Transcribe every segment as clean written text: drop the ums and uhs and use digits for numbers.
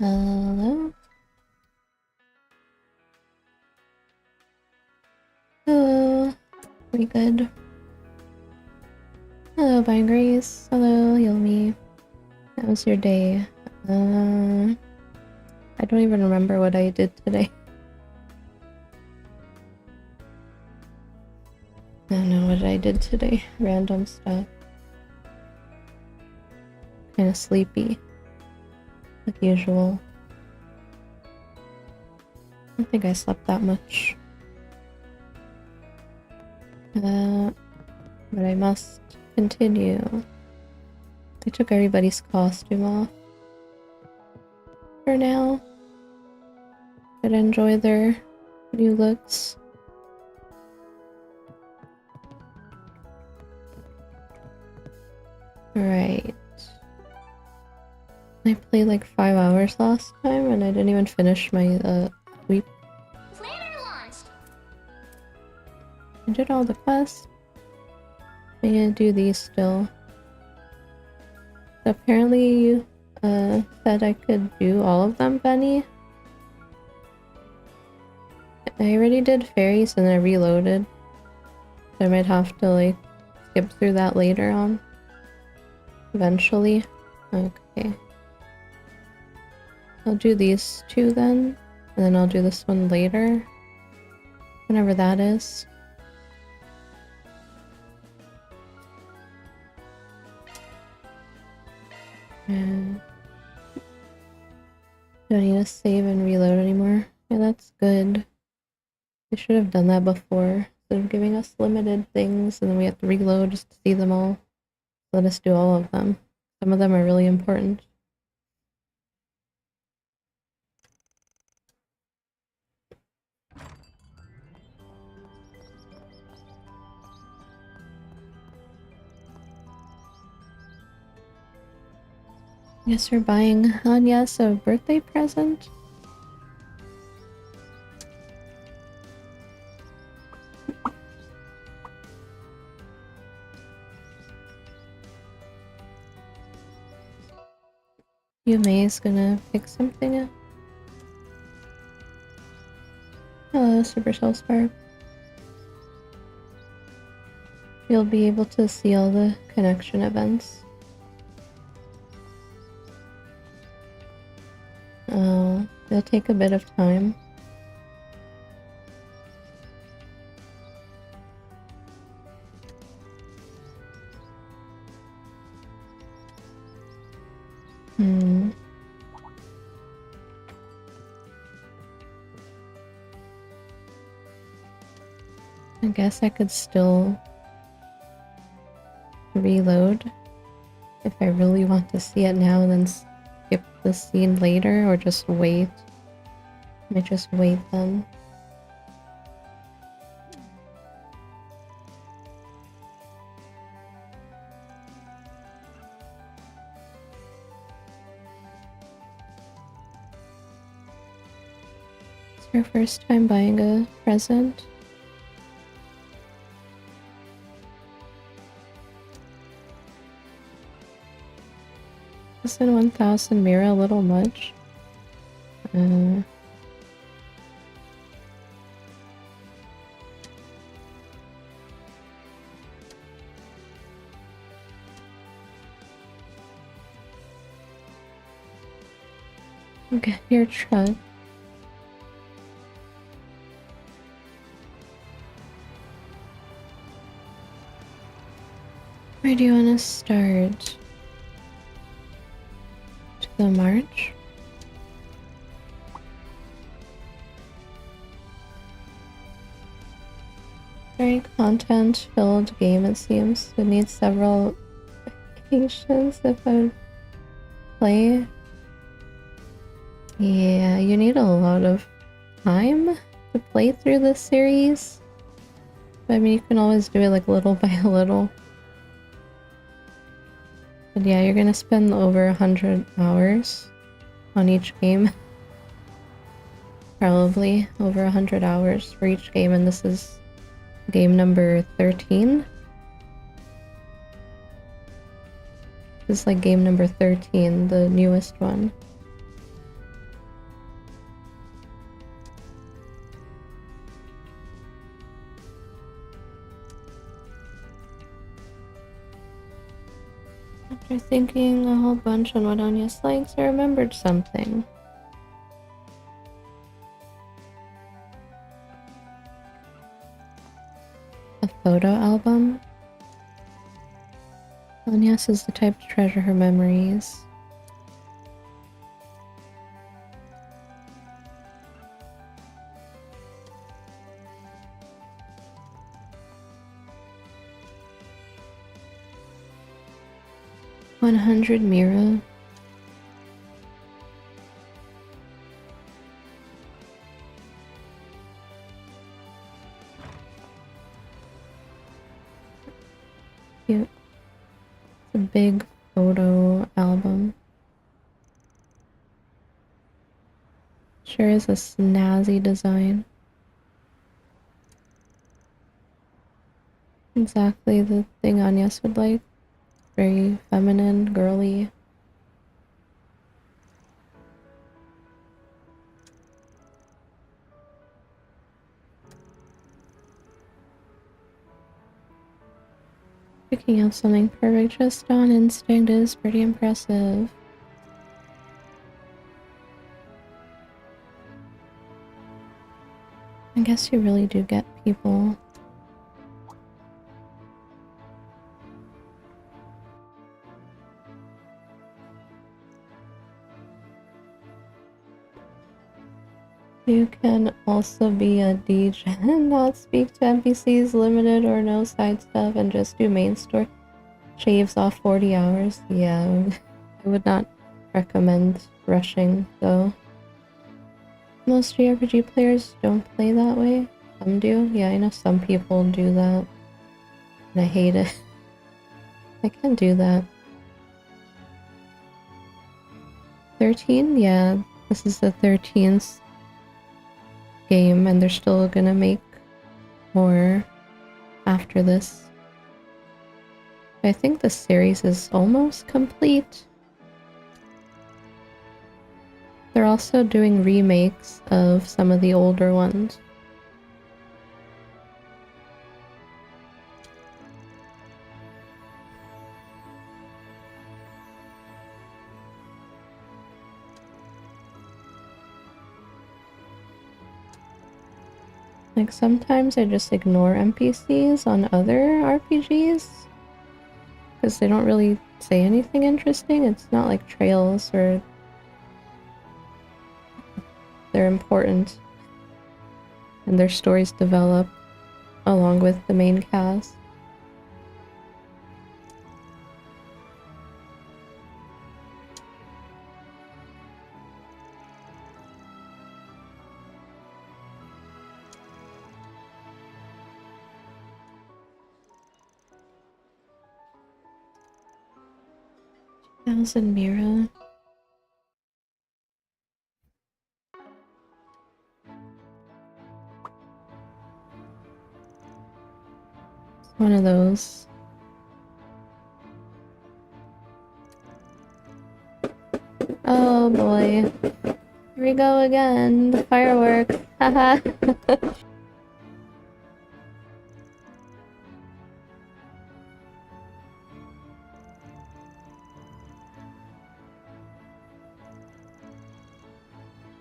Hello? Hello? We good? Hello, Vine Grace. Hello, Yilmi. How was your day? I don't even remember what I did today. I don't know what I did today. Random stuff. Kinda sleepy. Like usual. I don't think I slept that much. But I must continue. I took everybody's costume off. For now. Could enjoy their new looks. Alright. I played like 5 hours last time and I didn't even finish my sweep. Planner launched. I did all the quests. I'm gonna do these still. Apparently you said I could do all of them, Benny. I already did fairies and I reloaded. So I might have to like skip through that later on. Eventually. Okay. I'll do these two then. And then I'll do this one later. Whenever that is. And don't need to save and reload anymore. Yeah, that's good. They should have done that before. Instead of giving us limited things and then we have to reload just to see them all. Let us do all of them. Some of them are really important. Guess we're buying Anya's a birthday present. Yume is gonna pick something up. Hello, Supercell Spark. You'll be able to see all the connection events. Oh, it'll take a bit of time. I guess I could still reload if I really want to see it now and then skip the scene later, or just wait. I might just wait then. It's your first time buying a present? Isn't 1000 Mira a little much? Get your truck. Where do you want to start? To the march? Very content-filled game, it seems. It needs several patience if I would play. Yeah, you need a lot of time to play through this series. But I mean, you can always do it like little by little. But yeah, you're gonna spend over 100 hours on each game. Probably over 100 hours for each game, and this is game number 13. This is like game number 13, the newest one. After thinking a whole bunch on what Anya's likes, I remembered something. A photo album. Anyas is the type to treasure her memories. $100 Mira. Cute. It's a big photo album. Sure is a snazzy design. Exactly the thing Agnes would like. Very feminine, girly. Picking out something perfect just on instinct is pretty impressive. I guess you really do get people. You can also be a DJ and not speak to NPCs, limited or no side stuff, and just do main story. Shaves off 40 hours. Yeah, I would not recommend rushing, though. Most JRPG players don't play that way. Some do. Yeah, I know some people do that. And I hate it. I can't do that. 13? Yeah, this is the 13th game, and they're still gonna make more after this. I think the series is almost complete. They're also doing remakes of some of the older ones. Like, sometimes I just ignore NPCs on other RPGs because they don't really say anything interesting. It's not like trails or they're important and their stories develop along with the main cast. Thousand Mira. It's one of those. Oh boy. Here we go again. The fireworks. Haha.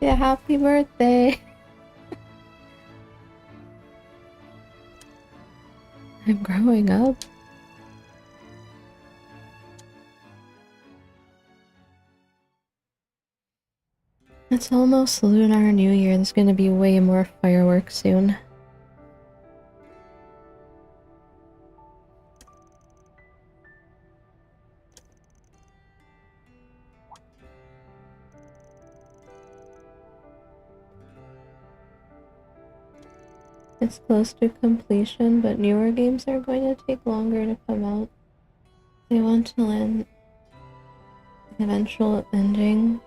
Yeah, happy birthday. I'm growing up. It's almost Lunar New Year. There's gonna be way more fireworks soon. It's close to completion, but newer games are going to take longer to come out. They want to land an eventual ending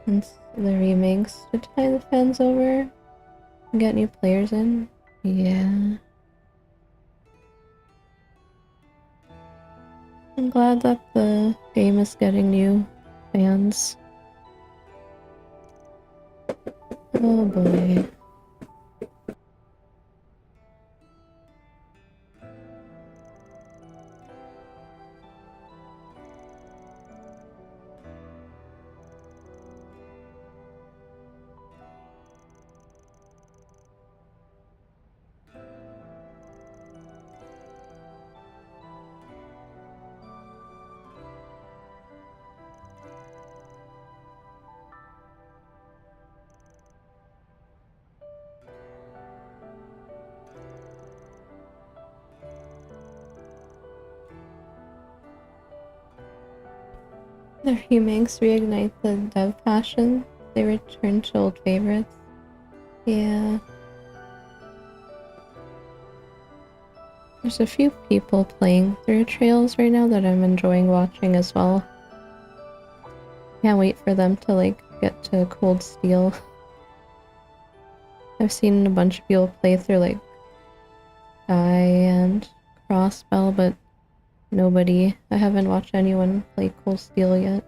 and the remakes to tie the fans over and get new players in. Yeah. I'm glad that the game is getting new fans. Oh boy. The remakes reignite the dev passion. They return to old favorites. Yeah. There's a few people playing through Trails right now that I'm enjoying watching as well. Can't wait for them to like get to Cold Steel. I've seen a bunch of people play through like Sky and Crossbell, but nobody. I haven't watched anyone play Cold Steel yet.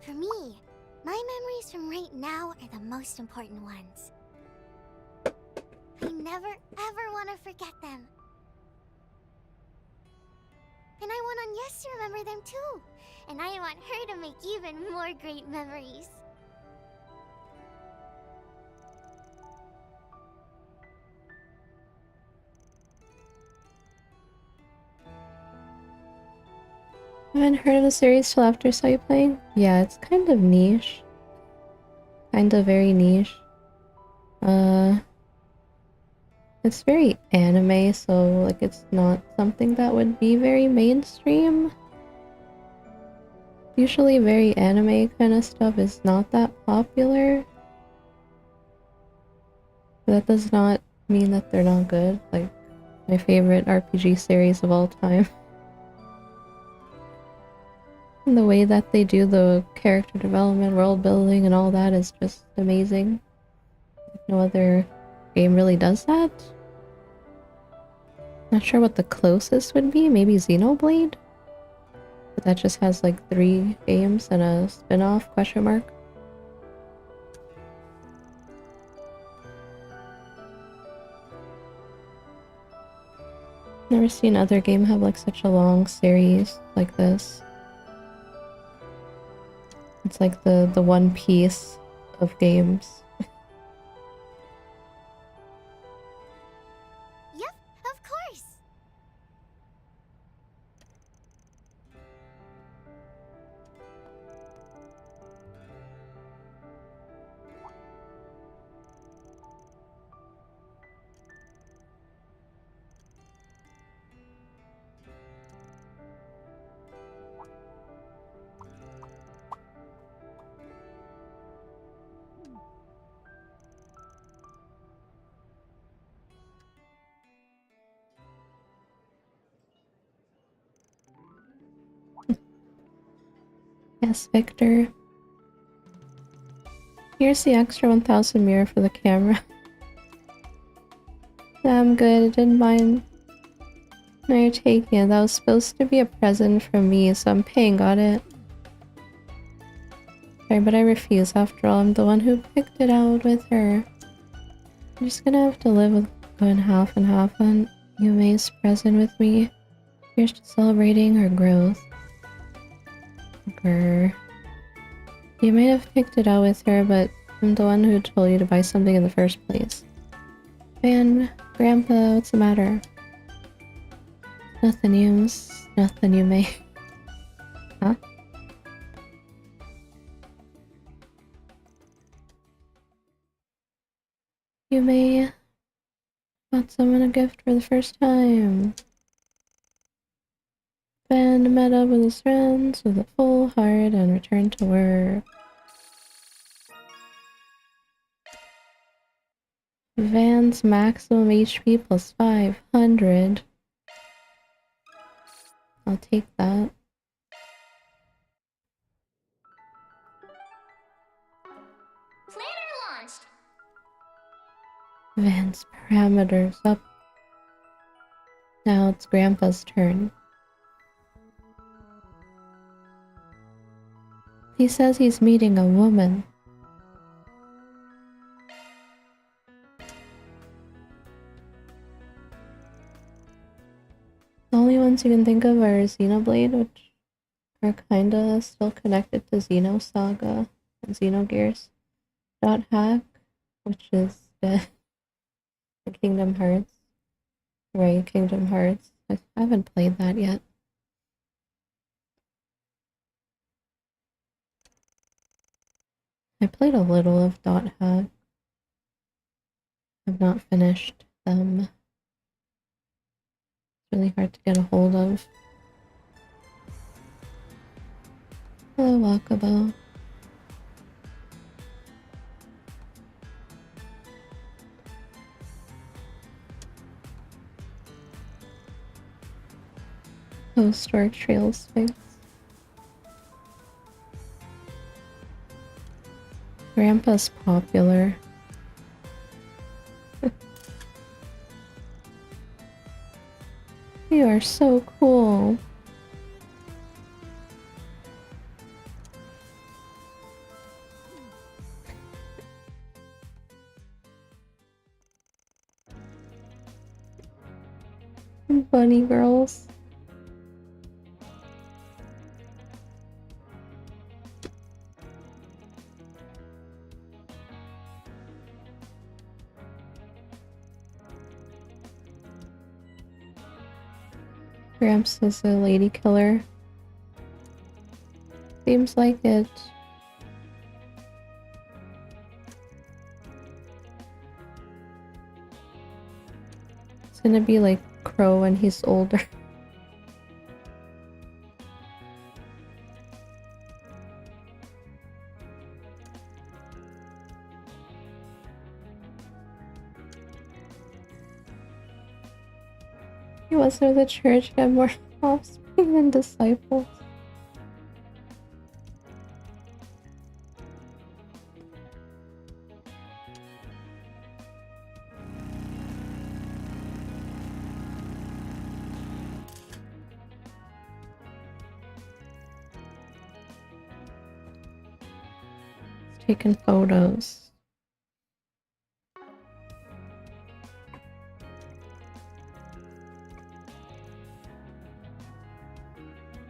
For me, my memories from right now are the most important ones. I never ever want to forget them. And I want Agnes to remember them too. And I want her to make even more great memories. I haven't heard of the series till after I saw you playing. Yeah, it's kind of niche. Kind of very niche. It's very anime, so like it's not something that would be very mainstream. Usually very anime kind of stuff is not that popular. That does not mean that they're not good. Like my favorite RPG series of all time. And the way that they do the character development, world building, and all that is just amazing. No other game really does that. Not sure what the closest would be, maybe Xenoblade? But that just has like 3 games and a spin-off, question mark. Never seen other game have like such a long series like this. It's like the One Piece of games. Yep, of course. Yes, Victor. Here's the extra 1000 mirror for the camera. I'm good, I didn't mind. No, you're taking it. That was supposed to be a present from me, so I'm paying on it. Sorry, but I refuse. After all, I'm the one who picked it out with her. I'm just gonna have to live with going half and half on Yume's present with me. Here's to celebrating her growth. Grr. You might have picked it out with her, but I'm the one who told you to buy something in the first place. Man, Grandpa, what's the matter? Nothing, Yumes. Nothing, Yume. Huh? Yume bought someone a gift for the first time. Ben met up with his friends with a full heart and returned to work. Van's maximum HP plus 500. I'll take that. Planner launched. Van's parameters up. Now it's Grandpa's turn. He says he's meeting a woman. The only ones you can think of are Xenoblade, which are kinda still connected to Xenosaga, and Xenogears. Hack, which is dead. Kingdom Hearts. Right, Kingdom Hearts. I haven't played that yet. I played a little of Dot Hack. I've not finished them. It's really hard to get a hold of. Hello, Walkabout. Post-work trails fix. Grandpa's popular. You are so cool. Bunny girls. Gramps is a lady killer. Seems like it. It's gonna be like Crow when he's older. He was of the church, he had more offspring than disciples. Taking photos.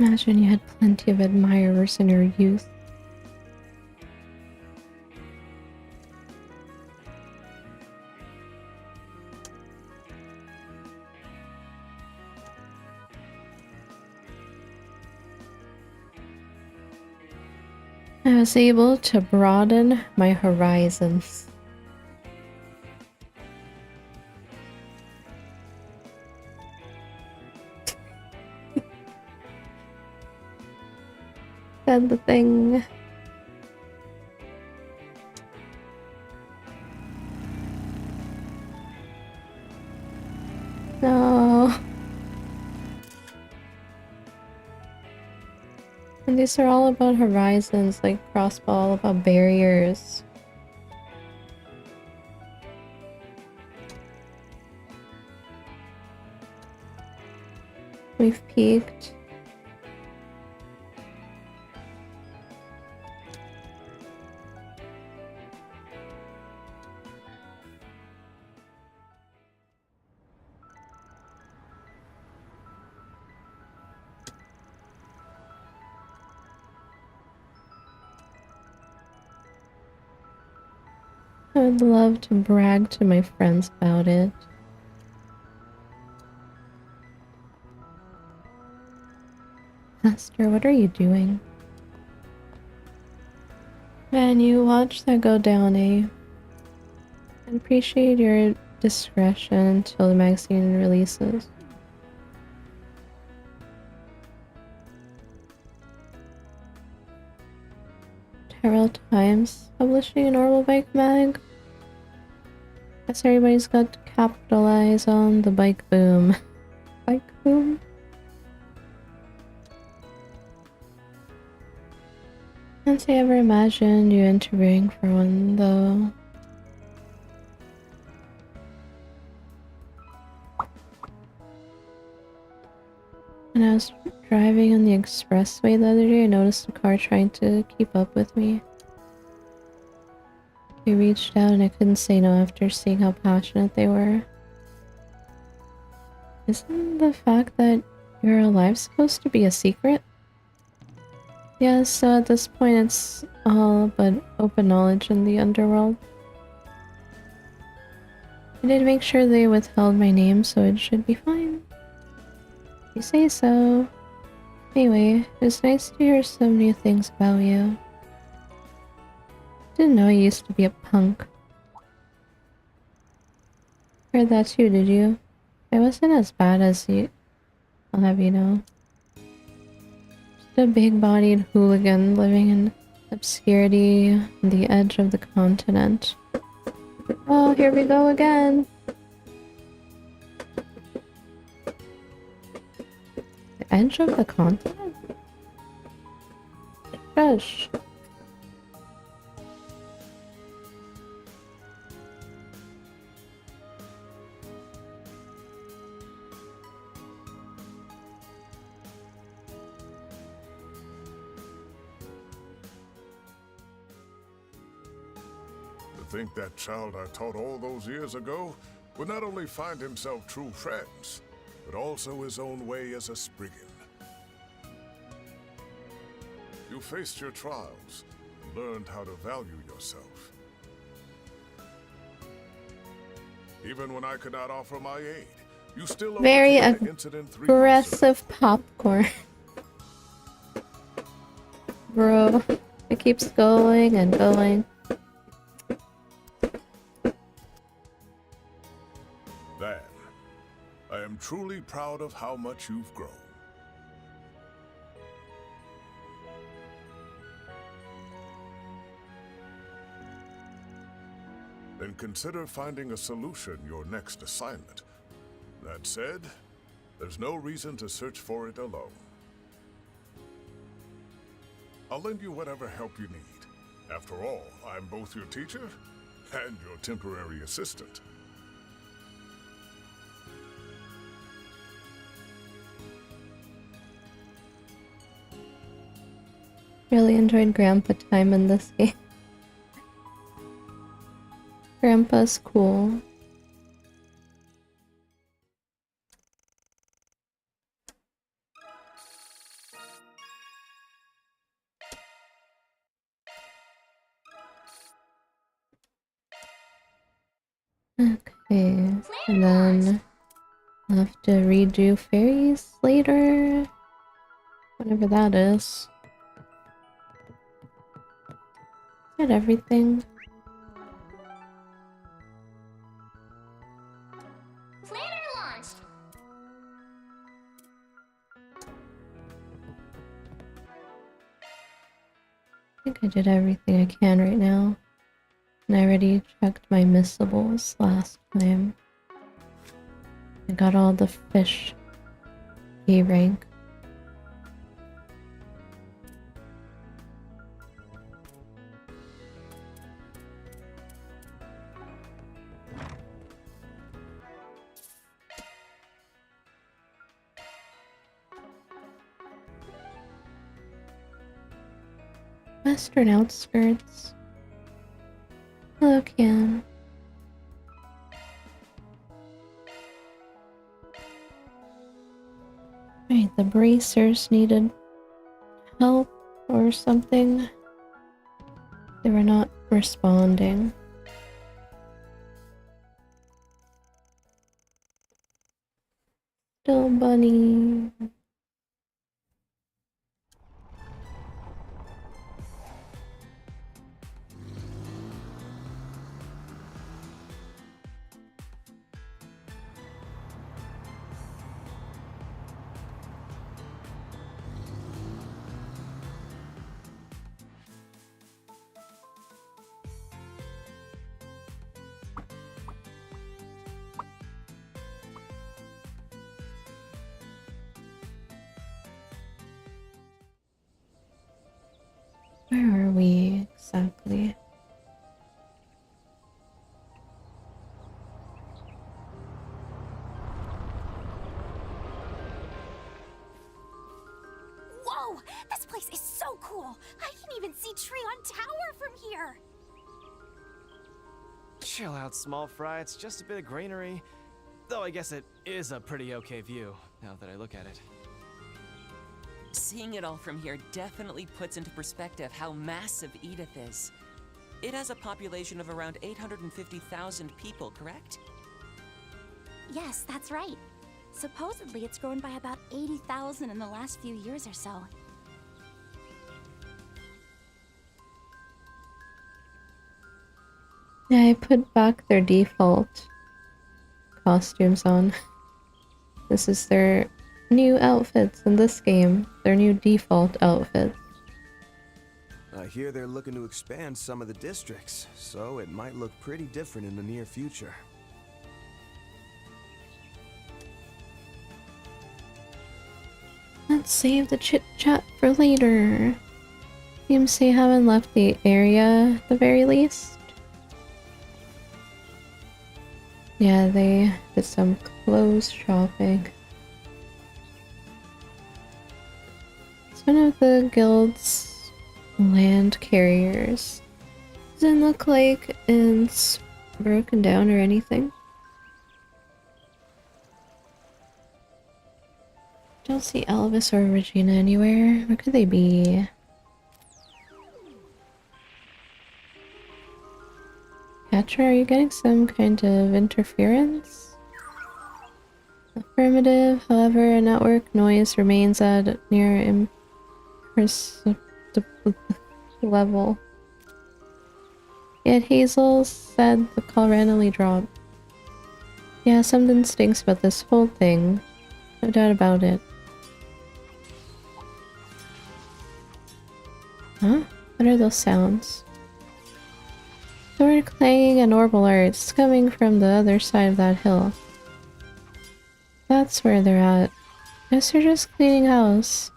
Imagine you had plenty of admirers in your youth. I was able to broaden my horizons. Said the thing. No. And these are all about horizons, like Crossbow, all about barriers. We've peaked. I would love to brag to my friends about it. Master, what are you doing? Man, you watch that go down, eh? I appreciate your discretion until the magazine releases. Herald Times publishing a normal bike mag. Guess everybody's got to capitalize on the bike boom. Bike boom? Can't say I ever imagined you interviewing for one, though. When I was driving on the expressway the other day, I noticed a car trying to keep up with me. They reached out and I couldn't say no after seeing how passionate they were. Isn't the fact that you're alive supposed to be a secret? Yes, so at this point it's all but open knowledge in the underworld. I did make sure they withheld my name, so it should be fine. You say so. Anyway, it's nice to hear some new things about you. Didn't know you used to be a punk. Heard that too, did you? I wasn't as bad as you. I'll have you know. Just a big-bodied hooligan living in obscurity on the edge of the continent. Oh, here we go again! The edge of the continent? Shush. To think that child I taught all those years ago would not only find himself true friends, but also his own way as a Spriggan. You faced your trials and learned how to value yourself. Even when I could not offer my aid, you still Very overcame the incident 3 months ago. aggressive popcorn. Bro, it keeps going and going. Van, I am truly proud of how much you've grown. Then consider finding a solution your next assignment. That said, there's no reason to search for it alone. I'll lend you whatever help you need. After all, I'm both your teacher and your temporary assistant. Really enjoyed Grandpa time in this game. Grandpa's cool. Okay, and then I'll have to redo fairies later. Whatever that is. Is that everything? Planner launched! I think I did everything I can right now. And I already checked my missables last time. I got all the fish A rank. Western outskirts. Hello, Cam. Right, the bracers needed help or something. They were not responding. Still bunny. Where are we exactly? Whoa! This place is so cool! I can even see Treon Tower from here! Chill out, small fry. It's just a bit of greenery. Though I guess it is a pretty okay view, now that I look at it. Seeing it all from here definitely puts into perspective how massive Edith is. It has a population of around 850,000 people, correct? Yes, that's right. Supposedly it's grown by about 80,000 in the last few years or so. Yeah, I put back their default costumes on. This is their new outfits in this game. Their new default outfits. I hear they're looking to expand some of the districts, so it might look pretty different in the near future. Let's save the chit chat for later. Seems they haven't left the area at the very least. Yeah, they did some clothes shopping. It's one of the guild's land carriers. Doesn't look like it's broken down or anything. Don't see Elvis or Regina anywhere. Where could they be? Catcher, are you getting some kind of interference? Affirmative, however, a network noise remains at near imperceptible level. Yet Hazel said the call randomly dropped. Yeah, something stinks about this whole thing. No doubt about it. Huh? What are those sounds? Sword clanging and orbital arts coming from the other side of that hill. That's where they're at. Guess they're just cleaning house.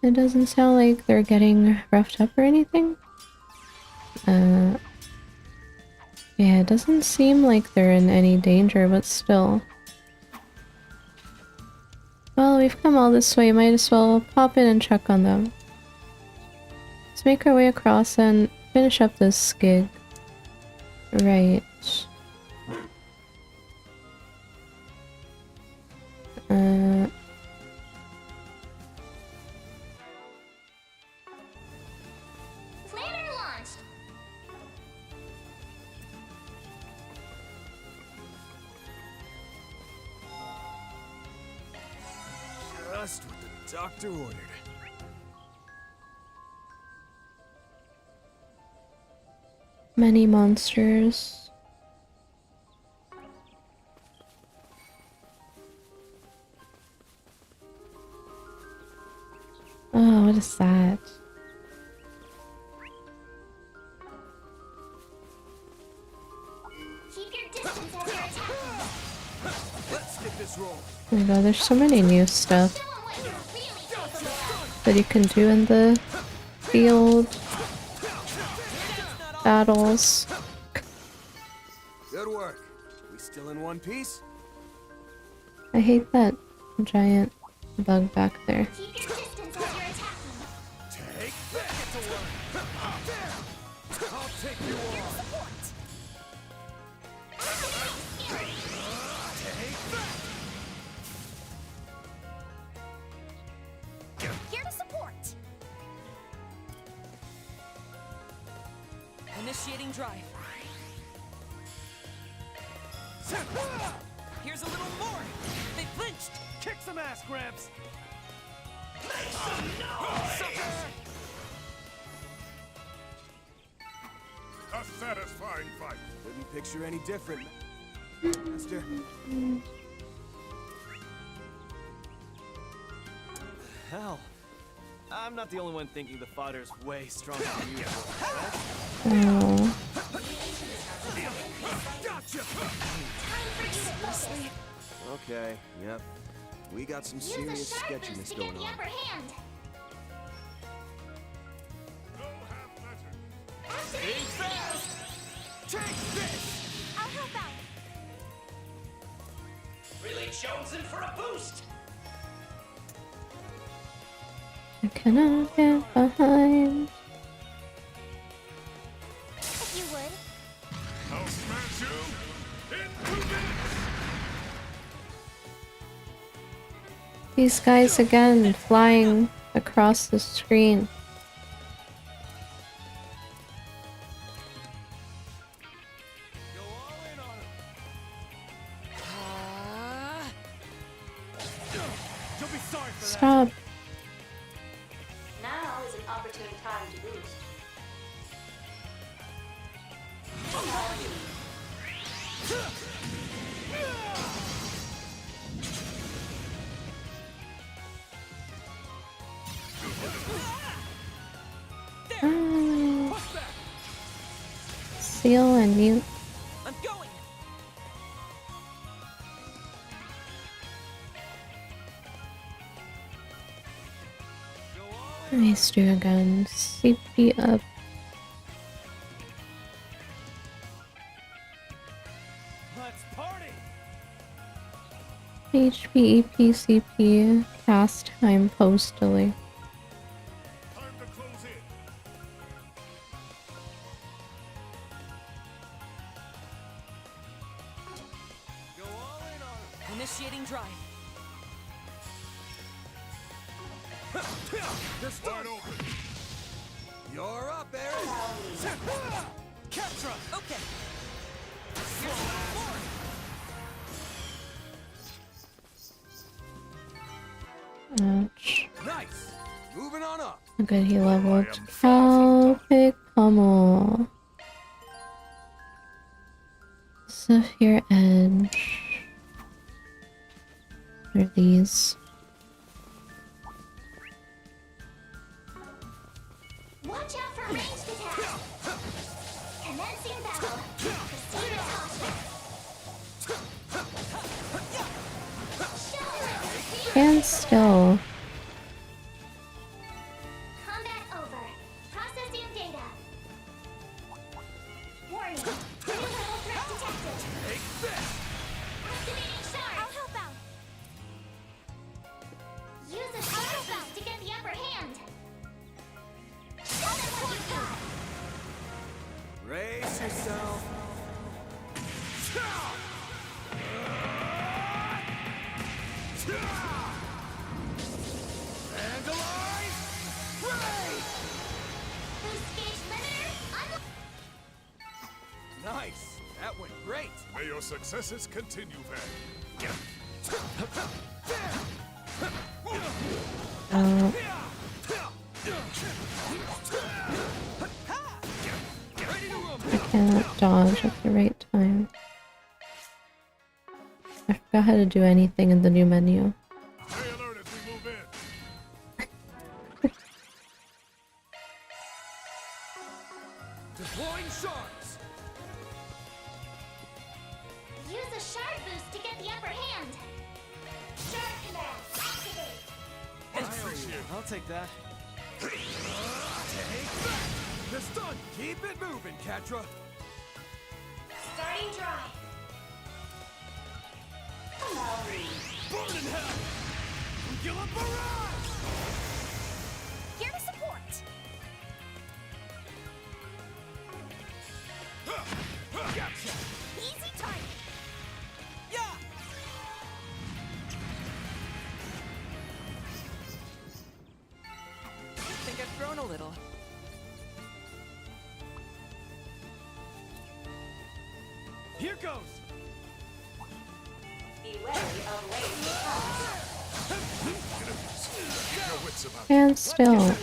It doesn't sound like they're getting roughed up or anything. Yeah, it doesn't seem like they're in any danger, but still. Well, we've come all this way, might as well pop in and check on them. Let's make our way across and finish up this gig. Right. Planner launched. Just what the doctor ordered. Many monsters. Oh, what is that? Keep your distance as you're attacking. Let's get this roll. Oh my god, there's so many new stuff Show 'em what you're really capable of. that you can do in the field. Battles. Good work. We still in one piece? I hate that giant bug back there. Keep your distance as you're attacking. Take that. Get to work. I'll take you on. Support. Here to support. Initiating drive. Here's a little more. They flinched. Kick some ass, Gramps. A satisfying fight. Couldn't picture any different, Master. Hell, I'm not the only one thinking the fodder's way stronger than usual. Oh. Gotcha. Okay, yep. We got some serious sketchiness to going get the on. upper hand. Go have pleasure. Think fast! Take this! I'll help out. Really chosen for a boost. I cannot get behind. If you would. I'll smash you in 2 minutes. These guys again flying across the screen. Go all in on him. You'll be sorry for that. Stop. Now is an opportune time to boost. Seal and mute. I'm going. Nice do again. CP up. Let's party. HP, EP, CP. Cast time postally. Time to close in. Go all in on Initiating drive. this Wide open. You're up, Aaron. Ketra. Okay. Ouch. Nice. Moving on up. Good, he leveled. I am far from Tropic Pummel. Sapphire Edge. What are these? Watch out for ranged attacks. Commencing battle. Proceed with caution. Stand still. Combat over. Processing data. Warning. New level threat detected. Take this. Activating charge. I'll help out. Use a charge boost to get the upper hand. Show them what you got. Brace yourself. Vandalize! Ray! Boost gauge limiter. Nice. That went great. May your successes continue, Van. Oh, Ready to rumble. I cannot dodge at the right time. I forgot how to do anything in the new menu. Stay alert as we move in. Deploying shards. Use a shard boost to get the upper hand. Shard command. Activate. I'll take that. Take that. The stun. Keep it moving, Catra. Starting drive. Burning hell. Nuclear barrage. Here to support. Gotcha. Easy target. Yeah. I think I've grown a little. Here goes. Be wary of ranged attacks. Keep your wits about you. Stand still. Like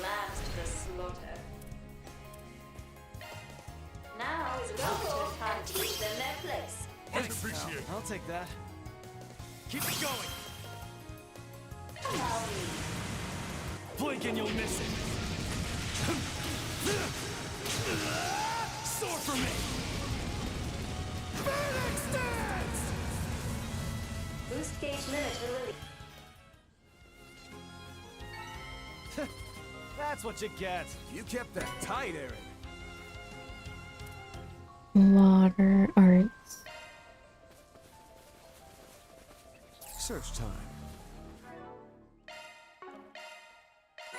lambs to the slaughter. Now is a good time to teach them their place. Much appreciated. I'll take that. Keep it going. Blink and you'll miss it. Sword for me. Phoenix dance. Boost gauge limiter release. That's what you get. You kept that tight, Aaron. Water arts. Search time.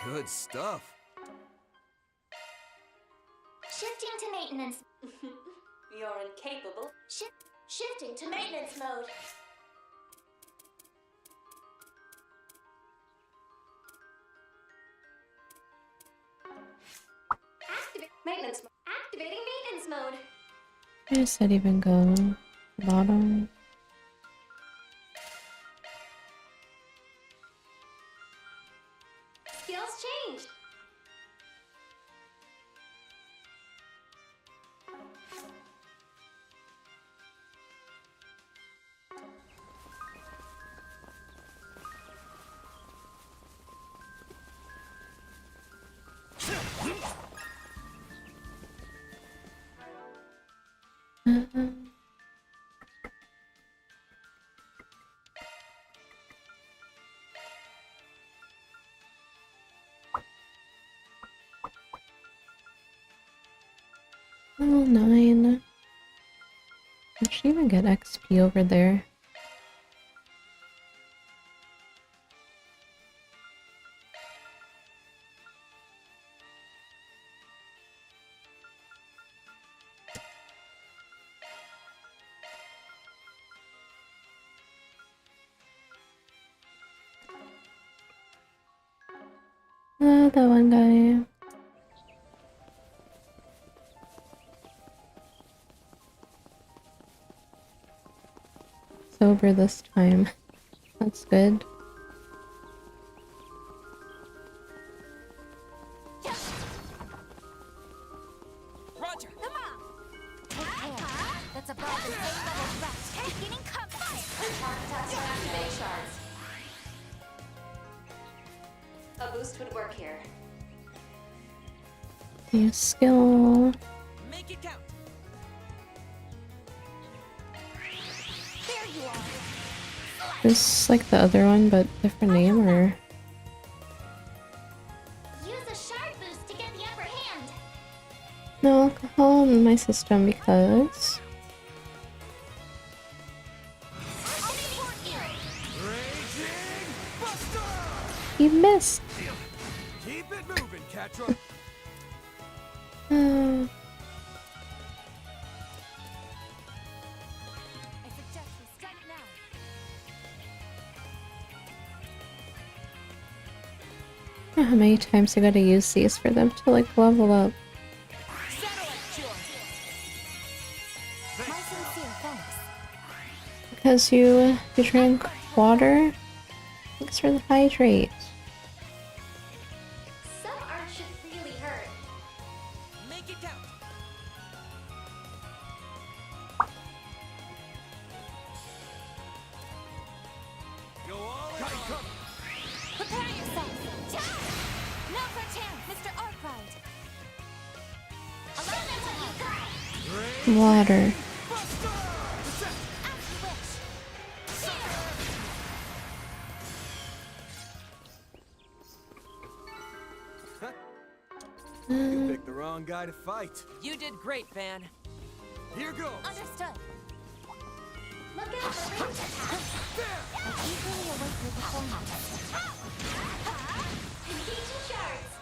Good stuff. Shifting to maintenance. You're incapable. Shifting to maintenance mode. Activating maintenance mode. Where does that even go? Bottom. Skills changed. Level 9. Did she even get XP over there? Oh, that one guy. Sober this time. That's good. Roger. Come on! Take care. That's above the same level threat. Beginning combat! Contact activate shards. A boost would work here. New skill. Make it count. There you are! This like the other one, but different name, or Use a shard boost to get the upper hand! no alcohol in my system because I'll support you! Raging Buster! he missed. Keep it moving, Catra. Oh, I suggest we strike now. I don't know how many times I gotta use these for them to like level up. My sincere thanks. Because you drink water. Thanks for the hydrate. Some art should really hurt. Make it count. Go all in. Prepare yourself! No for chance, Mr. Arkwright! Allow me what you got! Water. As you wish! You picked the wrong guy to fight. You did great, Van. Here goes. Understood. Look out for range attacks! I eagerly await your performance. Engaging shards!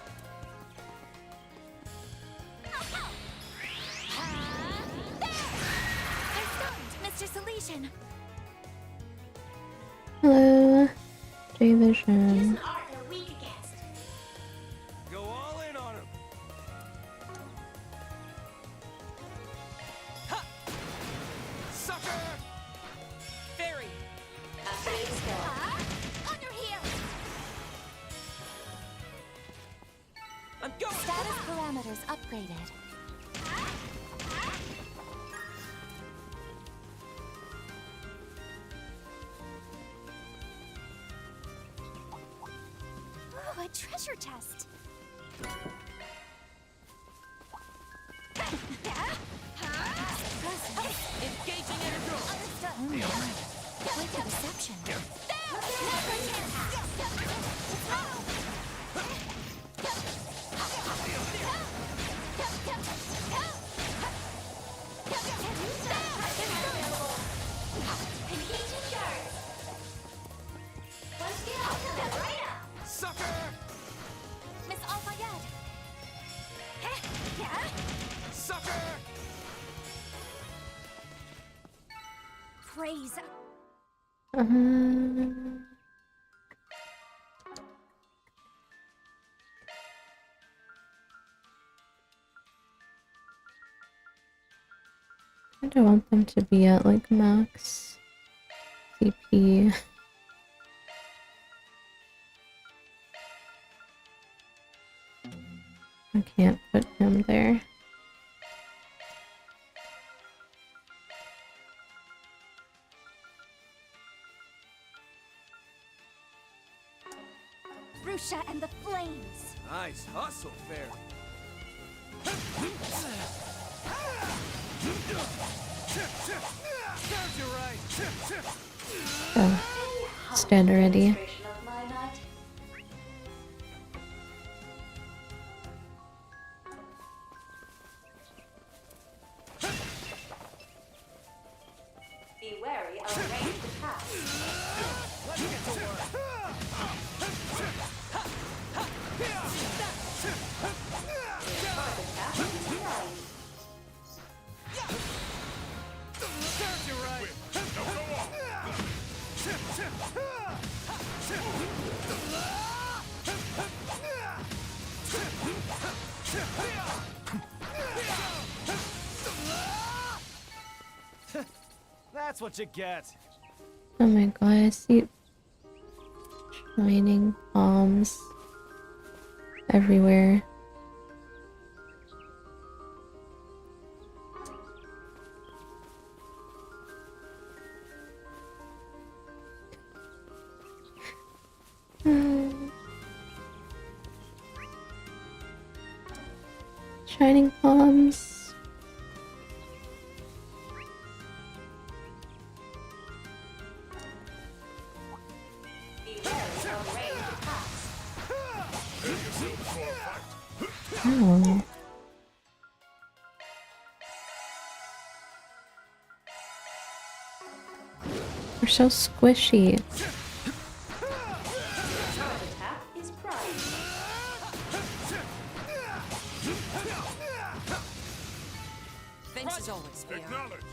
They're stunned, Mr. Solution! Hello, Use J-Vision. an art they're weak against. Go all in on him. Ha! Sucker! Fairy. Activate skill. On your heels! I'm going. Status parameters upgraded. Ooh, a treasure chest. Engaging inner Understood. Quick perception. Engaging shards. One skill coming right up. Sucker! Miss Al-Fayed. Sucker! Praise. I don't want them to be at like max CP. I can't put him there. Rusha and the Flames. Nice hustle, Fair. Oh, stand already. Demonstration of my might. Be wary of ranged attacks. Let's get to work. Spark attack denied. Serves you right. Now go on. That's what you get. Oh my god, I see shining palms everywhere. Shining palms. Be wary of ranged attacks. Prepare yourself for a fight. Oh. They're so squishy. Spark attack is prized. Thanks as always, Theo. Acknowledge.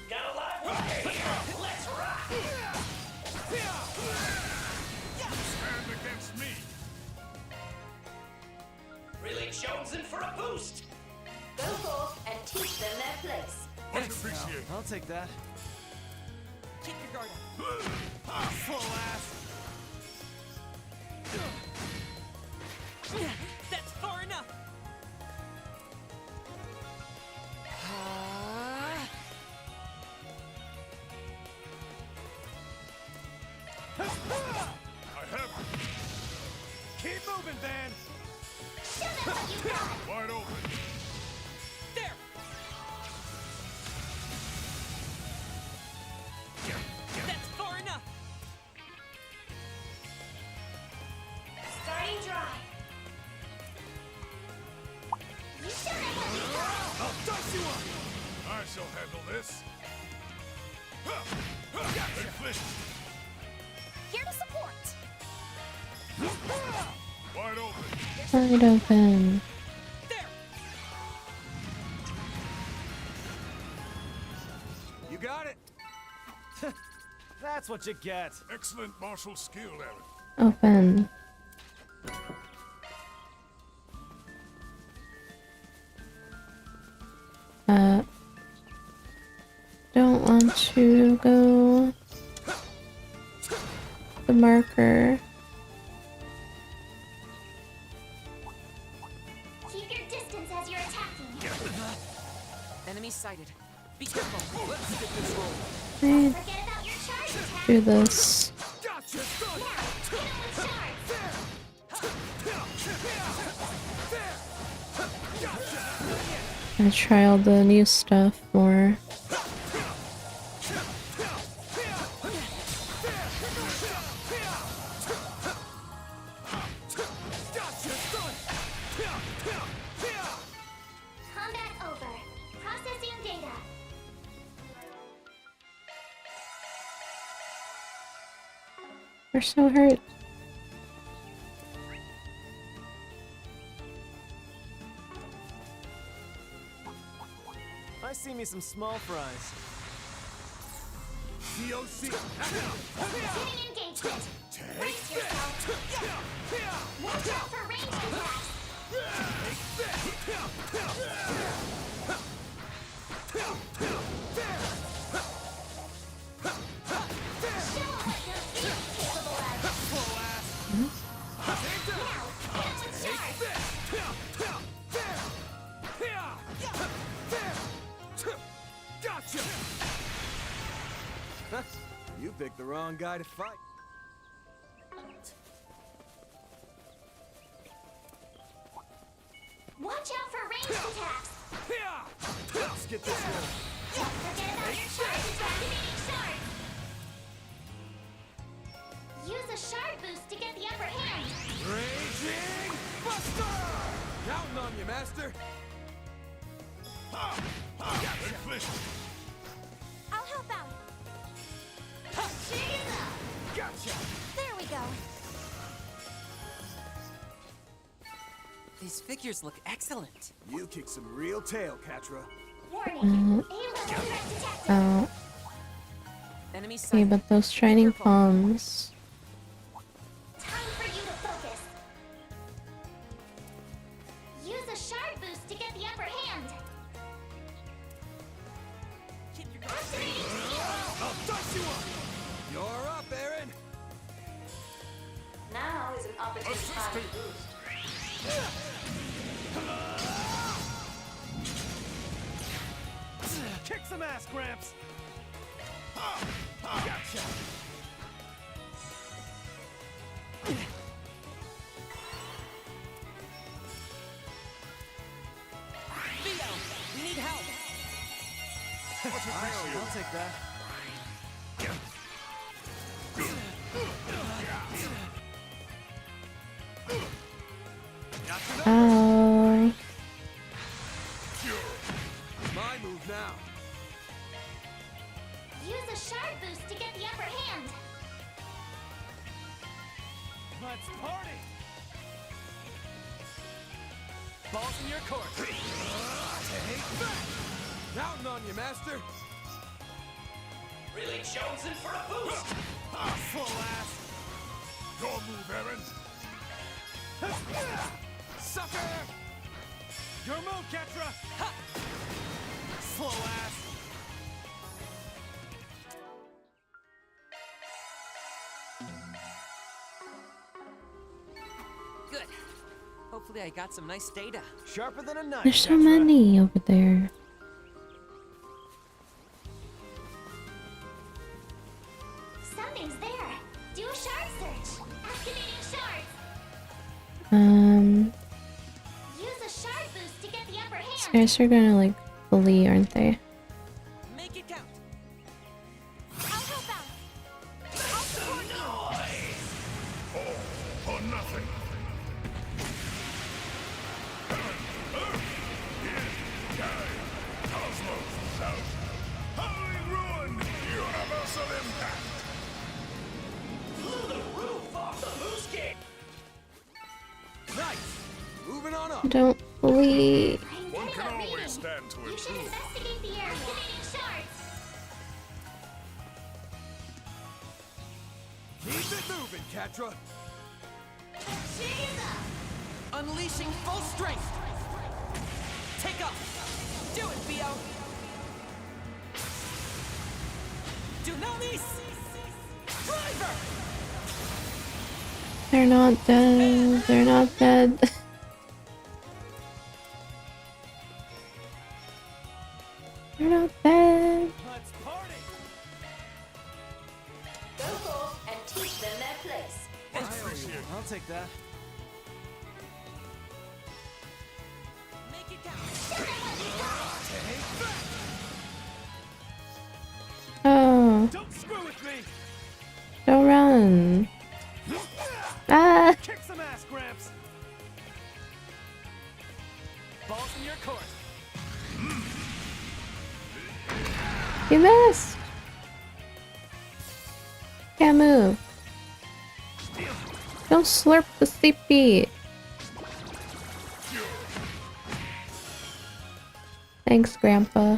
Got a live wire here. Let's rock. Stand against me. Really jonesing for a boost. Go forth and teach them their place. Much appreciated. I'll take that. Keep your guard up. Full ass. That's far enough. I have it. Keep moving, Van. Show them what you got! Wide open. There. That's far enough. Starting dry. You show them what you got! I'll dust you up. I shall handle this. Inflict. Here to support! Wide open. Wide open. There. You got it. That's what you get. Excellent martial skill, Aaron. Open. Don't want to go the marker. Keep your distance as you're attacking. Enemy sighted. Be careful. Let's get this roll. I Forget about your charge attack. do this. Gotcha. Now, hit them with charge. I try all the new stuff more. Combat over. Processing data. They're so hurt. I see me some small fries. DOC. Beginning engagement. Brace yourself. Watch out for ranged attacks. Show 'em what your feet's capable of. Full ass. Now, hit 'em with charge. Gotcha. You picked the wrong guy to fight. Watch out for ranged attacks. Let's get this one. Don't forget about your charges, activating shards! Use a shard boost to get the upper hand! Raging Buster! Counting on you, Master. I'll help out. Gotcha! There we go. These figures look excellent. You kick some real tail, Catra. Warning! A-level threat detected! Oh, Enemy okay, sighted. but those shining palms. Time for you to focus! Use a shard boost to get the upper hand! Keep your guard. Activating seal! I'll dust you up! You're up, Aaron! Now is an opportune time to boost. Kick some ass, Gramps! Gotcha! Theo, we need help. I'll take that. Oh, My move now. Use a shard boost to get the upper hand! Let's party! Balls in your court. Take that! Counting on you, Master. Really jonesing for a boost. Slow ass. Your move, Aaron. Sucker! Your move, Ketra! Ha! Slow ass! Good. Hopefully I got some nice data. Sharper than a knife, there's so Ketra. many over there. Something's there! Do a shard search! Activating shards! Use a shard boost to get the upper These hand! guys are gonna like flee, aren't they? Make it count. I'll help out. I'll support you. All or nothing. Cosmos South. Howling Ruin! Universal Impact! Blew the roof off the moose game. Nice! Moving on up. Don't flee. I'm One getting can a always reading! stand to You should improve. investigate the area! Activating shards! Keep it moving, Ketra. Cheers up! Unleashing full strength. Take off. Do it, Theo. Dunamis. Driver. They're not dead. They're not dead. They're not dead. Let's party! Go forth and teach them their place! I'll take that. Make it count. Oh, Don't screw with me! don't run. Ah, Kick some ass, Gramps! Balls in your court. you missed. Can't move. Don't slurp the CP. Thanks, Grandpa.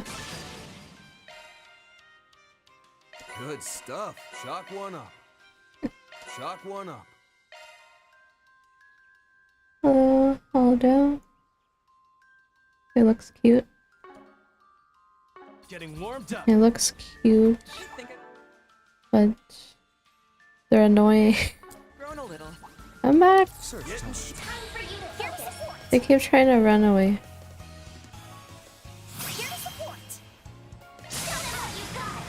Good stuff. Shock one up. Shock one up. Hello, Aldo. It looks cute. Getting warmed up. It looks cute, Think but they're annoying. I've grown a little. I'm back. Search Time for you to focus! They keep trying to run away. Here to support. Show them what you got!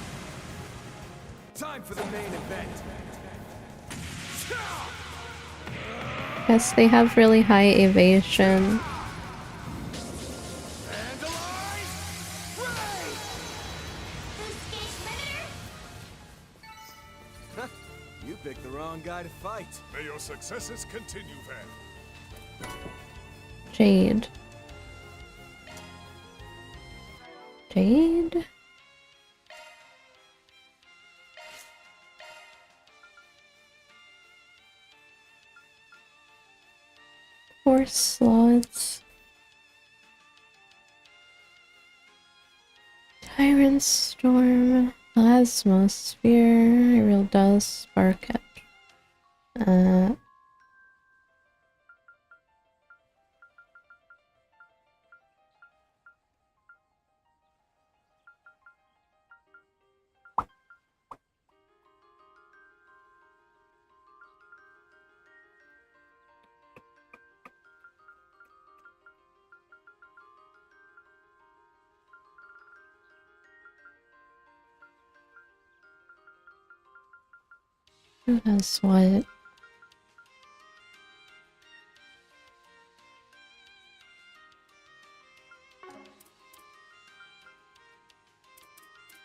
Time for the main event. Yes, they have really high evasion. And You picked the wrong guy to fight. May your successes continue, Van. Jade. Jade? Four slots. Tyrant Storm, Plasma Sphere, Aerial Dust, Spark Catch. Who has what?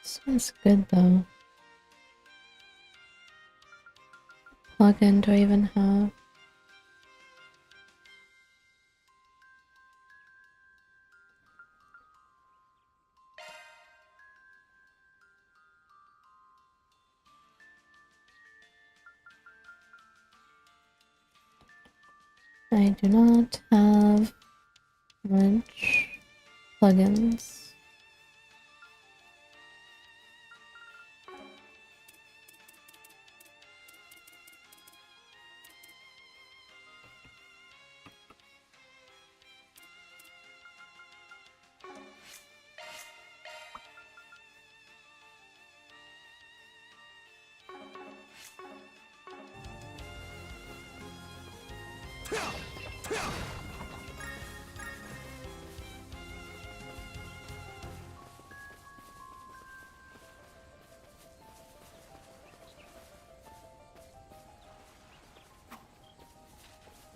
This one's good though. Plugin do I even have? I do not have much plugins.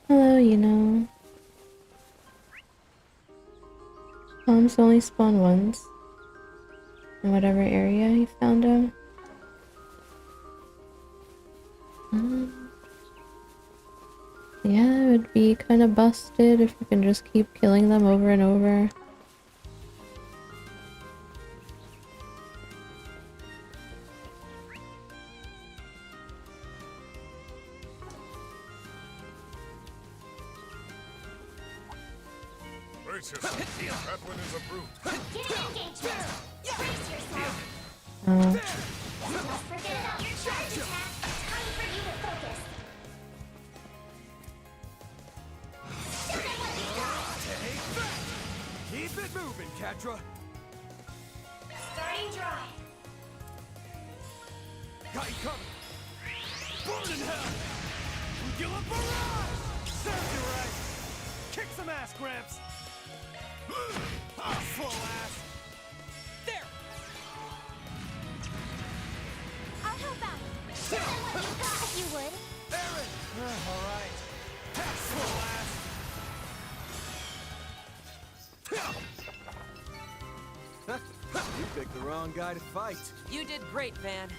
Hello, you know. Bombs only spawn once. In whatever area you found them. Yeah, it would be kind of busted if you can just keep killing them over and over. Brace yourself. That one is a brute. Get an engagement. Brace yourself. Oh, Don't forget about your charge attack. Time for you to focus. Show them what you got. Take that! Keep it moving, Catra. Starting drive. Got you covered. Burn in hell! Give a barrage! Serves you right. Kick some ass, Gramps. Slow ass. There. I'll help out. Show them what you got. If you would. Aaron. All right. Slow ass. You picked the wrong guy to fight. You did great, Van.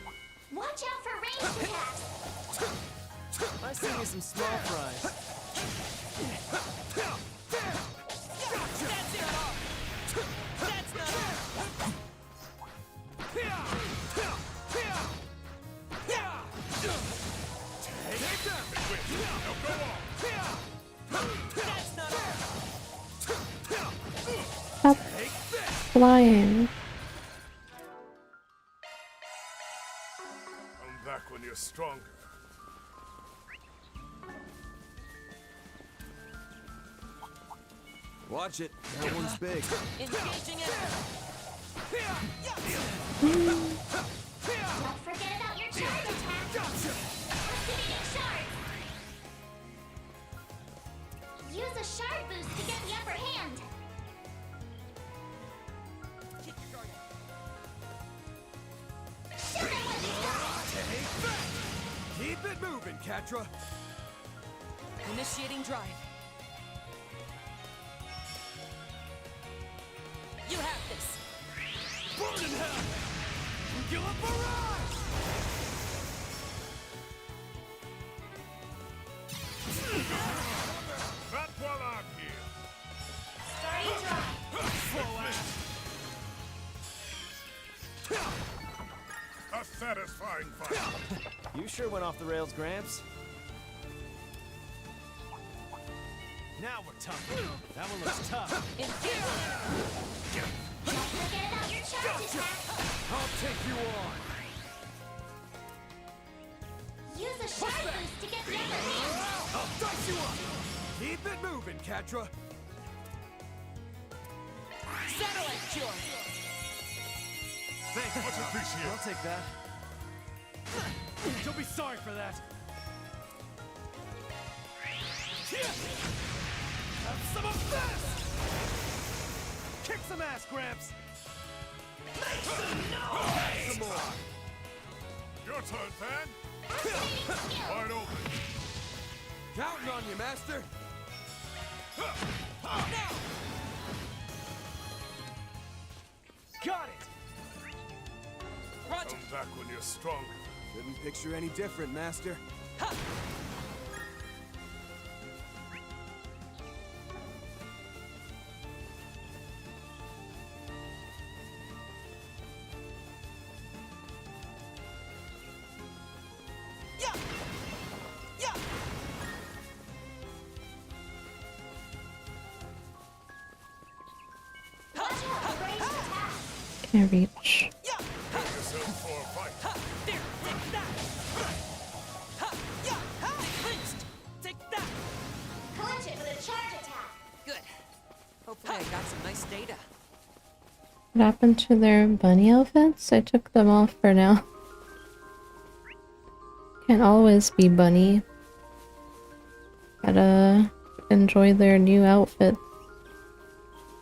Watch out for ranged attacks. I see you some small fries. That's it all. That's not all. Take them! Now go on. That's not all. stop flying. Come back when you're stronger. Watch it. That one's big. Engaging it. Don't forget about your charge attack. Activating shards. Use a shard boost to get the upper hand. Show them what you got. Take that! Keep it moving, Catra. Initiating drive. You have this. Burn in hell! Give a barrage! A satisfying fight. You sure went off the rails, Gramps. Now we're talking. That one looks tough. Don't forget about your charge attack. I'll take you on. Use a sharp boost to get the upper hand. I'll dice you up. Keep it moving, Catra. Satellite charge! Thanks. Much appreciated. I'll take that. You'll be sorry for that. Have some of this! Kick some ass, Gramps! Make some noise! Some more! Your turn, Pan. Wide open. Counting on you, Master! Now! Got it! Roger! Come back when you're stronger. Couldn't picture any different, Master. Ha! Yeah! Yeah! Watch out for ranged attack. Can't reach. Yeah! Get yourself for a fight. Ha! There! Take that! Ha! Yeah! Ha! Lynched! Take that! Clinch it with a charge attack. Good. Hopefully I got some nice data. What happened to their bunny outfits? I took them off for now. Can't always be bunny. Gotta enjoy their new outfits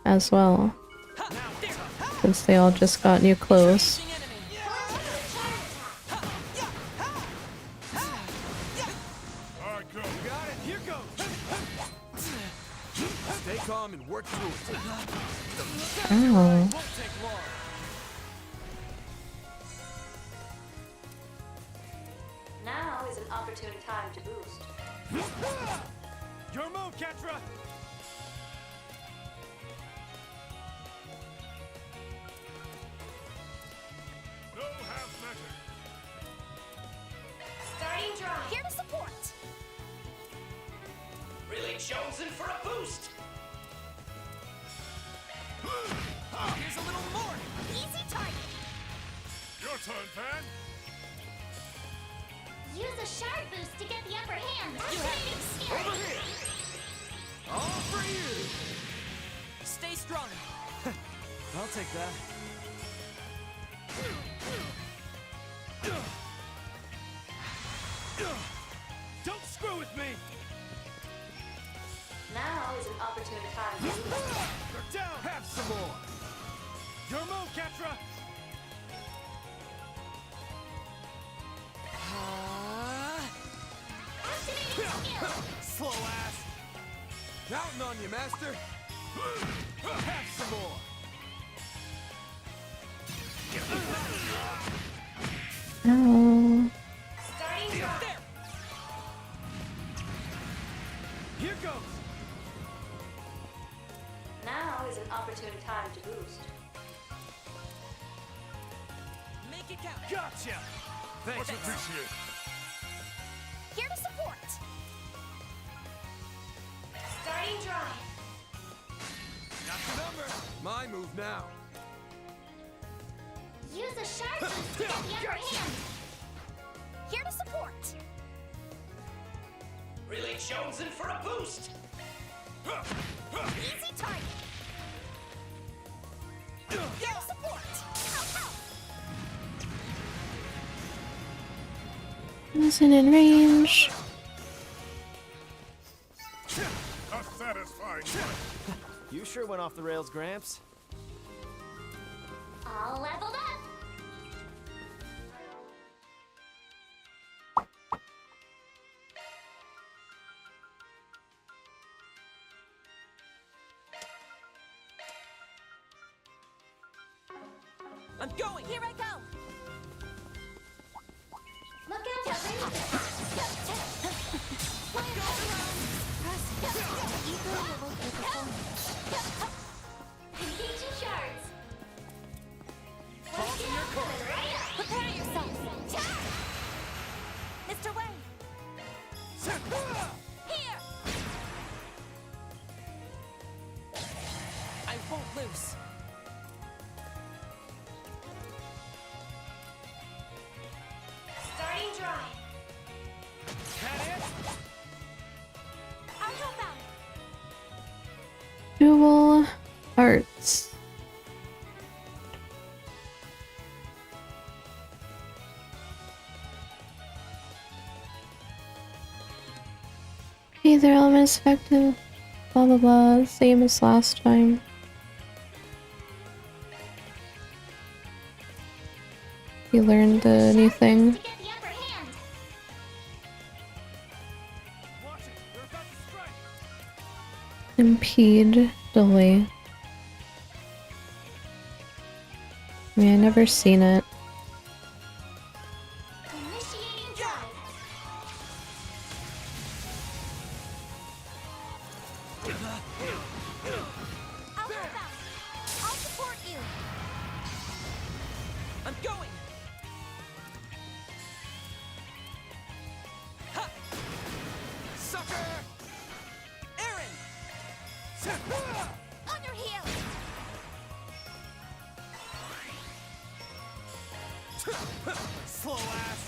as well, Ha! There! Ha! since they all just got new clothes. Pushing enemy! Clinch it with a charge attack. Ha! Yeah! Ha! Ha! Yeah! All right, go. Got it, here goes! Stay calm and work through it. Oh, Won't take long. Now is an opportune time to boost. Your move, Catra! No half measure. Starting draw. Here to support. Really jonesing for a boost. Here's a little more! Easy target. Your turn, Pan. Use a sharp boost to get the upper hand. You have Activating spirit. Over here! All for you! Stay strong! I'll take that. Don't screw with me! Now is an opportune time to boost. They're down! Have some more! Your move, Catra! Activating skill. Slow ass! Counting on you, Master! Have some more! oh. Starting draw. There! Here goes! Now is an opportune time to boost. Make it count! Gotcha! Thanks. Much appreciated. Here to support. Starting draw. Got the number! My move now. Use a sharp boost to get the upper hand. Here to support. Really jonesing for a boost. Easy target. Here to support. Ow, ow. Wasn't in range. A satisfying fight. You sure went off the rails, Gramps. All leveled up. I'm going! Here I go. Look out for ranged attack. Engaging shards. Balls in your Prepare yourself. Mr. Wang. Here. I won't lose. Starting dry. I'll help out. Dual arts. Either element is effective. Blah blah blah. Same as last time. You learned the new thing. To get the upper hand. Watch it. They're about to strike. Impede. Delay. I mean, I never seen it. Initiating drive. I'll help out. I'll support you. I'm going. Ha! Sucker! Aaron! On your heels. Slow ass.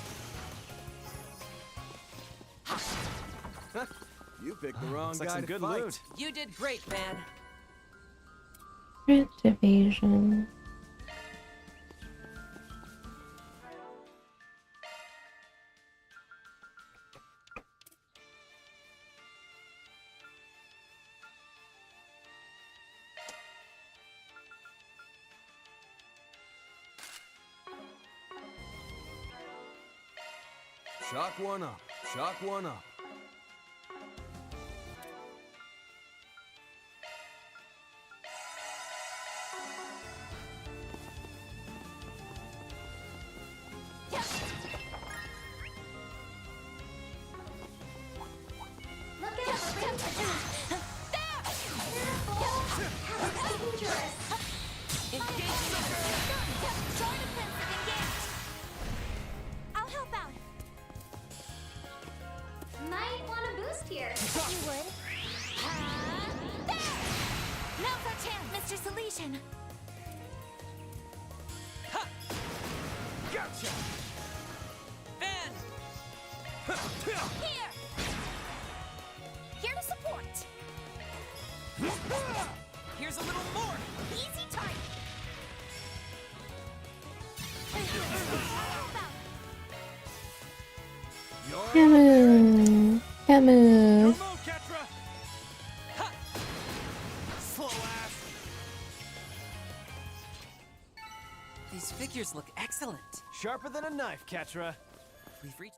You picked the wrong Looks like guy some to good fight. loot. You did great, man. Crit evasion. Shock one up. Shock one up. Look at us. How dangerous. Try defensive engage. I'll help out. Might want a boost here. You would. There! Now's our chance, Mr. Salesian. Gotcha. Van! Here! Here to support. Here's a little more. Easy target. I'll help out. Can't move. Can't move. Come on, Ketra. Ha! Slow ass. These figures look excellent. Sharper than a knife, Ketra. We've reached.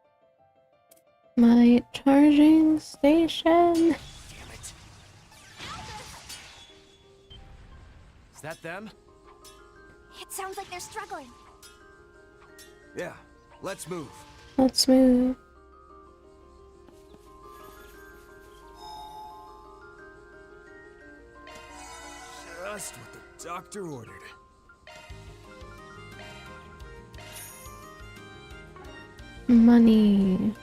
My charging station. Damn it. Is that them? It sounds like they're struggling. Yeah, let's move. Let's move. Just what the doctor ordered. Money.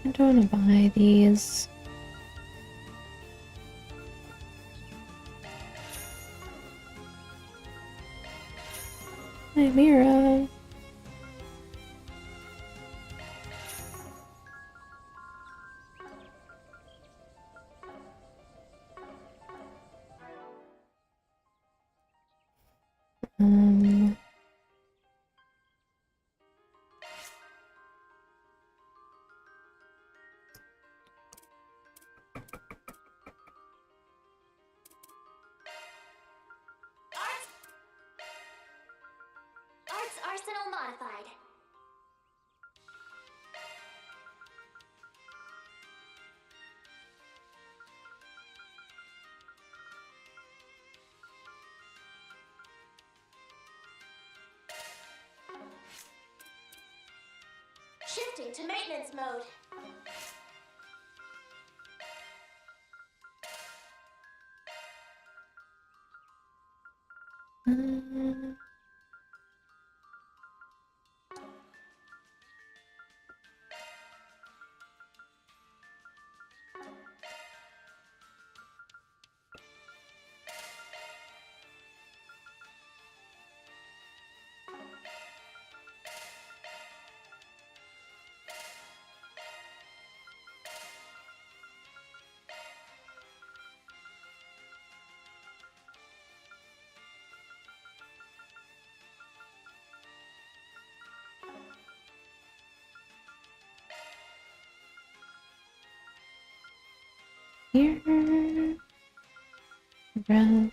I don't want to buy these. Hi, Mira. arsenal modified. Shifting to maintenance mode. Here, breath.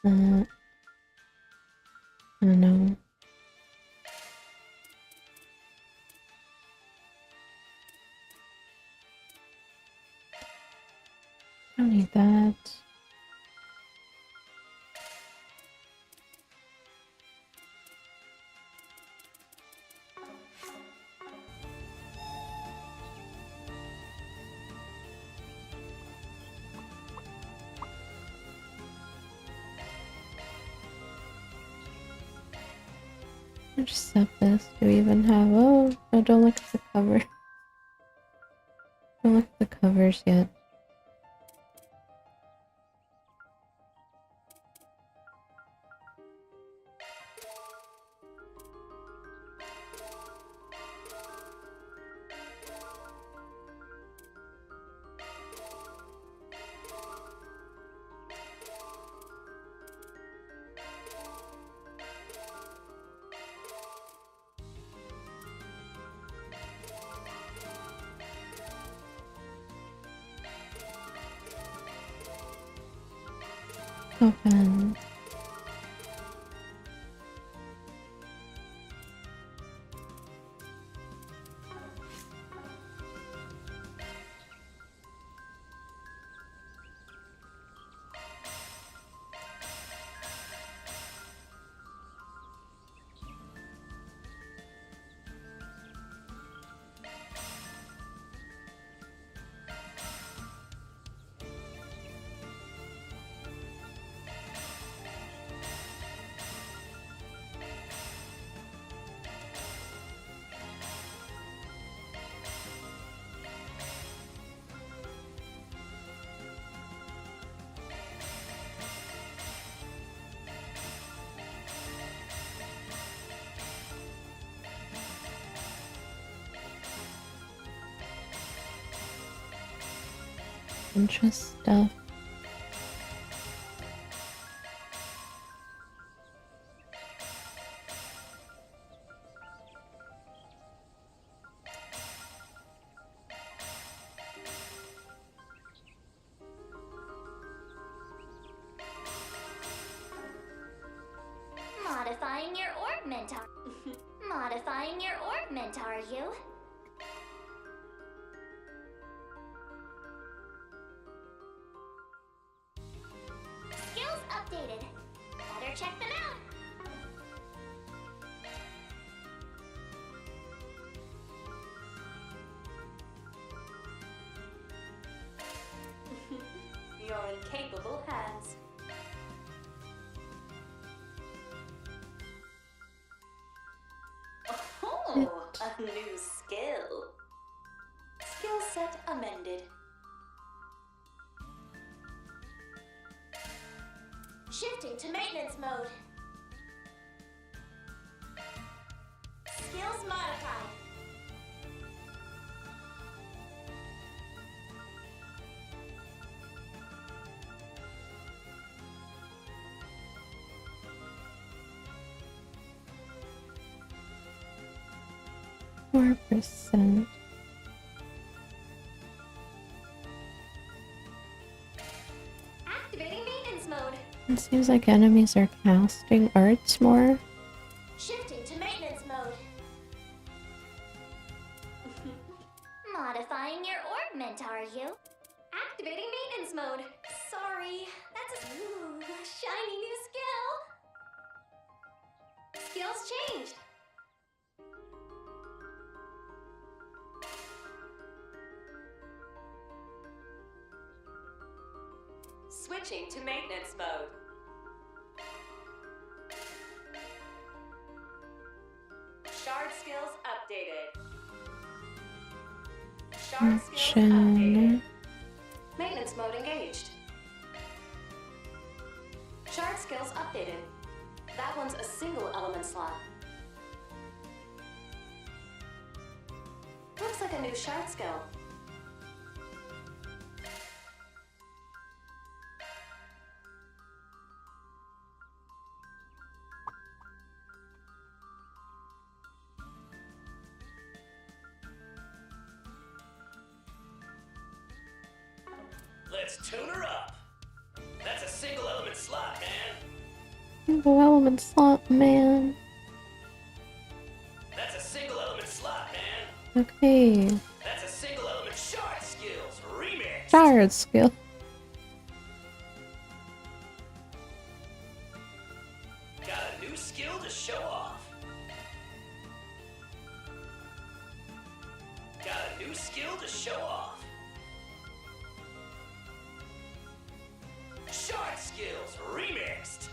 I don't know. I don't need that. Which septus do we even have? Oh, no, don't look at the cover. Don't look at the covers yet. Open. Interest stuff. Modifying your augment. Modifying your augment, are you? Skills updated. Better check them out. You're in capable hands. Oh, a new skill. Skill set amended. Shifting to maintenance mode. Skills modified. Four percent. Activating maintenance mode. It seems like enemies are casting arts more. Shifting to maintenance mode. Modifying your orbment, are you? Activating maintenance mode. Sorry, that's a shiny new skill. Skills changed. Switching to maintenance mode. Shard skills updated. Shard skills updated. Maintenance mode engaged. Shard skills updated. That one's a single element slot. Looks like a new shard skill. Let's tune her up. That's a single element slot, man. Single element slot, man. That's a single element slot, man. Okay. That's a single element shard skills remix. Shard skill. Got a new skill to show off. Got a new skill to show off. Shard skills remixed.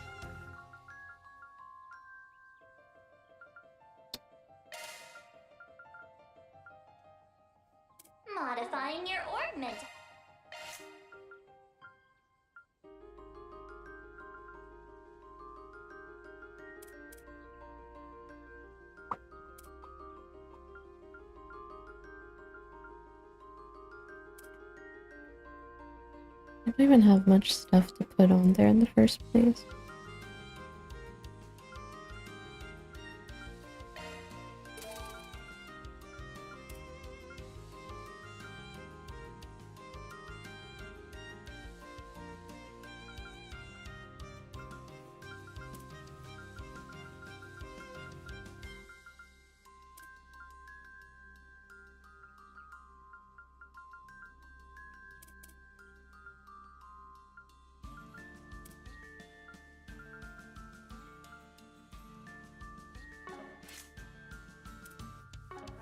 Modifying your orbment. I don't even have much stuff to put on there in the first place.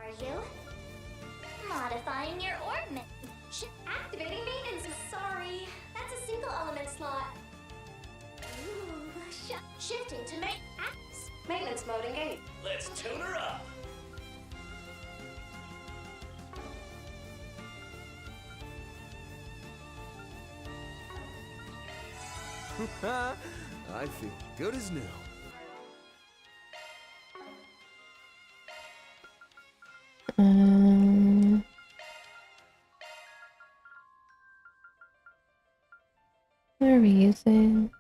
Are you? Modifying your orbment. Activating maintenance. Sorry, that's a single element slot. Ooh, shifting to Maintenance mode engaged. Let's tune her up. I feel good as new. What are we using?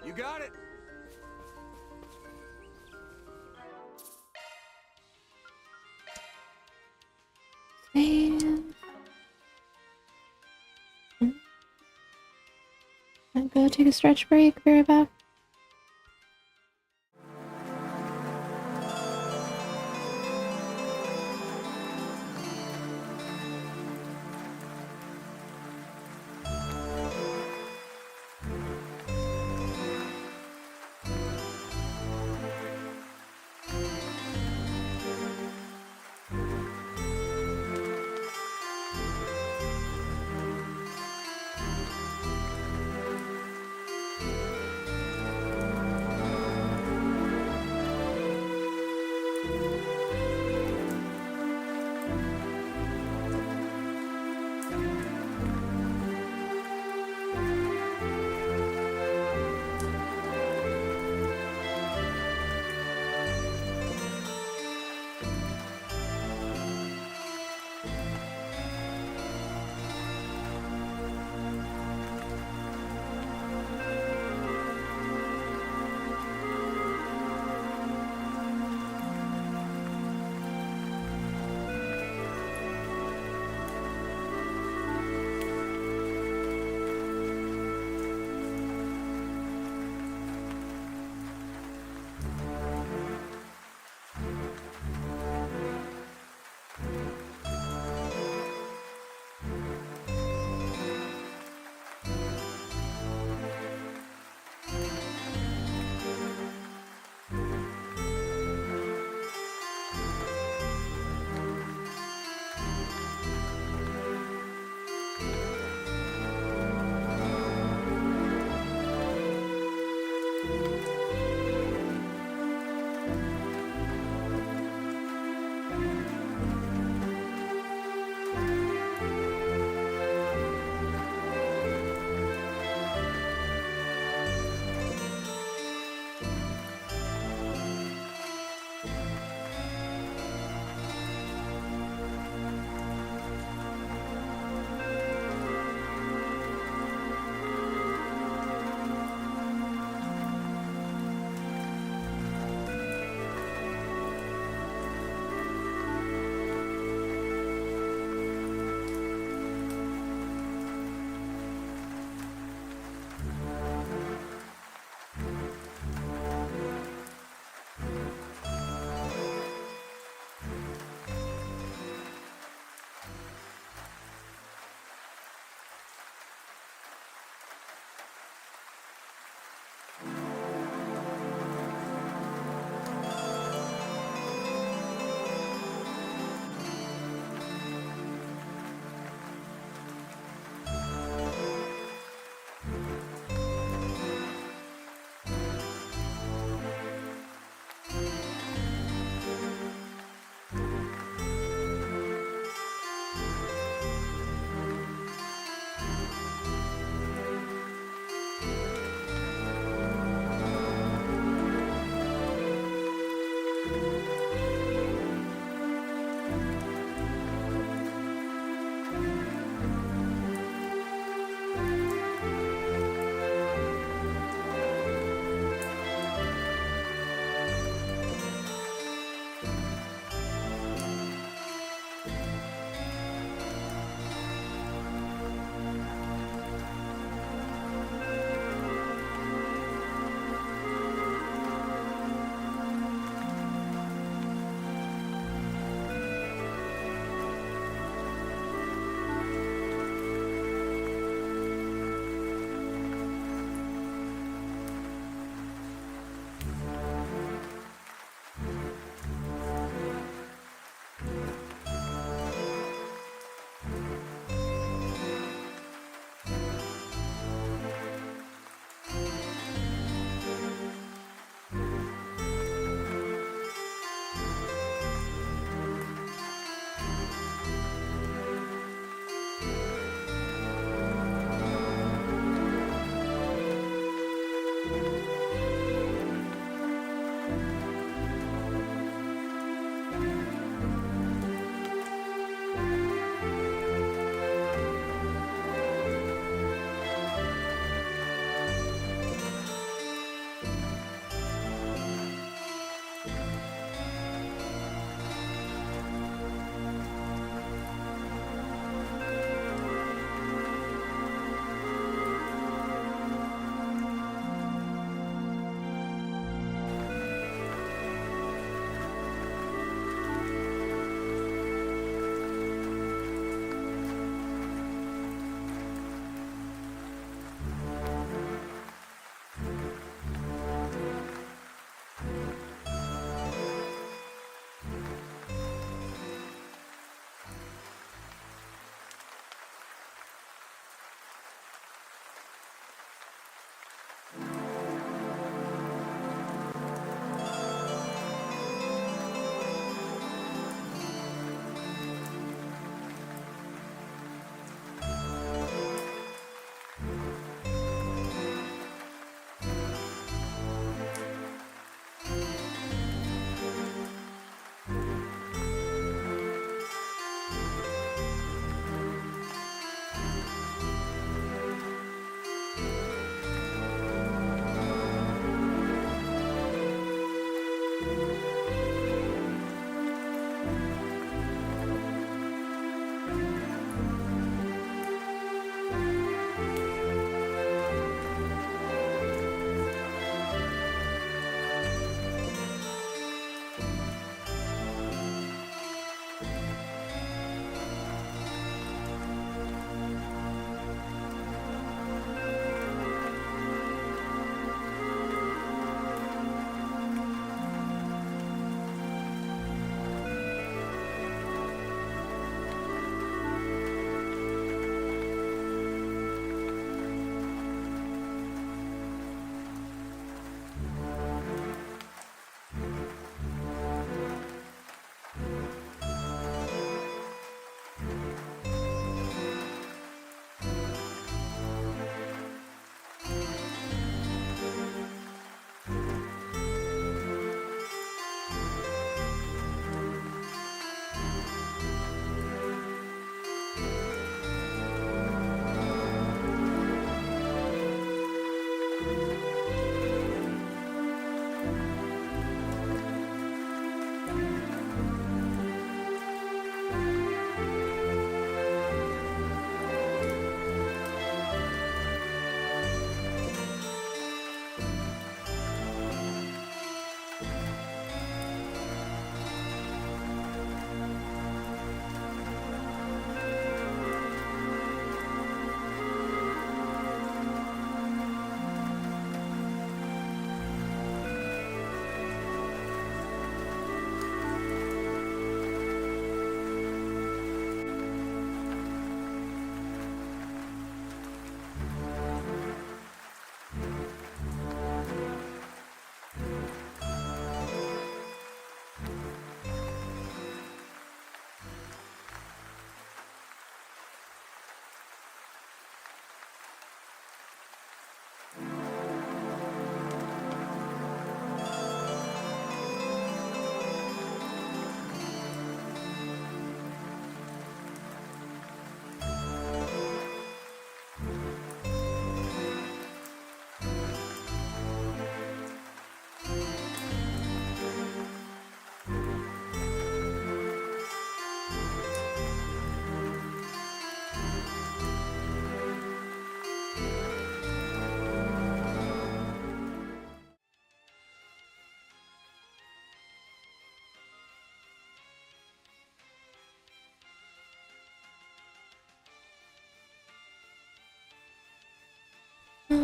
You got it. Man. I gonna go take a stretch break. Be right back.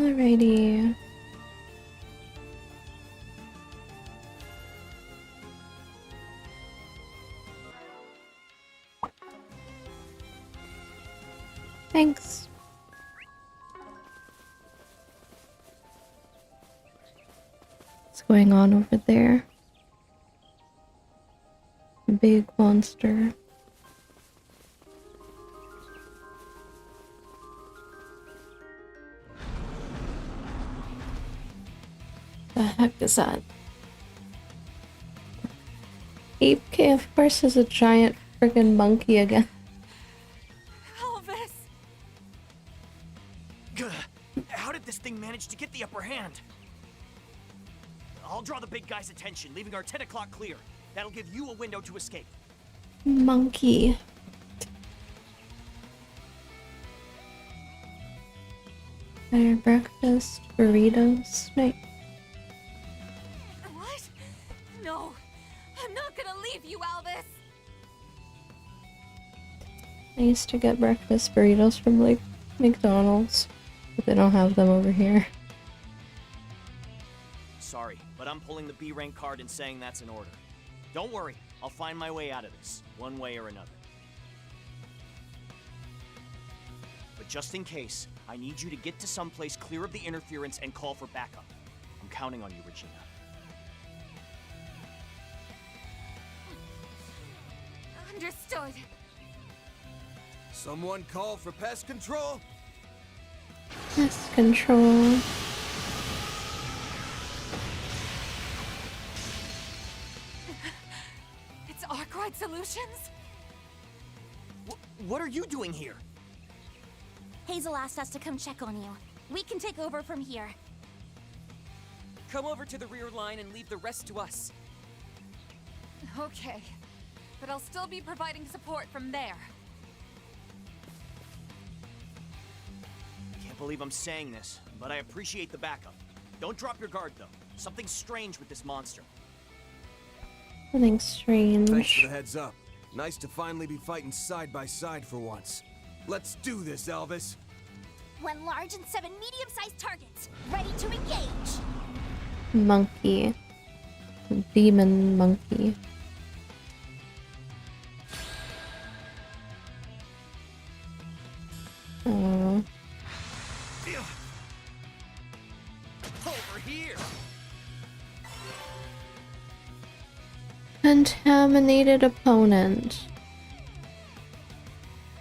Alrighty. Thanks. What's going on over there? Big monster. The heck is that? Ape K, of course, is a giant friggin' monkey again. Elvis! How did this thing manage to get the upper hand? I'll draw the big guy's attention, leaving our 10 o'clock clear. That'll give you a window to escape. Monkey. Better breakfast, burritos, night. What? No, I'm not gonna leave you, Elvis. I used to get breakfast burritos from like McDonald's, but they don't have them over here. Sorry, but I'm pulling the B rank card and saying that's in order. Don't worry, I'll find my way out of this, one way or another. But just in case, I need you to get to someplace clear of the interference and call for backup. I'm counting on you, Regina. Understood. Someone call for pest control? Pest control. It's Arkwright Solutions? What are you doing here? Hazel asked us to come check on you. We can take over from here. Come over to the rear line and leave the rest to us. Okay, but I'll still be providing support from there. Can't believe I'm saying this, but I appreciate the backup. Don't drop your guard, though. Something's strange with this monster. Something strange. Thanks for the heads up. Nice to finally be fighting side by side for once. Let's do this, Elvis. 1 large and 7 medium-sized targets. Ready to engage. Monkey. Demon monkey. Oh. Over here! Contaminated opponent.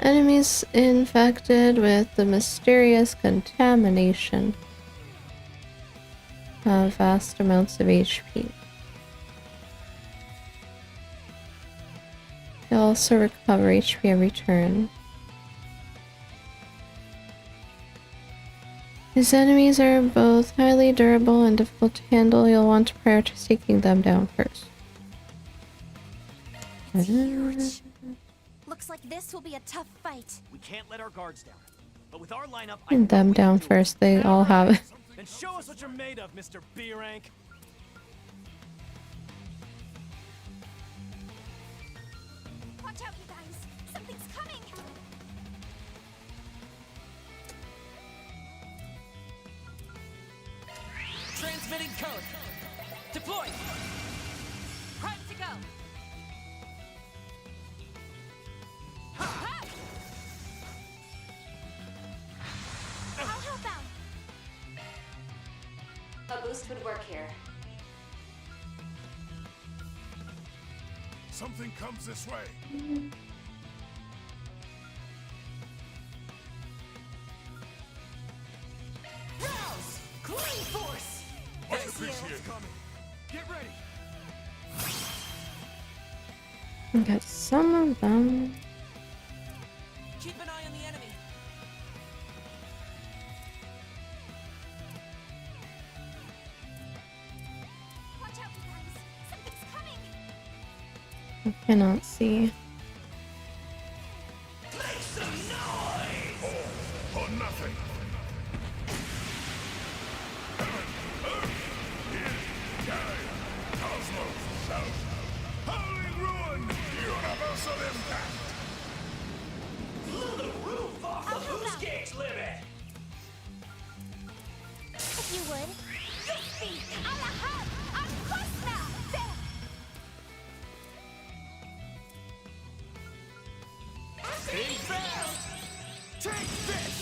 Enemies infected with the mysterious contamination have vast amounts of HP. They also recover HP every turn. These enemies are both highly durable and difficult to handle. You'll want to prioritize taking them down first. Looks like this will be a tough fight. We can't let our guards down. But with our lineup, And them down first, they all have it. Then show us what you're made of, Mr. B rank. Watch out, you guys. Something's coming. Transmitting code. Deploy. Prime to go. I'll help out. A boost would work here. Something comes this way. Rouse! Clean force! Much appreciated. Get ready! We got some of them. Keep an eye on the enemy. Watch out, you guys. Something's coming. I cannot see. Make some noise! Or nothing. Cosmos, South. Howling ruin! Universal impact! Blew the roof off the boost gauge limit! you would. Yuppi! Alahab! Anquasna! Stay fast! Take this!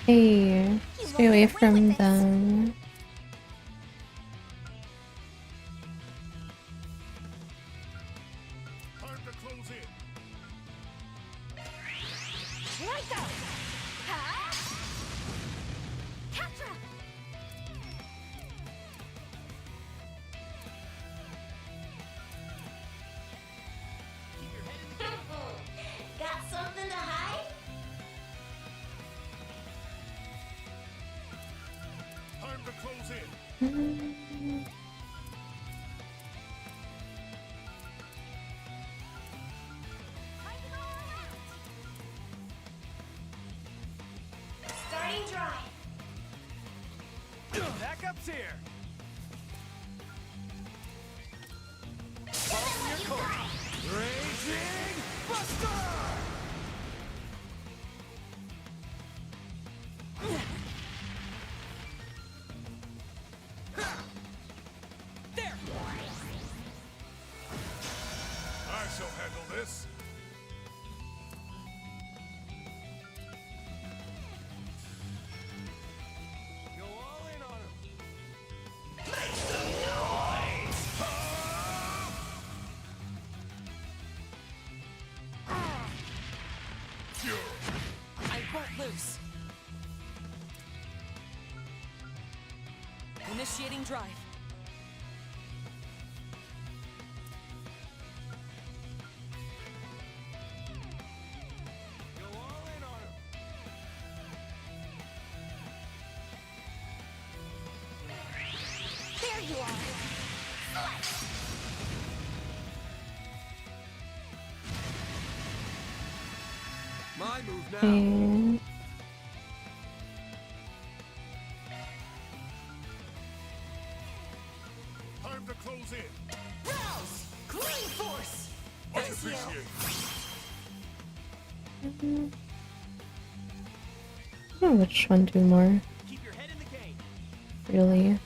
Hey, stay away from them. Time to close in. Here I go! Ha! Catra! Got something to hide? Time to close in. Starting dry. Backup's here! Follow your course. Raging Buster! There! I shall handle this. Go all in on him! I won't lose. Initiating drive. Go all in on him! There you are! My move now! And Time to close in. Rouse! Clean force! Much appreciated. I don't know which one to do more. Keep your head in the game. Really.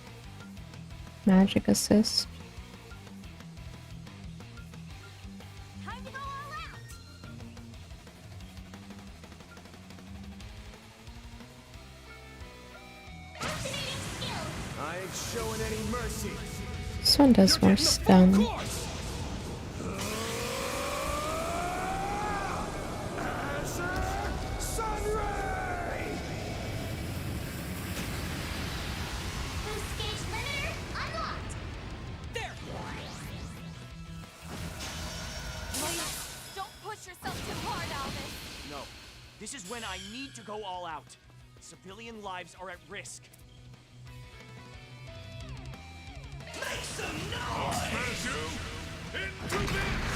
Magic assist. Time to go all out! Activating skill. I ain't showing any mercy! This one does more stun. Sunray! Boost gauge limiter unlocked. There! Don't push yourself too hard, Alvis. No. This is when I need to go all out. Civilian lives are at risk. Smash you into this.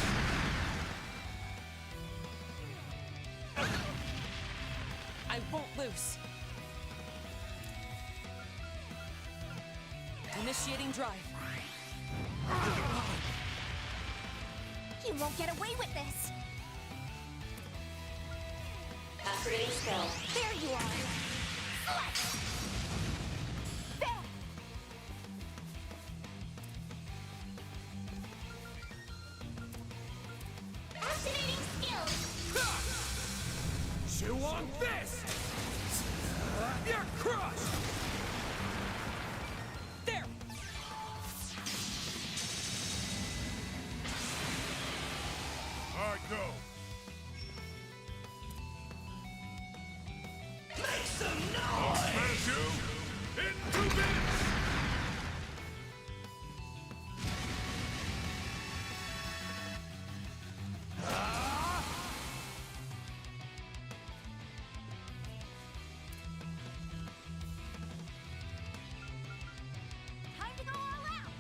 I won't lose. Initiating drive. You won't get away with this! Activating skill. There you are! There! Activating skill. Chew on this! You're crushed! There! I go. Smash you into this. Time to go all out!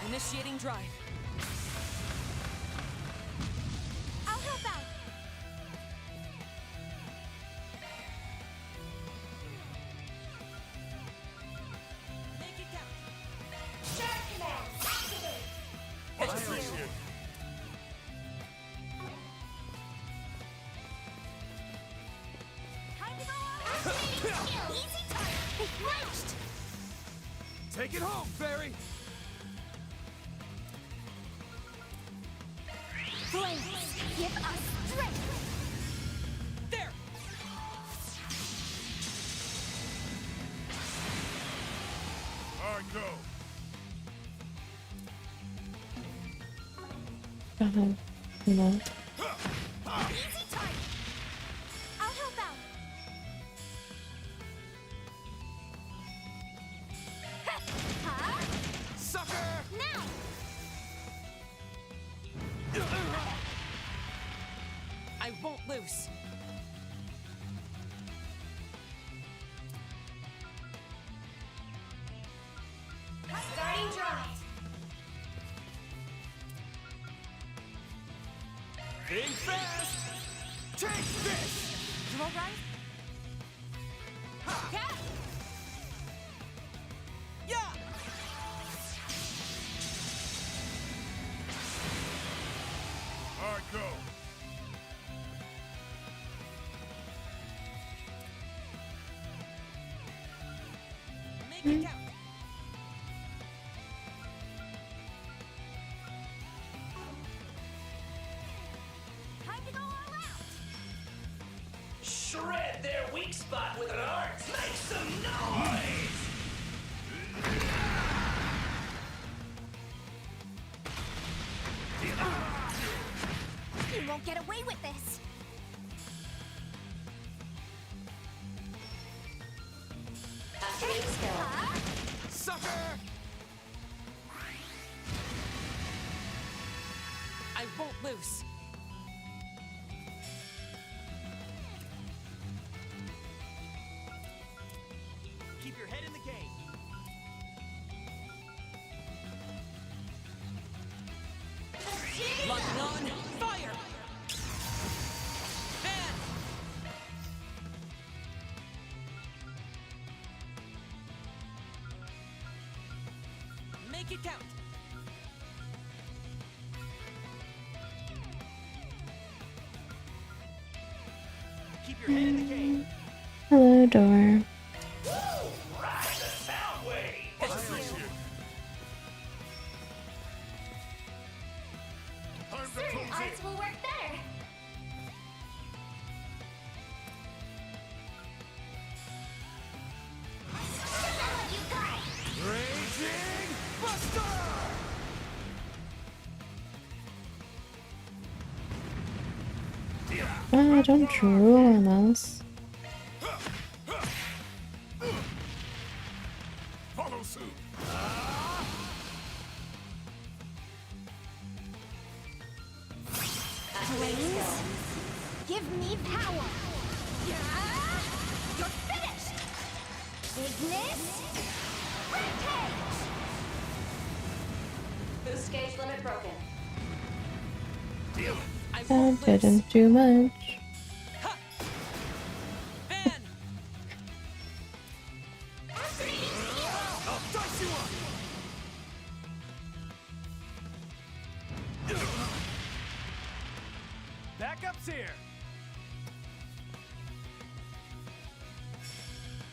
Initiating drive. I'll help out! Make it count. Sharp command. Take it home, fairy! Flames, give us strength! There! All right, go. You know. Easy time! I'll help out! Huh? Sucker! Now! I won't lose. Starting drive. Think fast! Take this! Roll right? Yeah! Yeah! All right, go. Make it count. Time to go all out! Shred their weak spot with an art. Make some noise. You won't get away with this! Activating skill. Huh? Sucker! I won't lose. Keep your head in the game. Locking on. Fire! Ban! Make it count. Keep your head in the game. Hello, door. Woo! Ride the sound wave. Time to Certain close arts in. will work better. Develop, you guys. Raging Buster! Oh, don't drool on us. Follow suit. Flames, give me power! Yeah! You're finished! Ignis, rampage! Boost gauge limit broken. I That won't lose. didn't do much. Ha! Ban! I'll dice you up! Backup's here.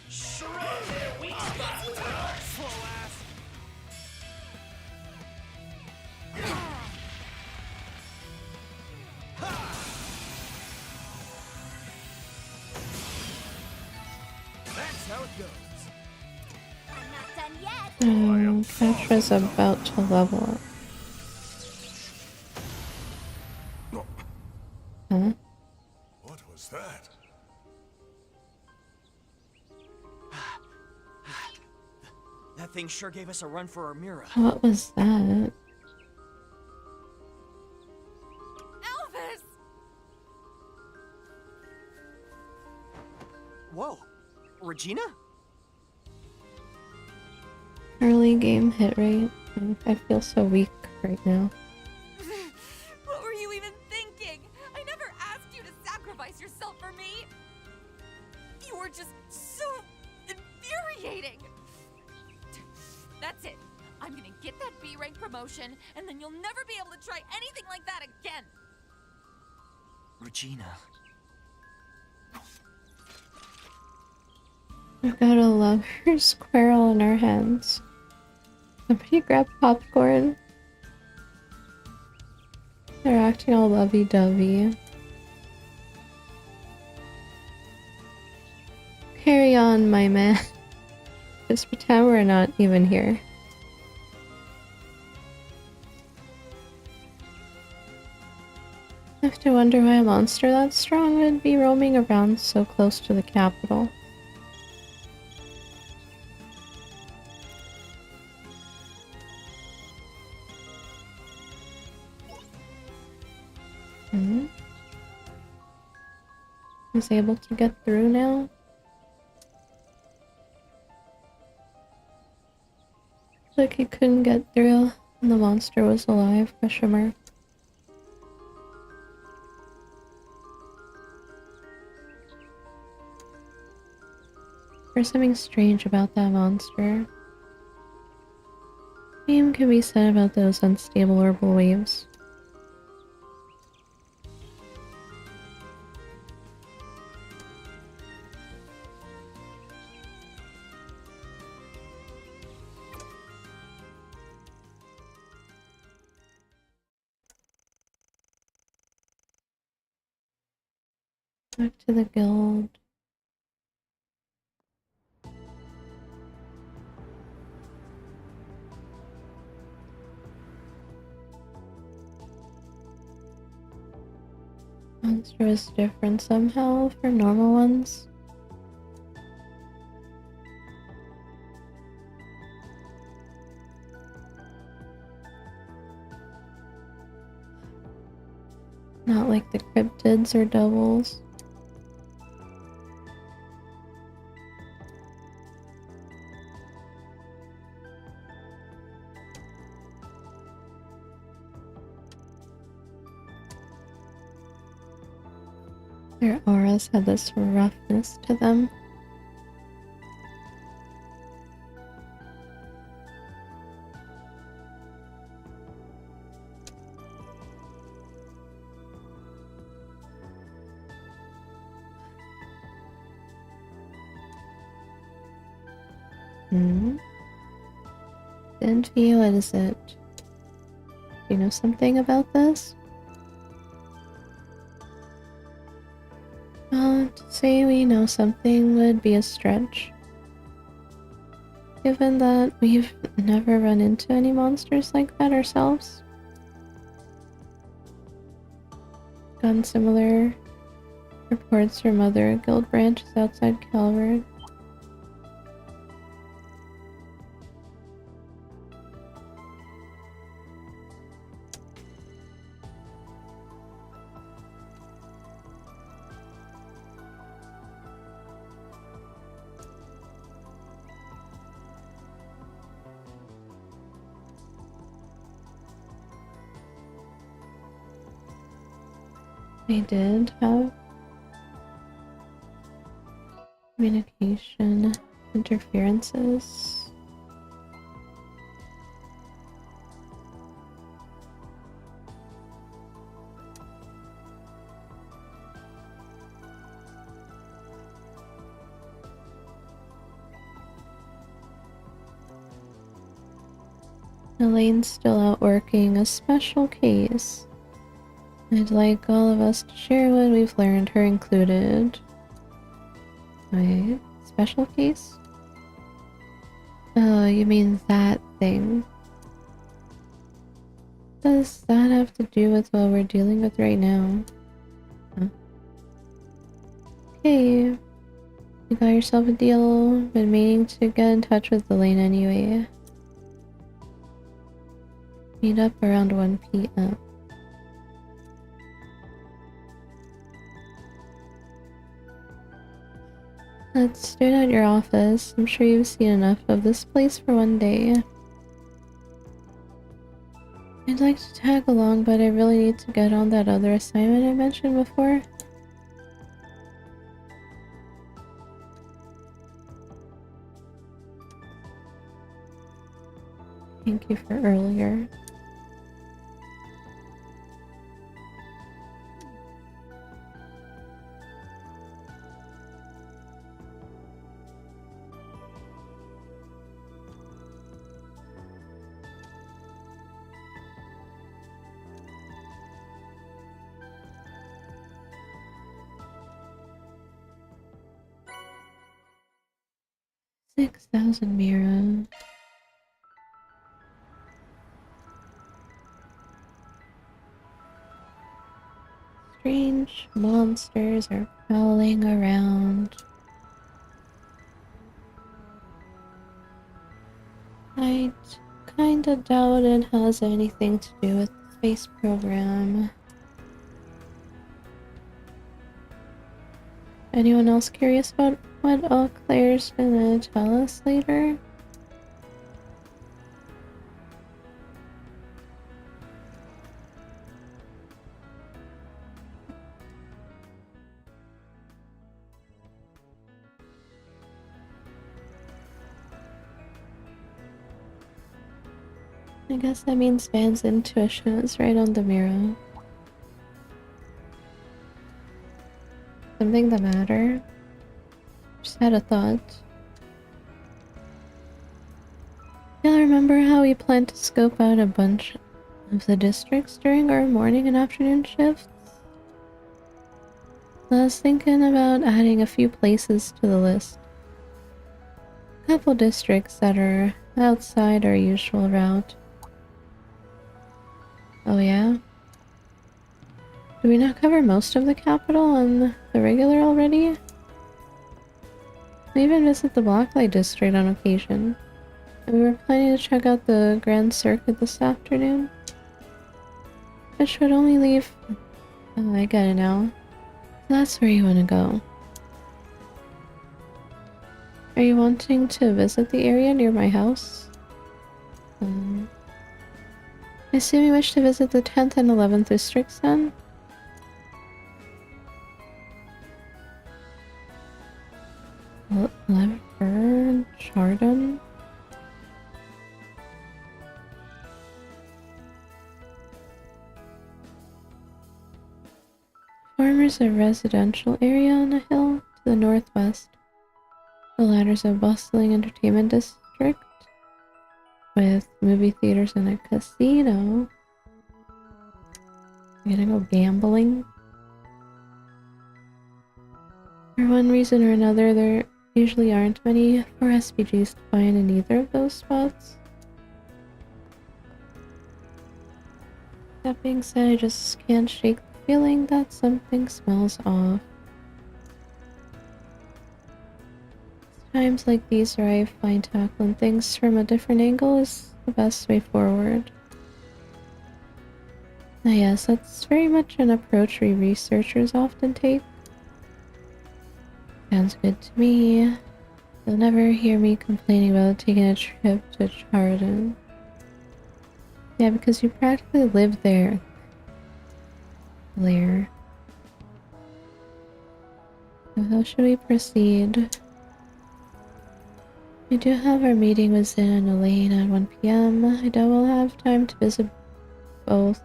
Shred their weak spot with an art. Slow ass. That's how it goes. I'm not done yet! Catch was about to level up. Huh? What was that? That thing sure gave us a run for our Mira. What was that? Elvis! Whoa. Regina? Early game hit rate. I feel so weak right now. What were you even thinking? I never asked you to sacrifice yourself for me! You were just so infuriating! That's it. I'm gonna get that B rank promotion, and then you'll never be able to try anything like that again! Regina. We've got a lover squirrel in our hands. Somebody grab popcorn. They're acting all lovey-dovey. Carry on, my man. Just pretend we're not even here. I have to wonder why a monster that strong would be roaming around so close to the capital. He's able to get through now? Like he couldn't get through and the monster was alive, question mark. There's something strange about that monster. Same can be said about those unstable orbital waves. Back to the guild. Monster is different somehow from normal ones. Not like the cryptids or doubles. Their auras have this roughness to them. Envy, what is it? Do you know something about this? To say we know something would be a stretch. Given that we've never run into any monsters like that ourselves. Gotten similar reports from other guild branches outside Calvert. They did have communication interferences. Elaine's still out working a special case. I'd like all of us to share what we've learned, her included. Wait, special case? Oh, you mean that thing. What does that have to do with what we're dealing with right now? Huh? Okay. You got yourself a deal. Been meaning to get in touch with Elaine anyway. Meet up around 1 p.m. Let's do it at your office. I'm sure you've seen enough of this place for one day. I'd like to tag along, but I really need to get on that other assignment I mentioned before. Thank you for earlier. 6,000 Mira. Strange monsters are prowling around. I kinda doubt it has anything to do with the space program. Anyone else curious about what all Claire's gonna tell us later? I guess that means Van's intuition is right on the mirror. Something the matter? Just had a thought. Y'all remember how we planned to scope out a bunch of the districts during our morning and afternoon shifts? I was thinking about adding a few places to the list. A couple districts that are outside our usual route. Oh yeah? Did we not cover most of the capital on the regular already? We even visit the Blacklight district on occasion. And we were planning to check out the Grand Circuit this afternoon. Which would only leave... Oh, I get it now. So that's where you want to go. Are you wanting to visit the area near my house? I assume you wish to visit the 10th and 11th districts then? Lever Chardon? Farmers a residential area on a hill to the northwest. The latter's a bustling entertainment district with movie theaters and a casino. I'm gonna go gambling. For one reason or another, there usually aren't many for SPGs to find in either of those spots. That being said, I just can't shake the feeling that something smells off. Times like these where I find tackling things from a different angle is the best way forward. Now yes, that's very much an approach we researchers often take. Sounds good to me. You'll never hear me complaining about taking a trip to Chardon. Yeah, because you practically live there. Lair. So how should we proceed? We do have our meeting with Zin and Elaine at 1 PM. I doubt we'll have time to visit both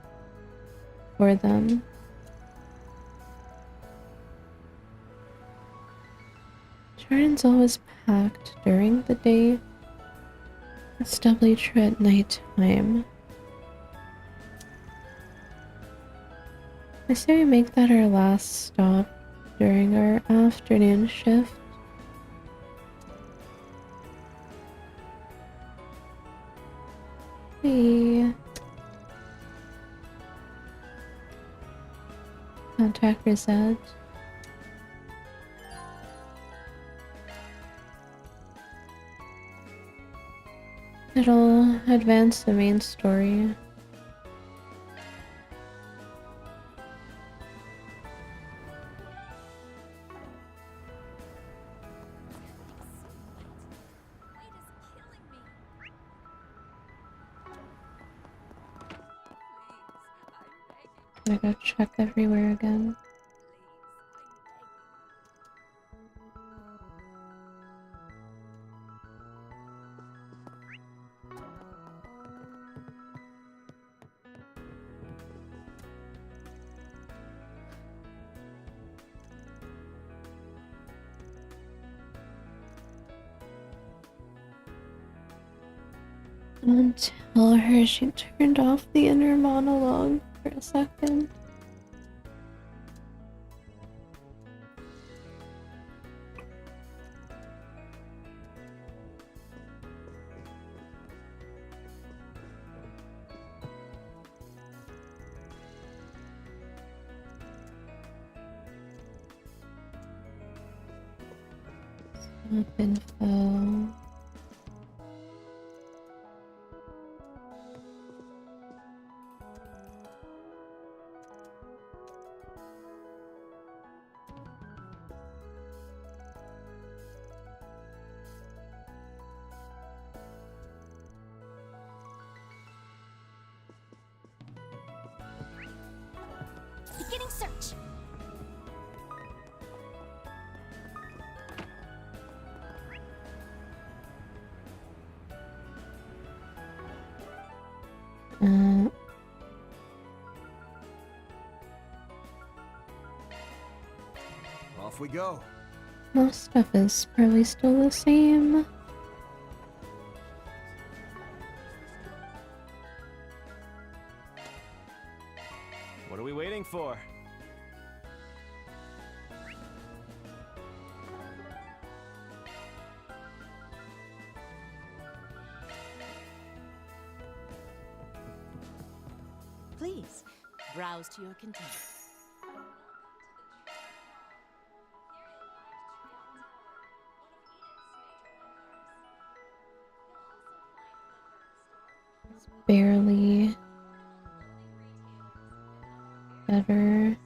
for them. Chardon's always packed during the day. It's doubly true at night time. I say we make that our last stop during our afternoon shift. Hey. Contact reset. It'll advance the main story. I gotta check everywhere again. Don't tell her she turned off the inner monologue for a second. Up info. Beginning search. Off we go. Most stuff is probably still the same. What are we waiting for? Please, browse to your content. It's barely better.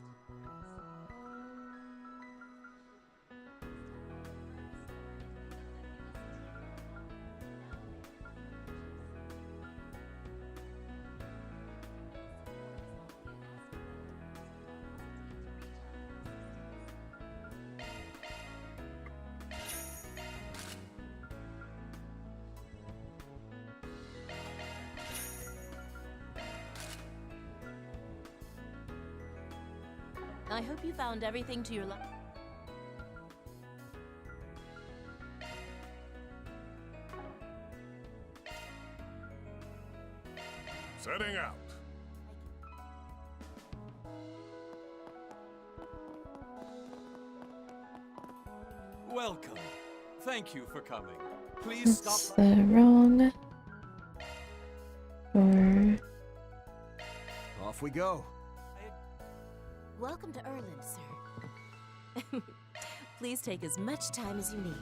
I hope you found everything to your Setting out. Welcome. Thank you for coming. Please That's stop. the wrong door. Off we go. Welcome to Erland, sir. Please take as much time as you need.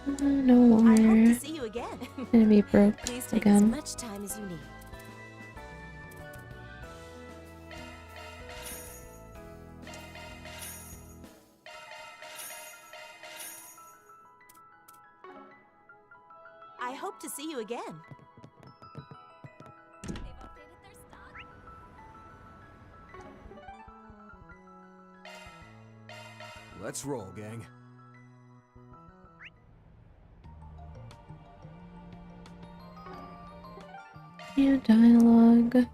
No more. I hope to see you again. Gonna be broke Please take again. as much time as you need. I hope to see you again. They've updated their stock. Let's roll, gang. New dialogue.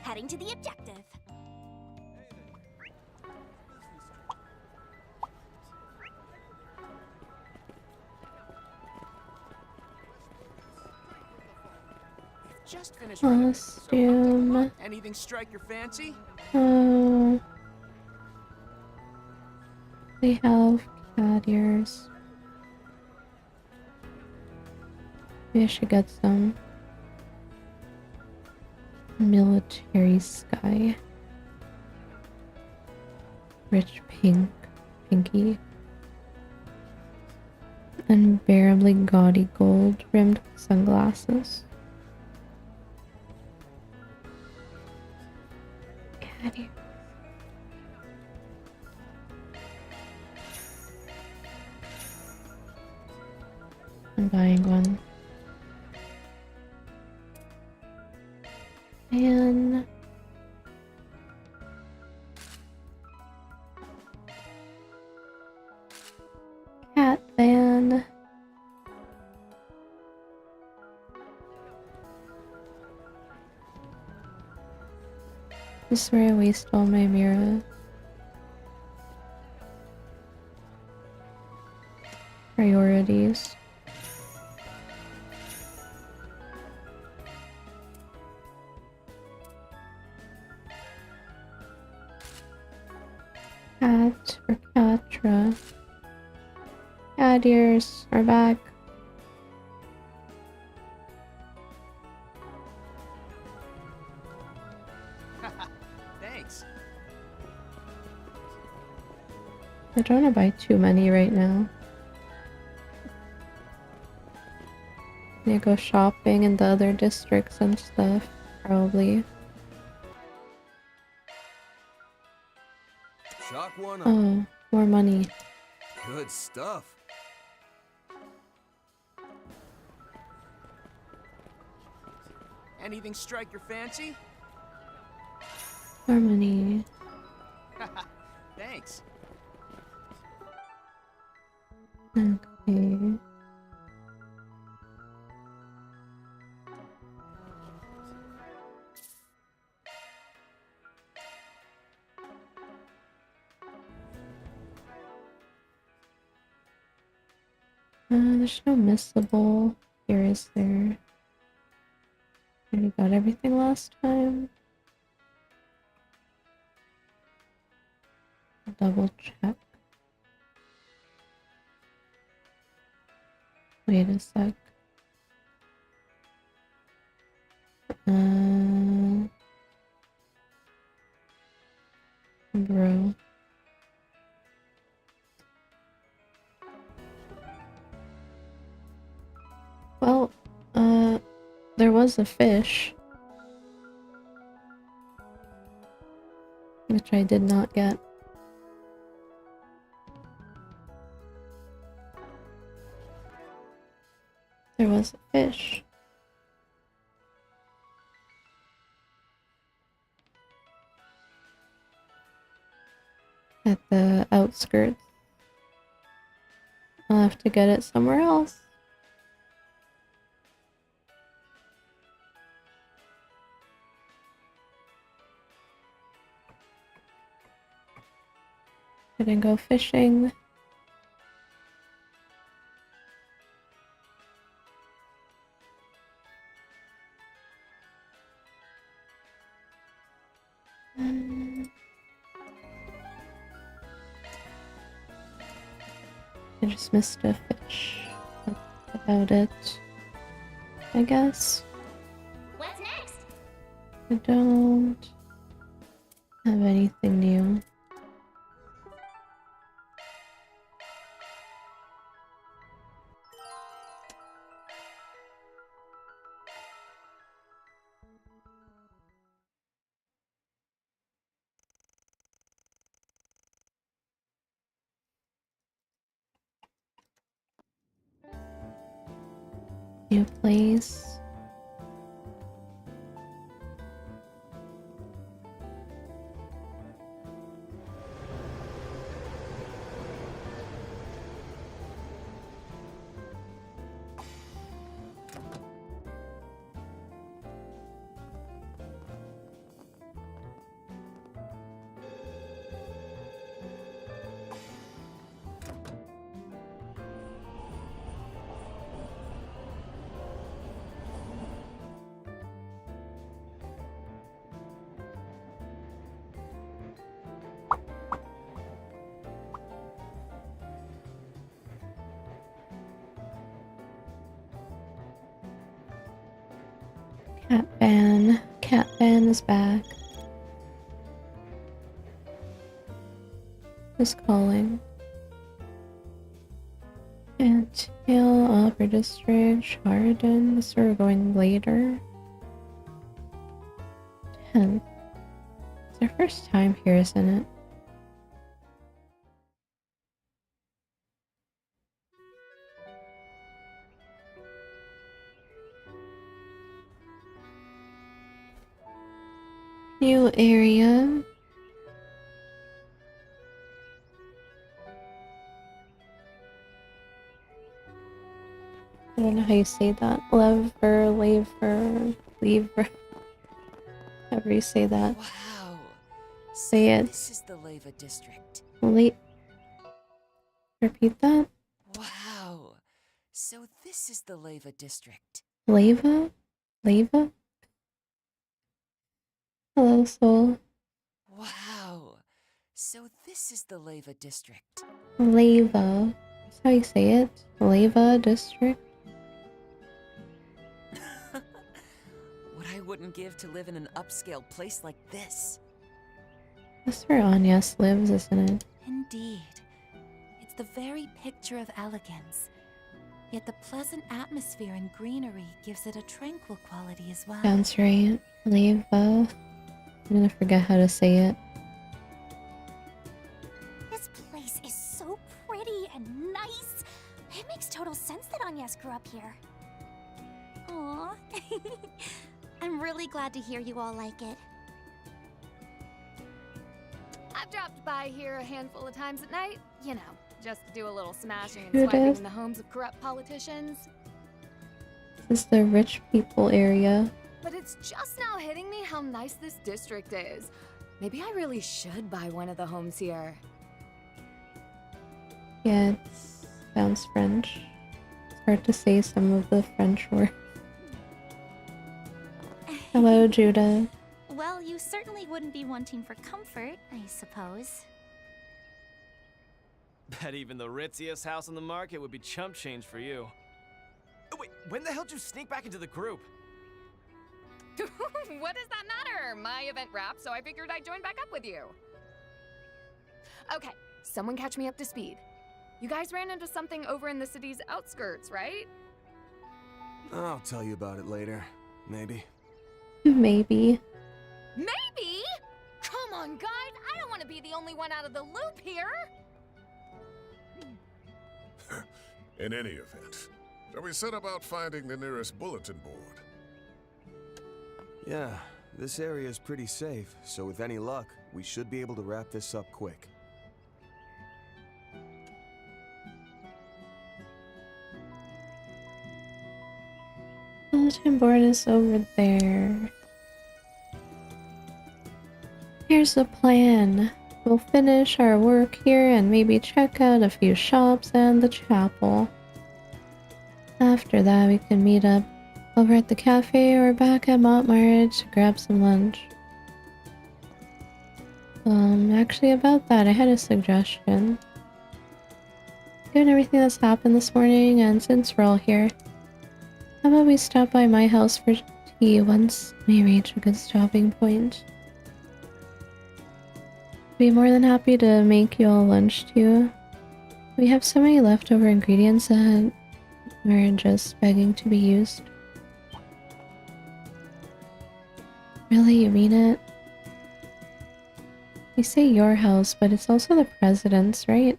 Heading to the objective. Just finished Costume. anything strike your fancy? Oh. They have cat ears. Maybe I should get some. Military sky. Rich pink. Pinky. Unbearably gaudy gold rimmed sunglasses. Cat ears. I'm buying one. And ban. This is where I waste all my Mira. Priorities. Cat or Catra. Cat ears are back. Thanks. I don't want to buy too many right now. I go shopping in the other districts and stuff, probably. Shock one up. Oh, more money. Good stuff. Anything strike your fancy? More money. Thanks. Okay. There's no missable. Here is there. Already got everything last time. Double check. Wait a sec. Bro. Well, there was a fish. Which I did not get. There was a fish. At the outskirts. I'll have to get it somewhere else. Didn't go fishing. I just missed a fish. That's about it, I guess. What's next? I don't have anything new. New place. Cat ban. Cat ban is back. Who's calling? Ant Hill, Upper District, Shardon. This we're going later. 10th. It's our first time here, isn't it? New area. don't know how you say that. Lever, laver, lever. However you say that. Wow. Say it. This is the Leva district. Late. Repeat that. Wow. So this is the Leva district. Lava? Lava? Hello, soul. Wow. So this is the Leva district. Lava. That's how you say it. Lava district. What I wouldn't give to live in an upscale place like this. That's where Agnes lives, isn't it? Indeed. It's the very picture of elegance. Yet the pleasant atmosphere and greenery gives it a tranquil quality as well. Sounds right. Lava. I'm gonna forget how to say it. This place is so pretty and nice. It makes total sense that Agnes grew up here. Aww. I'm really glad to hear you all like it. I've dropped by here a handful of times at night, you know, just to do a little smashing and Who swiping does? in the homes of corrupt politicians. This is the rich people area. But it's just now hitting me how nice this district is. Maybe I really should buy one of the homes here. Yeah, it sounds French. It's hard to say some of the French words. Hello, Judah. Well, you certainly wouldn't be wanting for comfort, I suppose. Bet even the ritziest house on the market would be chump change for you. Oh, wait, when the hell did you sneak back into the group? What does that matter? My event wrapped, so I figured I'd join back up with you. Okay, someone catch me up to speed. You guys ran into something over in the city's outskirts, right? I'll tell you about it later. Maybe. Maybe. Maybe? Come on, guys! I don't want to be the only one out of the loop here! In any event, shall we set about finding the nearest bulletin board? Yeah, this area is pretty safe, so with any luck, we should be able to wrap this up quick. Bulletin board is over there. Here's the plan. We'll finish our work here and maybe check out a few shops and the chapel. After that, we can meet up over at the cafe or back at Montmartre to grab some lunch. Actually about that, I had a suggestion. Given everything that's happened this morning, and since we're all here, how about we stop by my house for tea once we reach a good stopping point? Be more than happy to make you all lunch too. We have so many leftover ingredients that are just begging to be used. Really, you mean it? We say your house, but it's also the president's, right?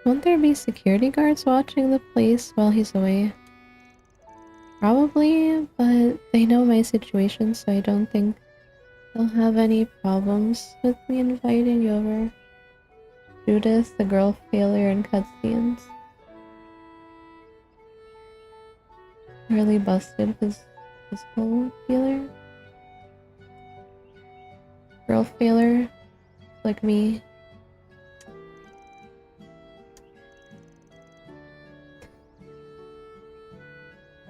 Won't there be security guards watching the place while he's away? Probably, but they know my situation, so I don't think they'll have any problems with me inviting you over. Judith, the girl failure in cutscenes. Really busted his physical failure. Girl failure, like me.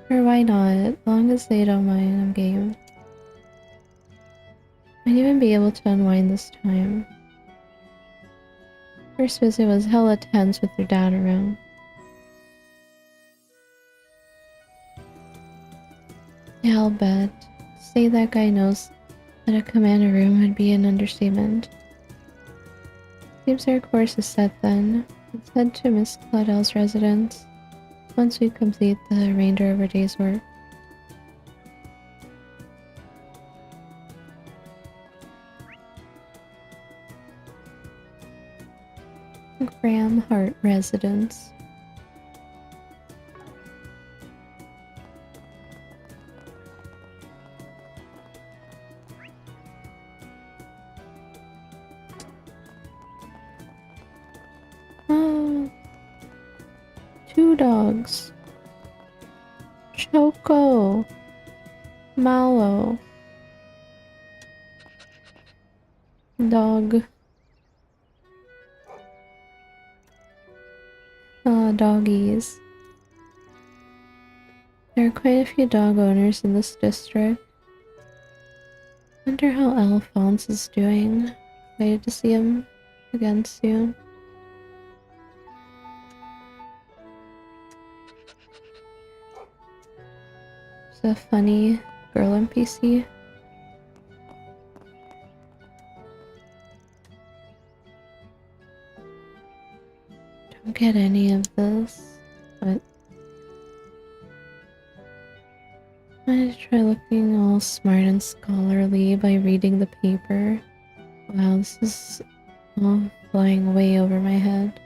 Or why not? As long as they don't mind, I'm game. Might even be able to unwind this time. First visit was hella tense with your dad around. Yeah, I'll bet. To say that guy knows how to command a room would be an understatement. Seems our course is set then. Let's head to Miss Claudel's residence once we complete the remainder of our day's work. Graham Hart residence. 2 dogs. Choco. Mallow. Dog. Doggies. There are quite a few dog owners in this district. Wonder how Alphonse is doing. Excited to see him again soon. There's a funny girl NPC. Don't get any of this, but I might try looking all smart and scholarly by reading the paper. Wow, this is all flying way over my head.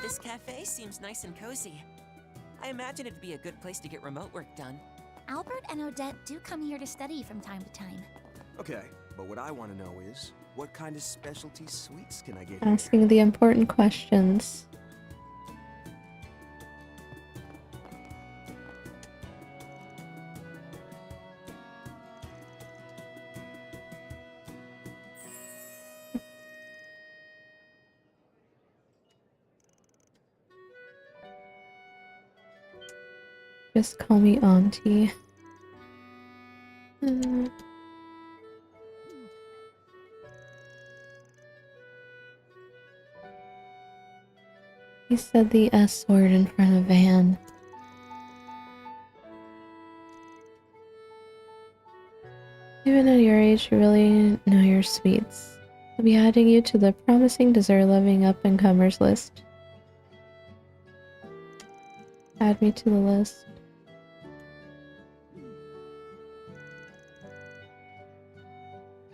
This cafe seems nice and cozy. I imagine it'd be a good place to get remote work done. Albert and Odette do come here to study from time to time. Okay, but what I want to know is, what kind of specialty sweets can I get? Asking the important questions. Just call me Auntie. He said the S word in front of Van. Even at your age, you really know your sweets. I'll be adding you to the promising dessert loving up and comers list. Add me to the list.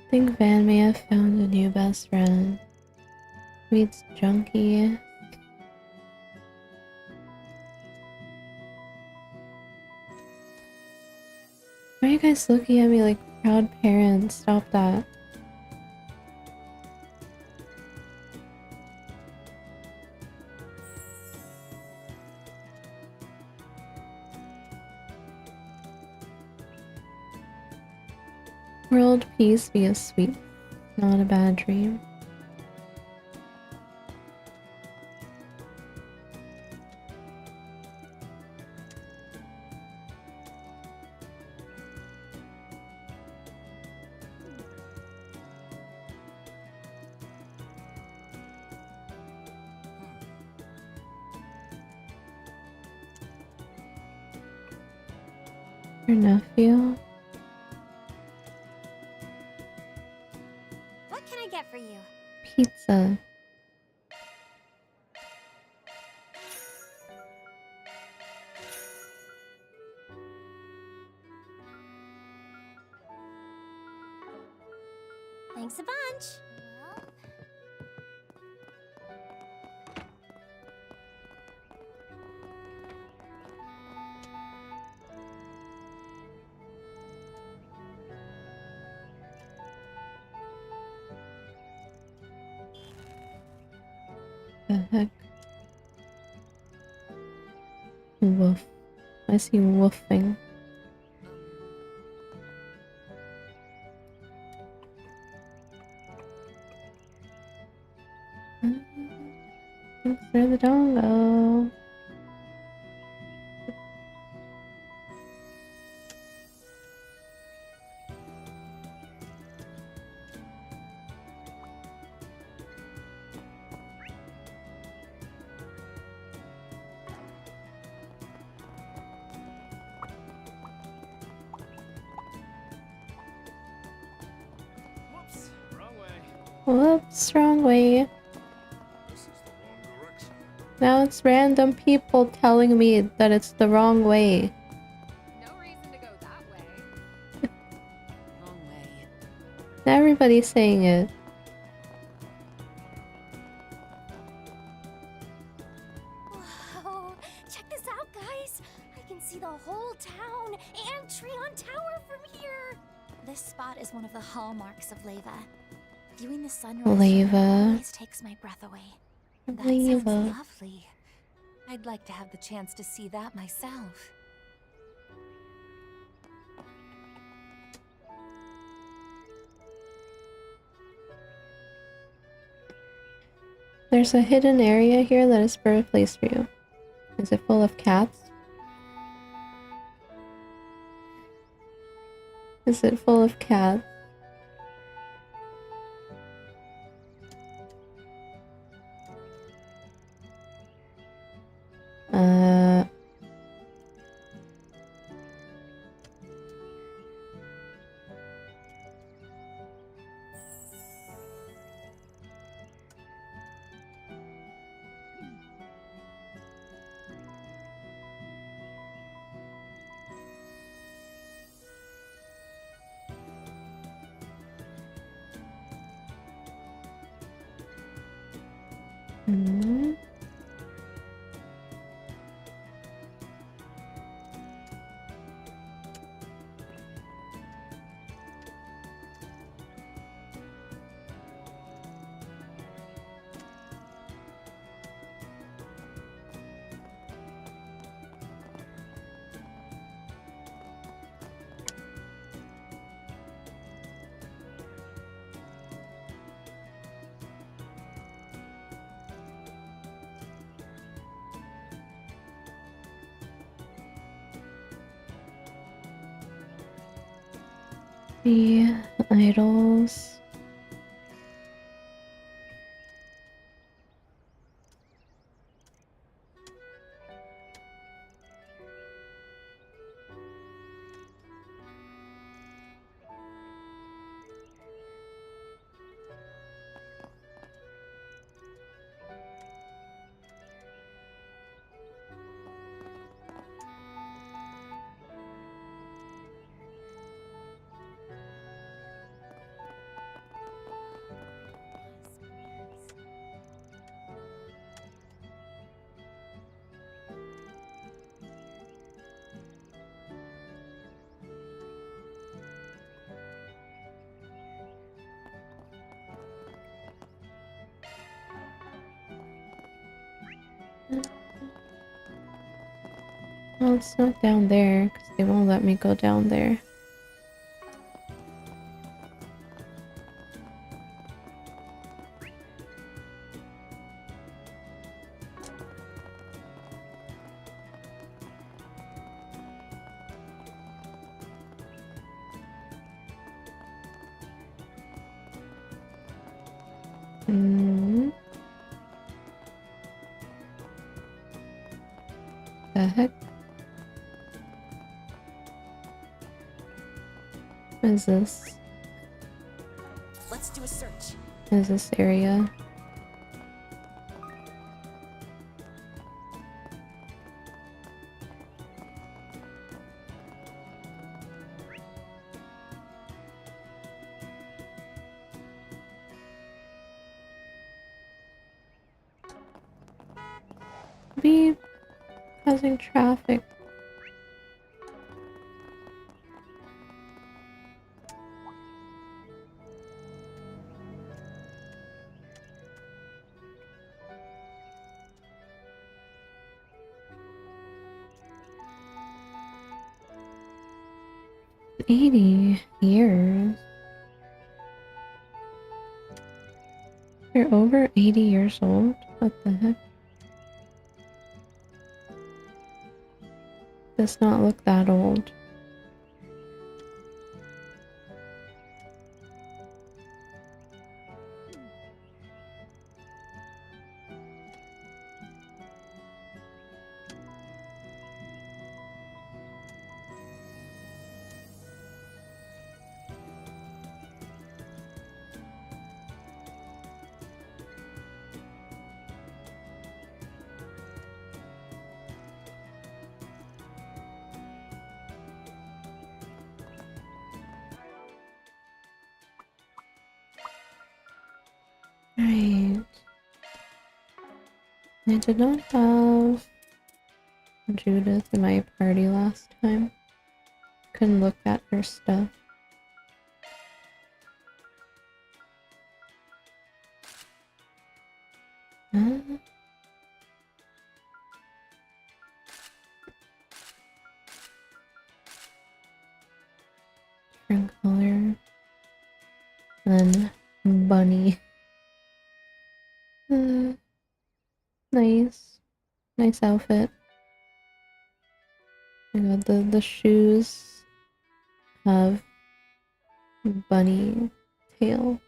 I think Van may have found a new best friend. Sweets junkie. Why are you guys looking at me like proud parents? Stop that. World peace via sweet, not a bad dream. Your nephew? What can I get for you? Pizza. Thanks a bunch. The heck? Woof. I see woofing. Thanks for the dongo. Whoops, wrong way. Whoops, wrong way. This is the wrong direction. Now it's random people telling me that it's the wrong way. No everybody saying it. Whoa, check this out, guys. I can see the whole town and Treon Tower from here. This spot is one of the hallmarks of Leva. Viewing the sunrise Leva. always takes my breath away. That Leva. sounds lovely. I'd like to have the chance to see that myself. There's a hidden area here that is for a place for you. Is it full of cats? Is it full of cats? Hmm. The idols. Well, it's not down there because they won't let me go down there. Hmm. The heck? What is this? Let's do a search. What is this area? Be causing traffic. $80. You're over 80 years old? What the heck? Does not look that old. Right. I did not have Judith in my party last time. Couldn't look at her stuff. Different color. And then bunny. Nice. Nice outfit. You know, the shoes have bunny tail.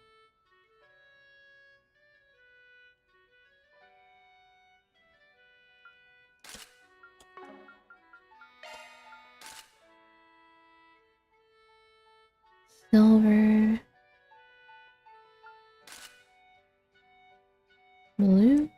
Silver. Blue.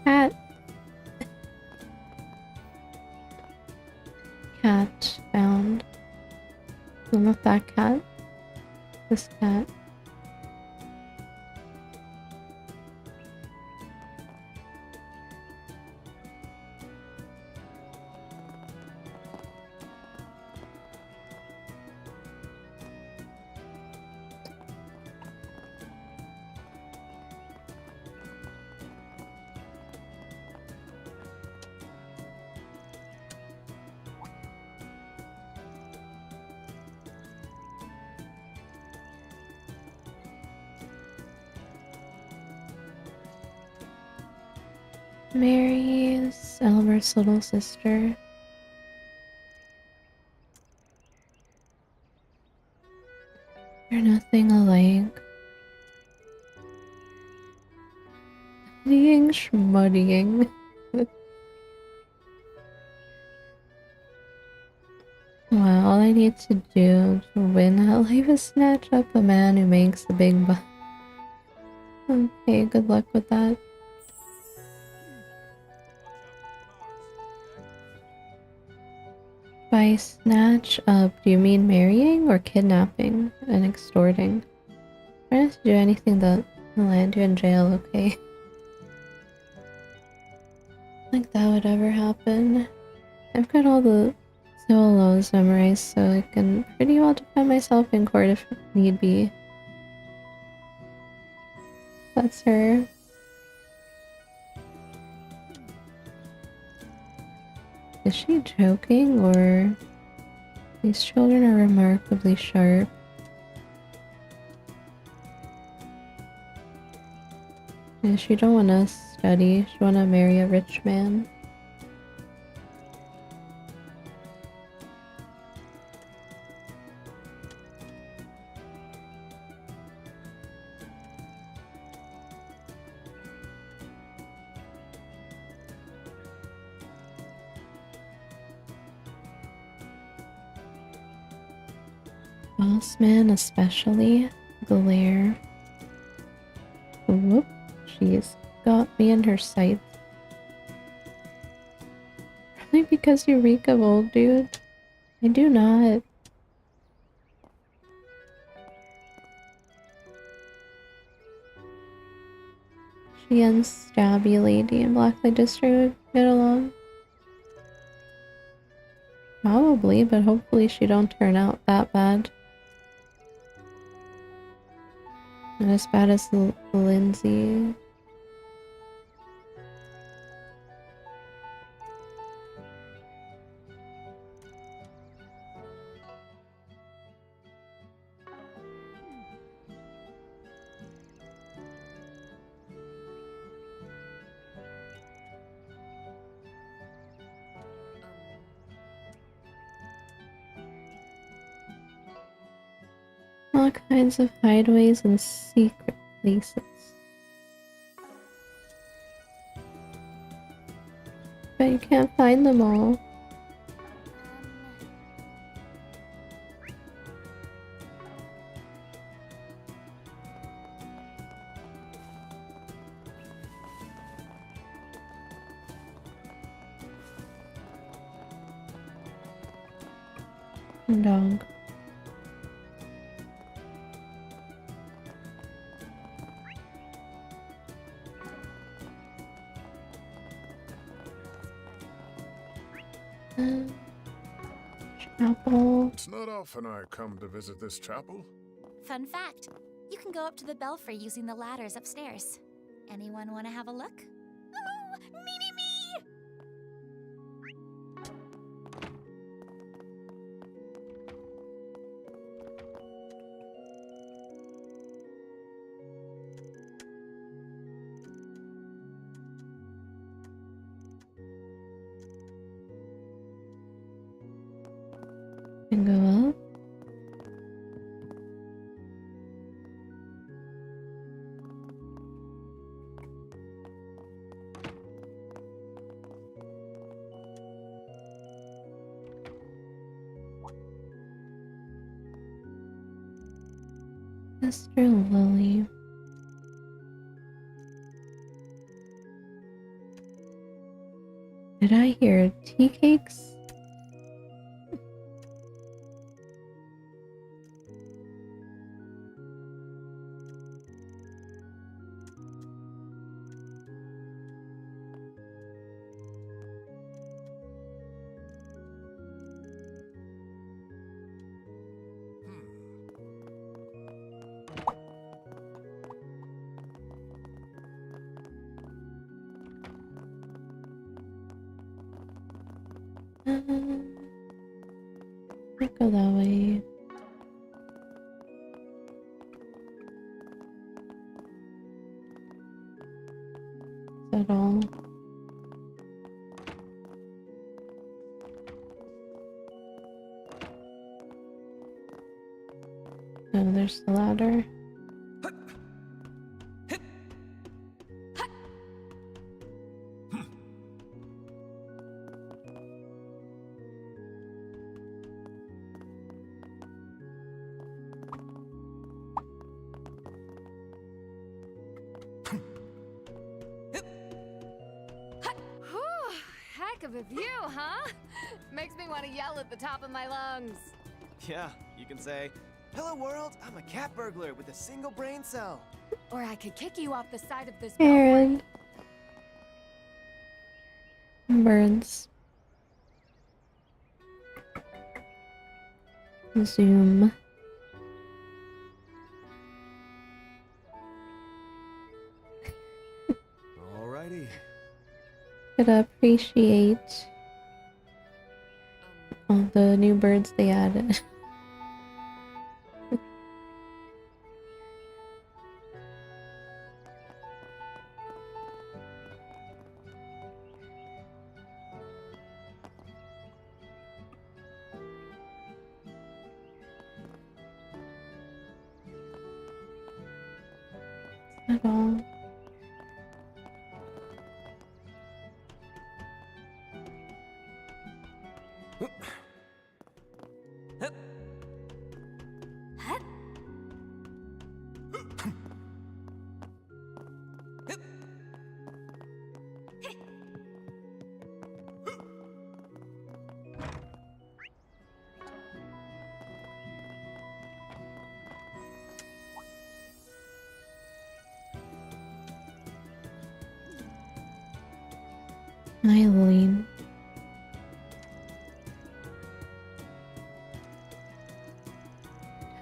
Cat. Cat found. No, not that cat. This cat. Mary's Albert's little sister. They're nothing alike. Being schmuddying. Wow, all I need to do to win at life is snatch up a man who makes the big bucks. Okay, good luck with that. By snatch up, do you mean marrying or kidnapping and extorting? Try not to do anything that will land you in jail, okay? Like that would ever happen. I've got all the civil laws memorized so I can pretty well defend myself in court if need be. That's her. Is she joking, or these children are remarkably sharp? Yeah, she don't want to study, she want to marry a rich man. Boss man especially glare. Whoop, she's got me in her sights. Probably because you reek of old dude. I do not. She and stabby lady in Blacklight District would get along. Probably, but hopefully she don't turn out that bad. Not as bad as Lindsay. All kinds of hideaways and secret places. But you can't find them all. Dog. Chapel. It's not often I come to visit this chapel. Fun fact, you can go up to the belfry using the ladders upstairs. Anyone want to have a look? Oh, me! And go up. Mr. Lily. Did I hear tea cakes? I'll go that way. Is that all? Oh, there's the ladder. Heck of a view, huh? Makes me want to yell at the top of my lungs. Yeah, you can say, "Hello world, I'm a cat burglar with a single brain cell." Or I could kick you off the side of this Aaron. Birds. Zoom. Alrighty. Gotta appreciate all the new birds they added. At all. Eileen.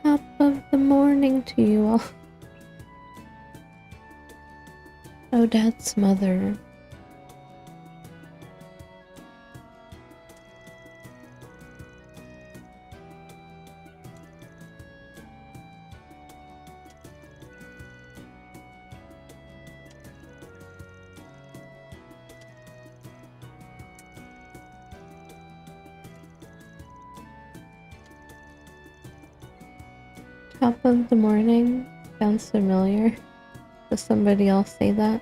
Top of the morning to you all. Oh, Dad's mother. Top of the morning sounds familiar. Does somebody else say that?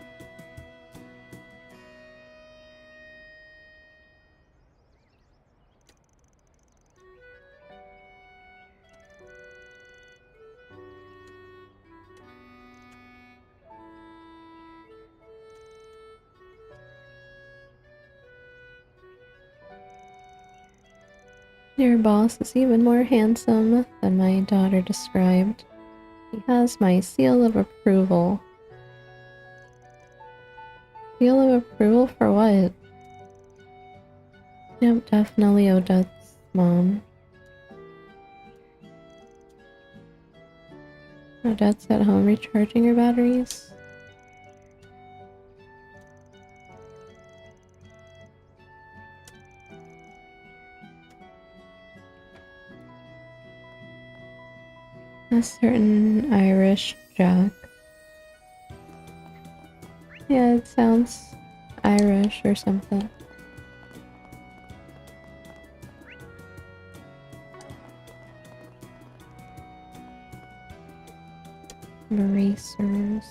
Your boss is even more handsome than my daughter described. He has my seal of approval. Seal of approval for what? Yep, definitely Odette's mom. Odette's at home recharging her batteries. A certain Irish Jack. Yeah, it sounds Irish or something. Bracers.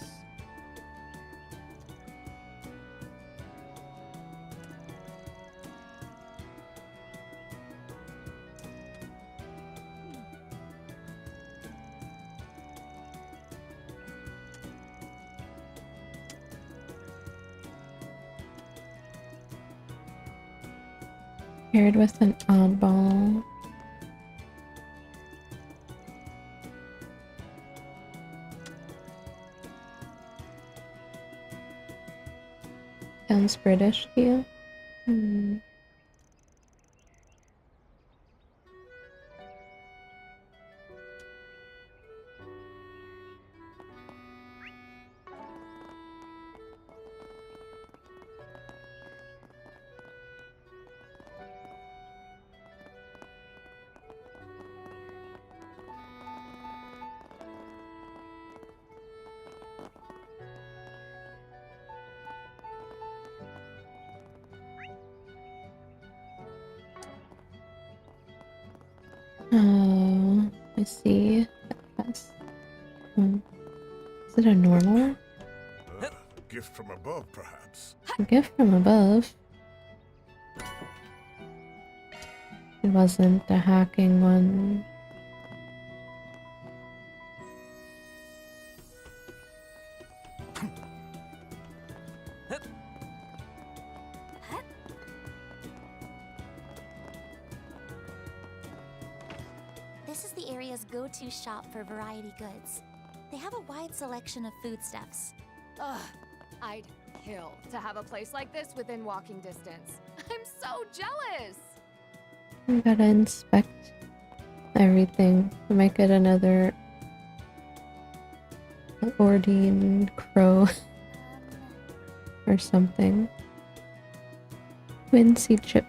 Paired with an oddball. Sounds British to you? Hmm. Oh, I see. Yes. Is it a normal one? Gift from above, perhaps. A gift from above. It wasn't the hacking one. This is the area's go-to shop for variety goods. They have a wide selection of foodstuffs. Ugh, I'd kill to have a place like this within walking distance. I'm so jealous! We gotta inspect everything to make it another Ordean Crow or something. Quincy chips.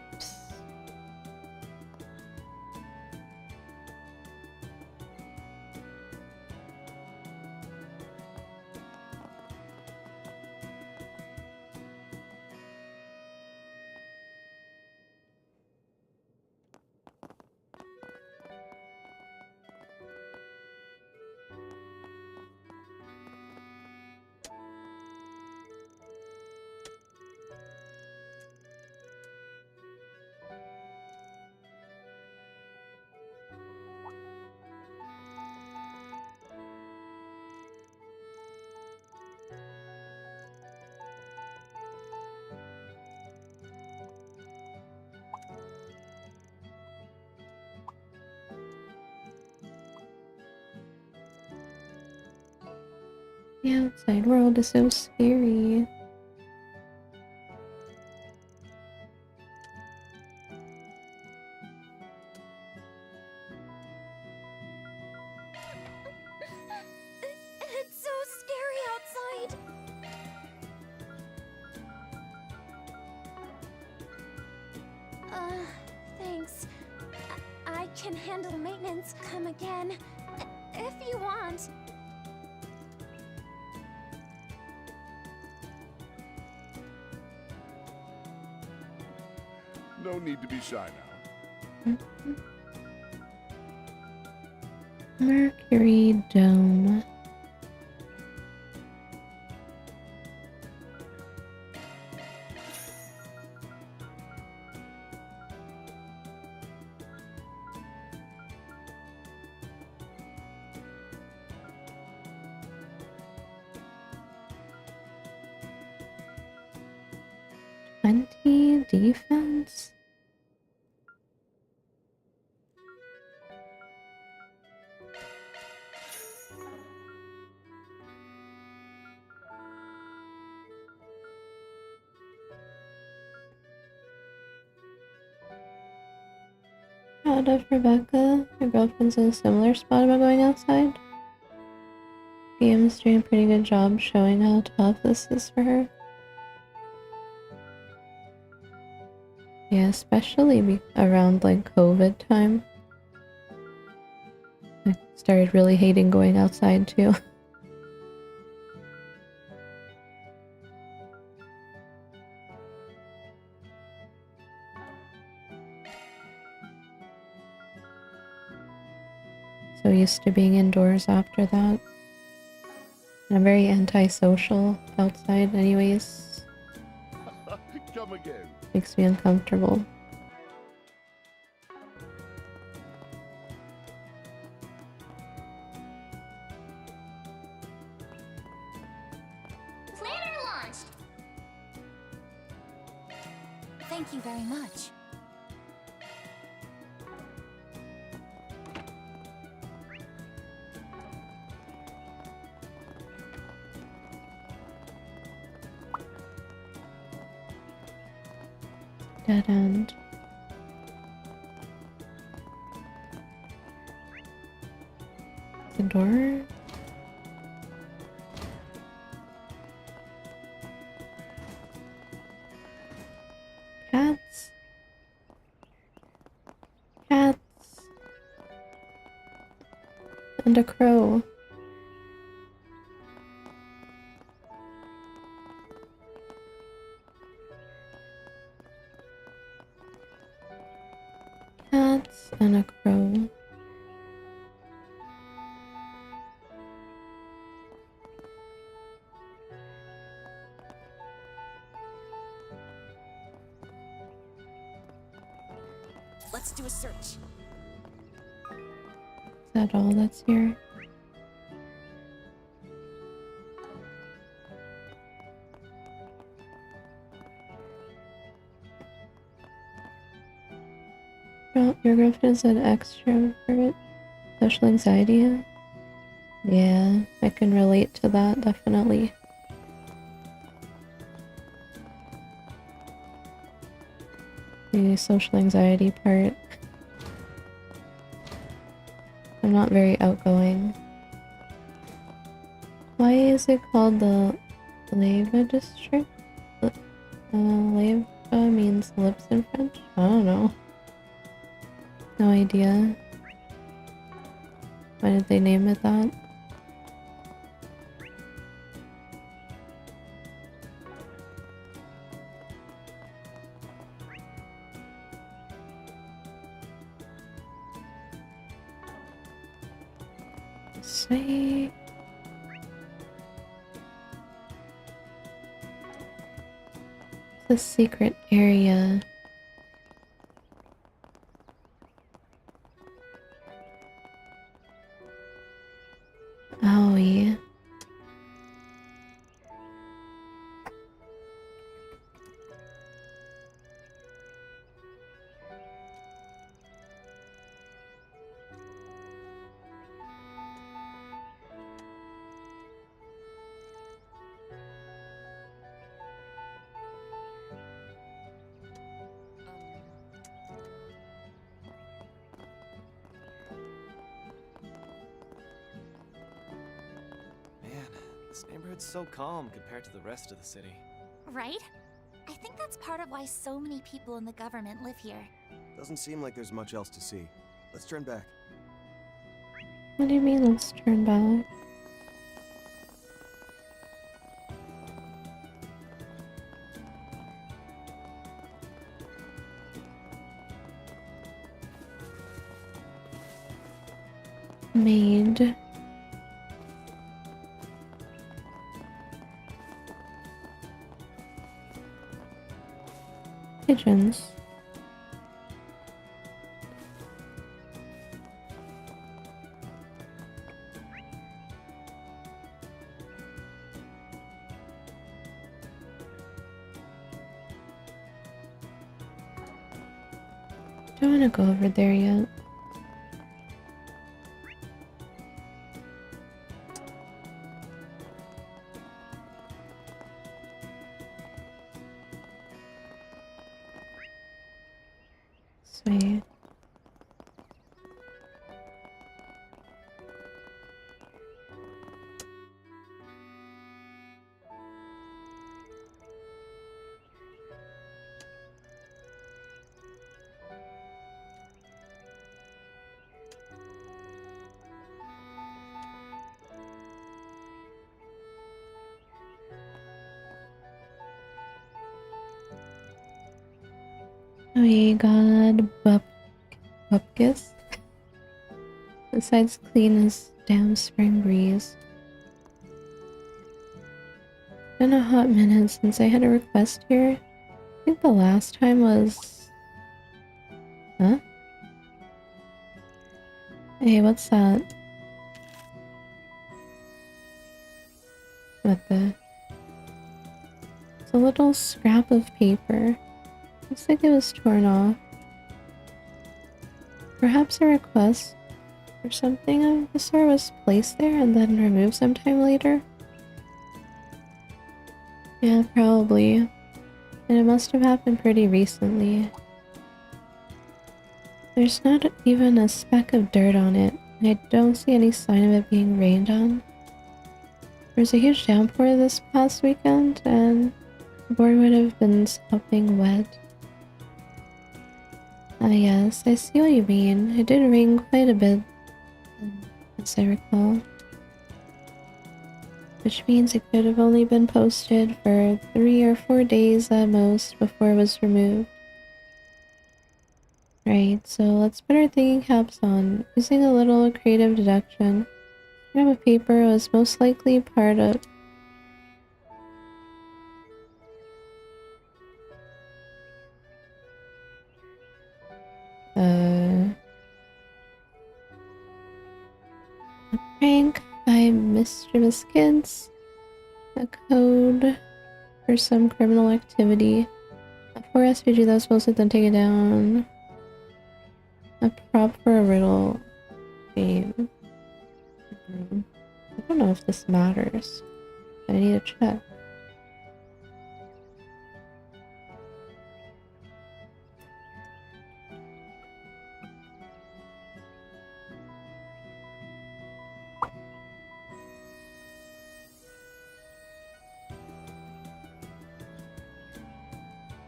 The outside world is so scary. It's so scary outside. Thanks. I can handle maintenance. Come again. If you want. No need to be shy now. Mercury Dome. Defense? Proud of Rebecca. Her girlfriend's in a similar spot about going outside. Game's doing a pretty good job showing how tough this is for her. Yeah, especially around like COVID time. I started really hating going outside too. So used to being indoors after that. And I'm very antisocial outside anyways. Come again. Makes me uncomfortable. Planner launched! Thank you very much. Dead end. The door? Cats? Cats? And a crow. Cats and a crow. Let's do a search. Is that all that's here? Oh, your girlfriend's an extrovert. Social anxiety? Yeah, I can relate to that, definitely. The social anxiety part. I'm not very outgoing. Why is it called the Leva district? Leva means lips in French? I don't know. No idea. Why did they name it that? Sweet. The secret area. Oh, yeah. This neighborhood's so calm compared to the rest of the city. Right? I think that's part of why so many people in the government live here. Doesn't seem like there's much else to see. Let's turn back. What do you mean, let's turn back? Maid. Pigeons. Don't want to go over there yet. Sweet. We got Bupkis. Besides clean as damn spring breeze. Been a hot minute since I had a request here. I think the last time was... Huh? Hey, what's that? What the... It's a little scrap of paper. Looks like it was torn off. Perhaps a request or something of the sort was placed there and then removed sometime later? Yeah, probably. And it must have happened pretty recently. There's not even a speck of dirt on it, and I don't see any sign of it being rained on. There was a huge downpour this past weekend, and the board would have been sopping wet. Ah yes, I see what you mean. It did rain quite a bit, as I recall. Which means it could have only been posted for 3 or 4 days at most before it was removed. Right, so let's put our thinking caps on. Using a little creative deduction, scrap of paper was most likely part of... A prank by mischievous kids, a code for some criminal activity, a 4 SPG that was supposed to then take it down, a prop for a riddle game. I don't know if this matters. I need to check.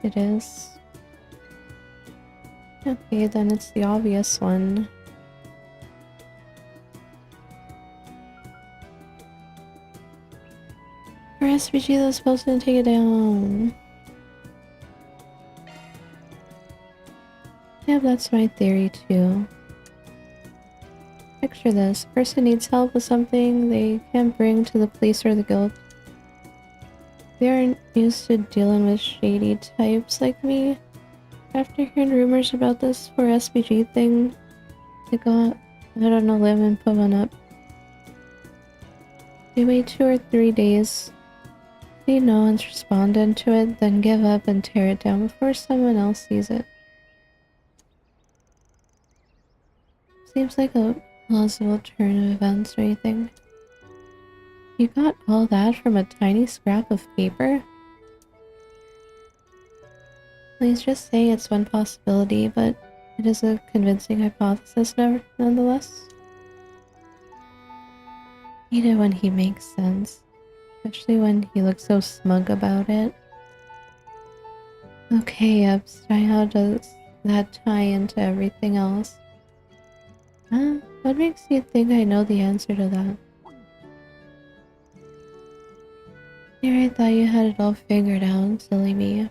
It is. Okay, then it's the obvious one. For SPG that was supposed to take it down. Yeah, that's my theory too. Picture this. A person needs help with something they can't bring to the police or the guild. They aren't used to dealing with shady types like me. After hearing rumors about this 4 SPG thing, they got out on a limb and put one up. They wait 2 or 3 days, see no one's responded to it, then give up and tear it down before someone else sees it. Seems like a plausible turn of events, don't you think? You got all that from a tiny scrap of paper? Please just say it's one possibility, but it is a convincing hypothesis nonetheless. I hate it when he makes sense, especially when he looks so smug about it. Okay, Epstein, how does that tie into everything else? Huh? What makes you think I know the answer to that? Here, I thought you had it all figured out, silly me.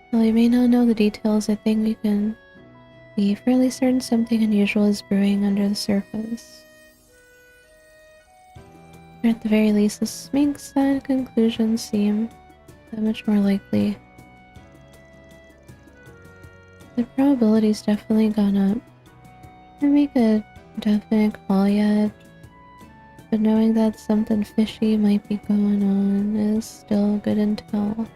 While you may not know the details, I think we can be fairly certain something unusual is brewing under the surface. Or at the very least, this makes that conclusion seem that much more likely. The probability's definitely gone up. I can't make a definite call yet, but knowing that something fishy might be going on is still good intel.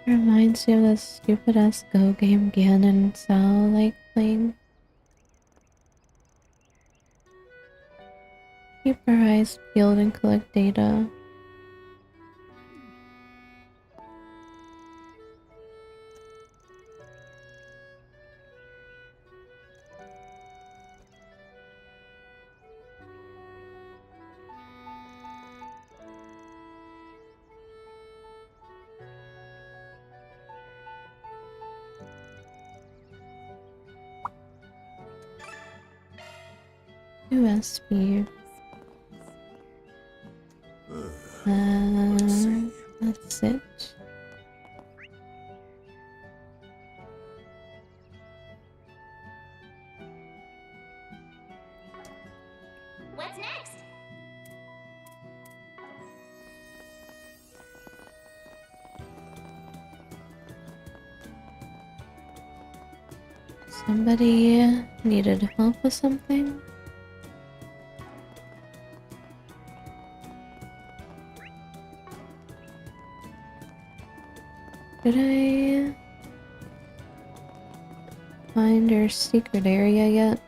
It reminds me of that stupid ass Go game Gan and Sal like playing. Keep our eyes peeled and collect data. USB. Let's see. That's it. What's next? Somebody needed help with something? Did I find your secret area yet?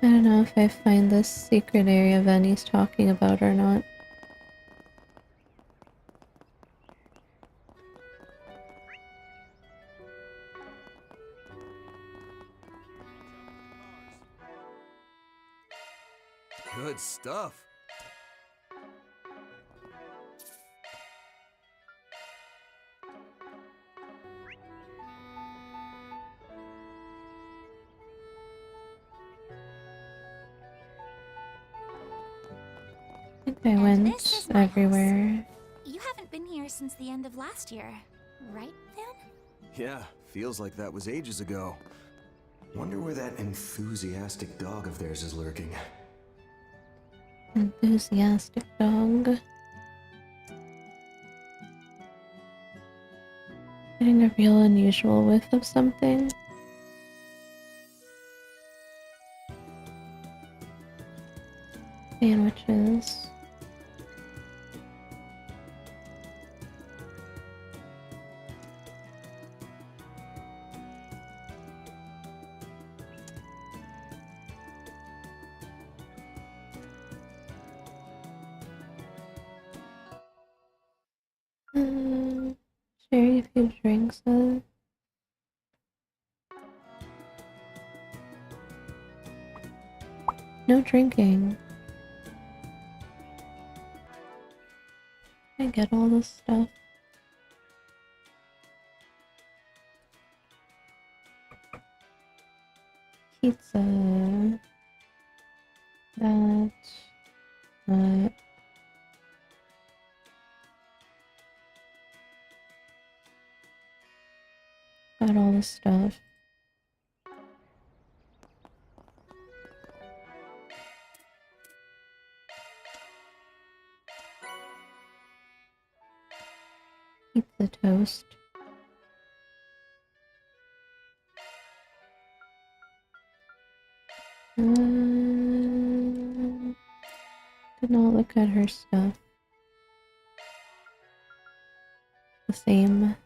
I don't know if I find this secret area Venny's talking about or not. Good stuff. I think I And went this is my house. everywhere. You haven't been here since the end of last year, right, Van? Yeah, feels like that was ages ago. Wonder where that enthusiastic dog of theirs is lurking. Enthusiastic dog. Getting a real unusual whiff of something. Sandwiches. Sharing a few drinks. No drinking. I get all this stuff. Pizza. That. Got all this stuff. Pizza toast. Did not look at her stuff. The same.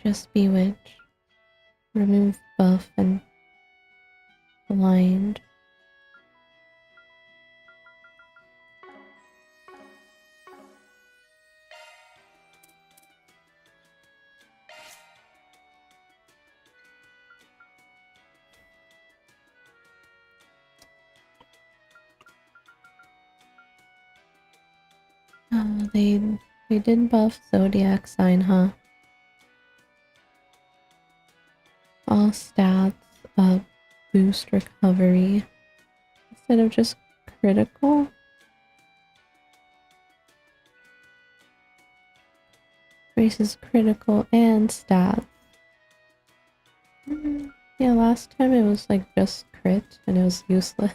Just bewitch. Remove buff and blind. They did buff Zodiac sign, huh? All stats up, boost recovery instead of just critical. Raises critical and stats. Yeah, last time it was like just crit and it was useless.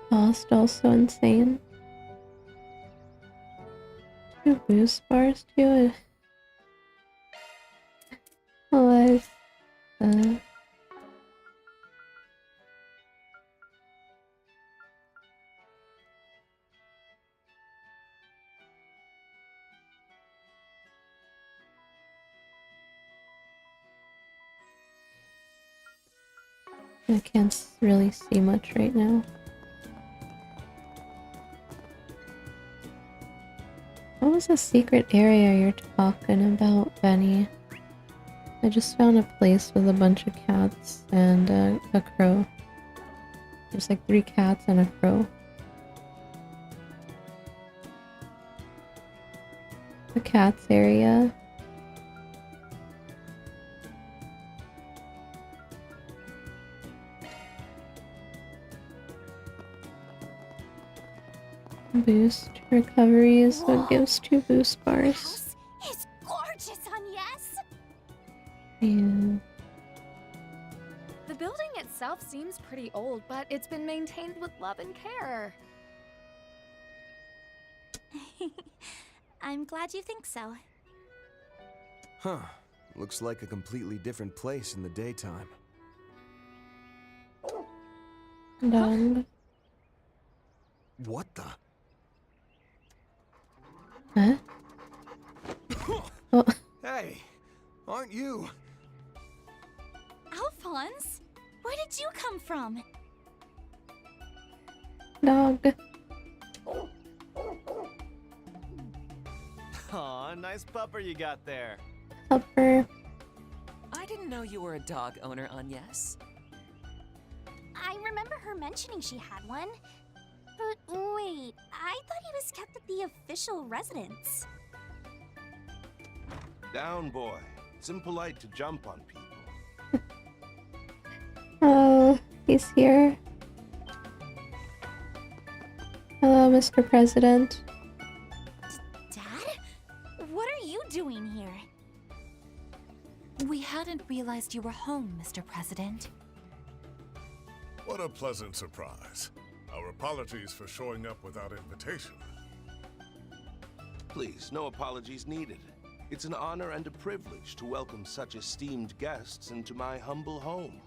cost also insane. 2 boost bars too. What? I can't really see much right now. What was the secret area you're talking about, Benny? I just found a place with a bunch of cats and a crow. There's like 3 cats and a crow. The cats area. Boost recovery is what gives 2 boost bars. It's gorgeous, Agnes! Yeah. The building itself seems pretty old, but it's been maintained with love and care. I'm glad you think so. Huh. Looks like a completely different place in the daytime. Done. What the? Huh? Oh. Hey, aren't you? Alphonse? Where did you come from? Dog. Aw, nice pupper you got there. Pupper. I didn't know you were a dog owner, Agnes. I remember her mentioning she had one. But wait, I thought he was kept at the official residence. Down, boy. It's impolite to jump on people. Oh, he's here. Hello, Mr. President. Dad? What are you doing here? We hadn't realized you were home, Mr. President. What a pleasant surprise. Our apologies for showing up without invitation. Please, no apologies needed. It's an honor and a privilege to welcome such esteemed guests into my humble home.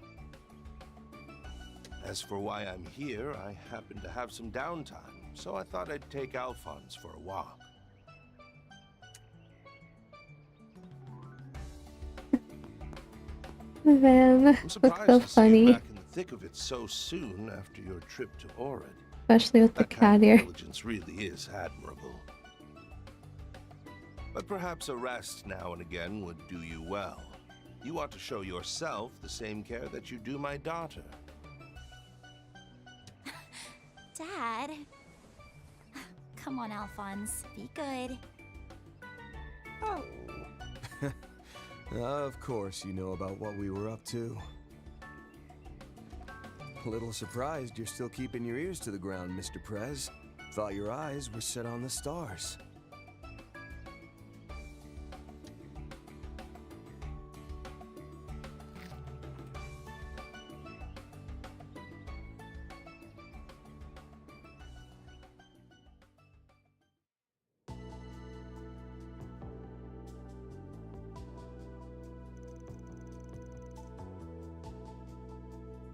As for why I'm here, I happen to have some downtime, so I thought I'd take Alphonse for a walk. Man, I'm that's surprised so to see funny. you back in the thick of it so soon after your trip to Orid. Especially with the That kind cat of ear. diligence really is admirable. But perhaps a rest now and again would do you well. You ought to show yourself the same care that you do my daughter. Dad? Come on, Alphonse. Be good. Oh. Of course you know about what we were up to. A little surprised you're still keeping your ears to the ground, Mr. Prez. Thought your eyes were set on the stars.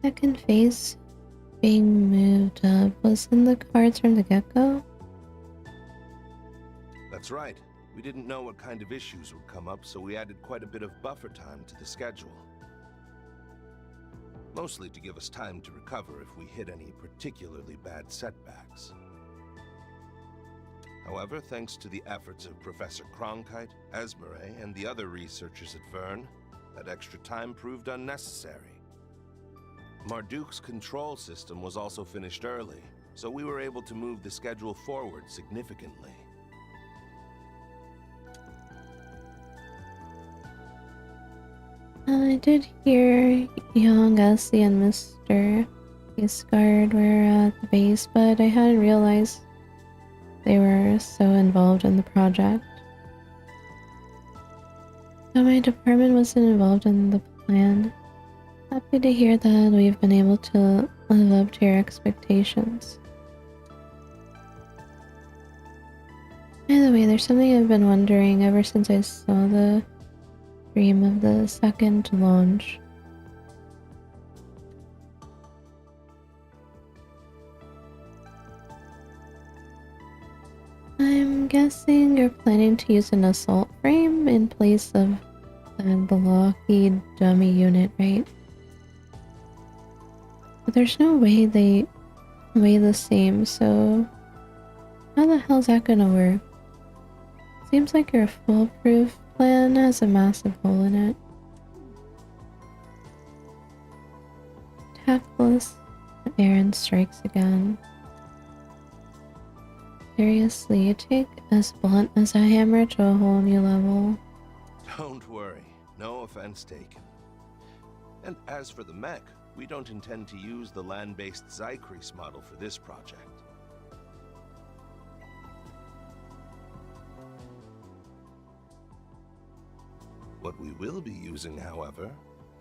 Second phase being moved up was in the cards from the get-go. That's right. We didn't know what kind of issues would come up, so we added quite a bit of buffer time to the schedule. Mostly to give us time to recover if we hit any particularly bad setbacks. However, thanks to the efforts of Professor Cronkite, Esmeralda, and the other researchers at Vern, that extra time proved unnecessary. Marduk's control system was also finished early, so we were able to move the schedule forward significantly. I did hear young Essie and Mr. Iscard were at the base, but I hadn't realized they were so involved in the project. So my department wasn't involved in the plan. Happy to hear that we've been able to live up to your expectations. By the way, there's something I've been wondering ever since I saw the stream of the second launch. I'm guessing you're planning to use an assault frame in place of the blocky dummy unit, right? But there's no way they weigh the same, so how the hell's that gonna work? Seems like your foolproof plan has a massive hole in it. Tactless, Aaron strikes again. Seriously, you take as blunt as a hammer to a whole new level. Don't worry, no offense taken. And as for the mech, we don't intend to use the land-based Zycrease model for this project. What we will be using, however,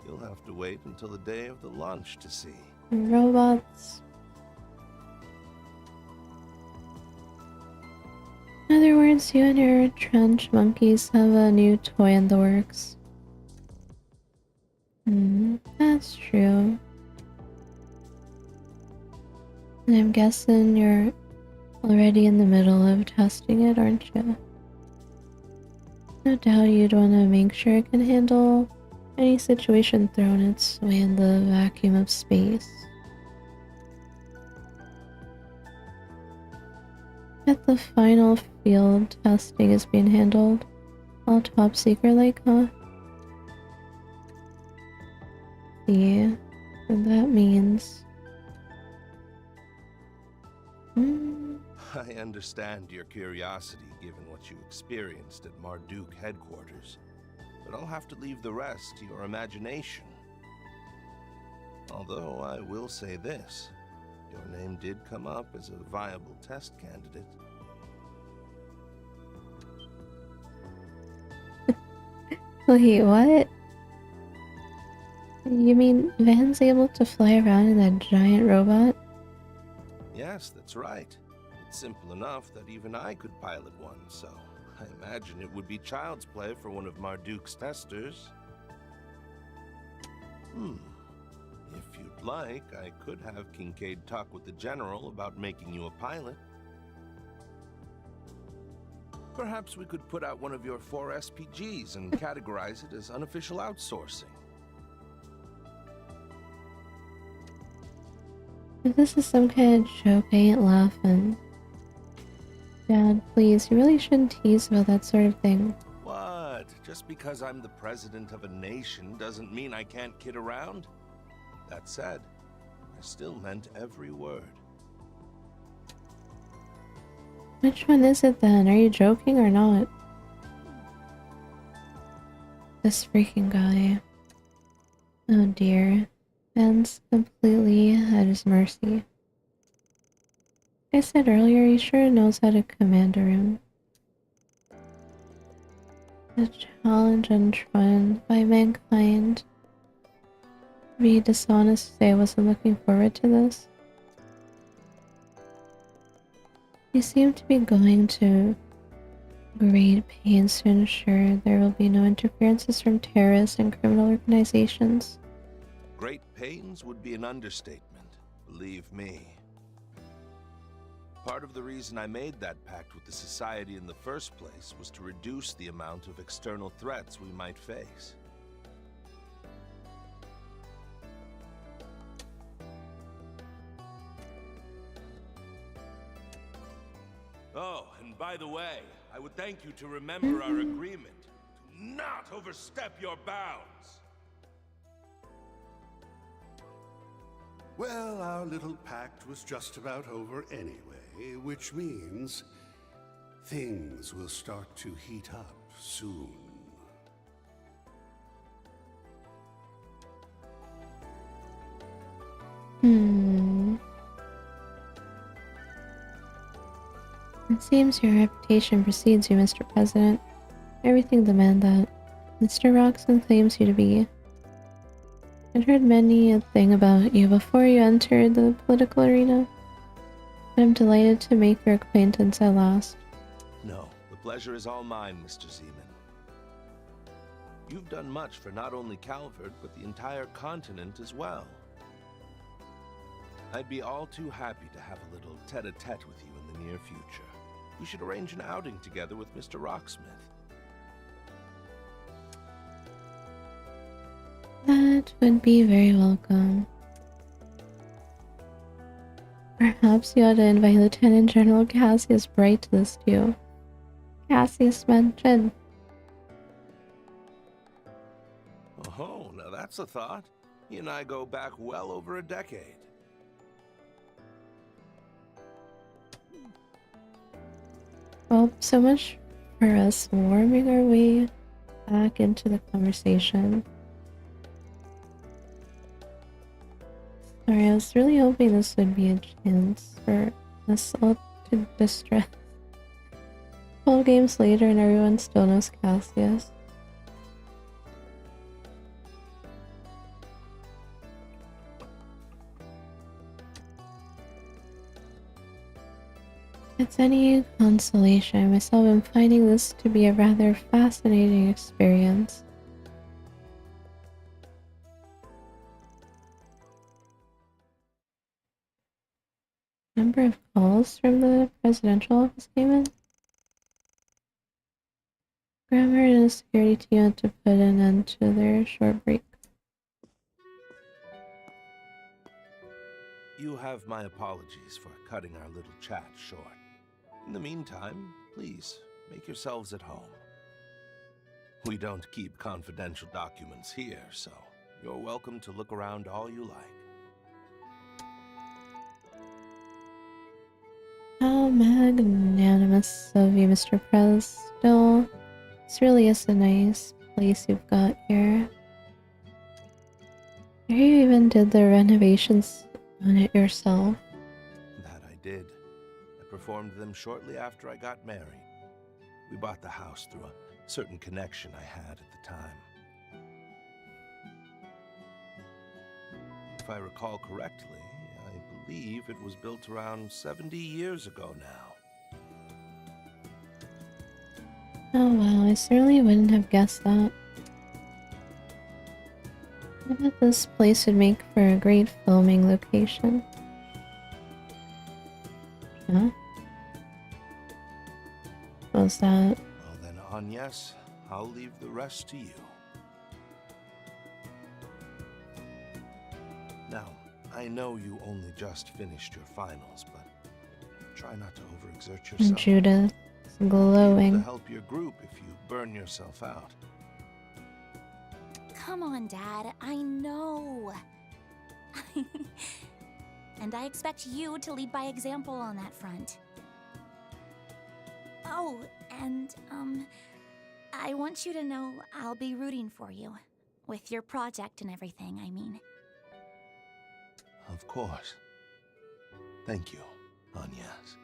you'll have to wait until the day of the launch to see. Robots. In other words, you and your trench monkeys have a new toy in the works. That's true. And I'm guessing you're already in the middle of testing it, aren't you? No doubt you'd want to make sure it can handle any situation thrown its way in the vacuum of space. At the final field testing is being handled. All top secret like, huh? Yeah, and that means... I understand your curiosity given what you experienced at Marduk headquarters, but I'll have to leave the rest to your imagination. Although I will say this, your name did come up as a viable test candidate. Wait, what? You mean Van's able to fly around in that giant robot? Yes, that's right. It's simple enough that even I could pilot one, so I imagine it would be child's play for one of Marduk's testers. If you'd like, I could have Kincaid talk with the General about making you a pilot. Perhaps we could put out one of your 4 SPGs and categorize it as unofficial outsourcing. If this is some kind of joke, I ain't laughing. Dad, please, you really shouldn't tease about that sort of thing. What? Just because I'm the president of a nation doesn't mean I can't kid around? That said, I still meant every word. Which one is it then? Are you joking or not? This freaking guy. Oh dear. Ben's completely at his mercy. Like I said earlier, he sure knows how to command a room. A challenge untrodden by mankind. Be dishonest to say I wasn't looking forward to this. You seem to be going to great pains to ensure there will be no interferences from terrorists and criminal organizations. Great pains would be an understatement, believe me. Part of the reason I made that pact with the Society in the first place was to reduce the amount of external threats we might face. Oh, and by the way, I would thank you to remember our agreement to not overstep your bounds. Well, our little pact was just about over anyway, which means things will start to heat up soon. It seems your reputation precedes you, Mr. President. Everything demands that. Mr. Roxon claims you to be. I'd heard many a thing about you before you entered the political arena. But I'm delighted to make your acquaintance at last. No, pleasure is all mine, Mr. Zeman. You've done much for not only Calvert, but the entire continent as well. I'd be all too happy to have a little tete-a-tete with you in the near future. We should arrange an outing together with Mr. Rocksmith. That would be very welcome. Perhaps you ought to invite Lieutenant General Cassius Bright to this too. Cassius mentioned. Oh, now that's a thought. He and I go back well over a decade. Well, so much for us warming our way back into the conversation. Sorry, I was really hoping this would be a chance for us all to distress. 12 games later and everyone still knows Cassius. If it's any consolation, I myself am finding this to be a rather fascinating experience. Number of calls from the presidential office came in. Grammar and a security team had to put an end to their short break. You have my apologies for cutting our little chat short. In the meantime, please, make yourselves at home. We don't keep confidential documents here, so you're welcome to look around all you like. How magnanimous of you, Mr. Prez. Still, this really is a nice place you've got here. You even did the renovations on it yourself. That I did. I performed them shortly after I got married. We bought the house through a certain connection I had at the time. If I recall correctly, I believe it was built around 70 years ago now. Oh wow, I certainly wouldn't have guessed that. I bet this place would make for a great filming location. Huh? What was that? Well then, Agnes, I'll leave the rest to you. Now, I know you only just finished your finals, but try not to overexert yourself. And Judith is glowing. To help your group if you burn yourself out. Come on, Dad. I know. And I expect you to lead by example on that front. Oh, and, I want you to know I'll be rooting for you. With your project and everything, I mean. Of course. Thank you, Agnes.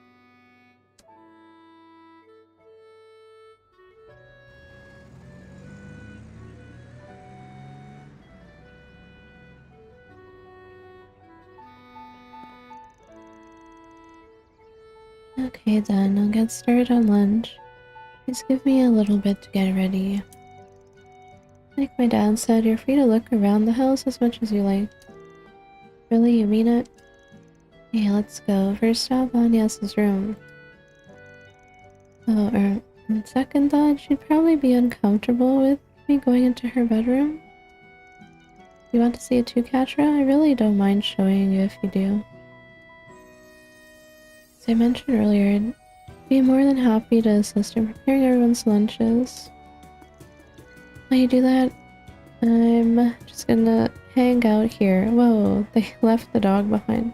Okay then, I'll get started on lunch. Please give me a little bit to get ready. Like my dad said, you're free to look around the house as much as you like. Really, you mean it? Okay, let's go. First stop, Agnes's room. Oh, on second thought, she'd probably be uncomfortable with me going into her bedroom. You want to see it too, Katra? I really don't mind showing you if you do. As I mentioned earlier, I'd be more than happy to assist in preparing everyone's lunches. While you do that, I'm just gonna hang out here. Whoa, they left the dog behind.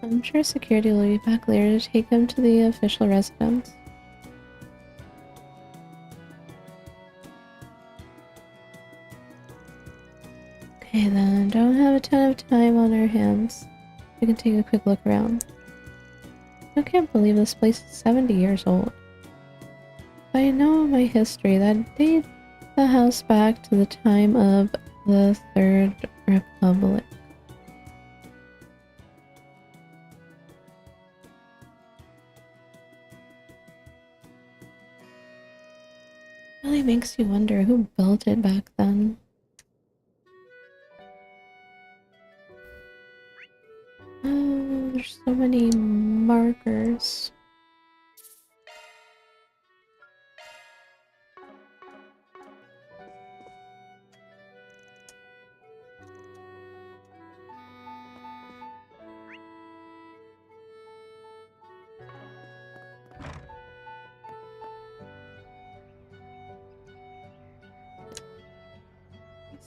I'm sure security will be back later to take him to the official residence. Okay then, don't have a ton of time on our hands. We can take a quick look around. I can't believe this place is 70 years old. If I know my history, that dates the house back to the time of the Third Republic. Really makes you wonder who built it back then. Oh, there's so many markers.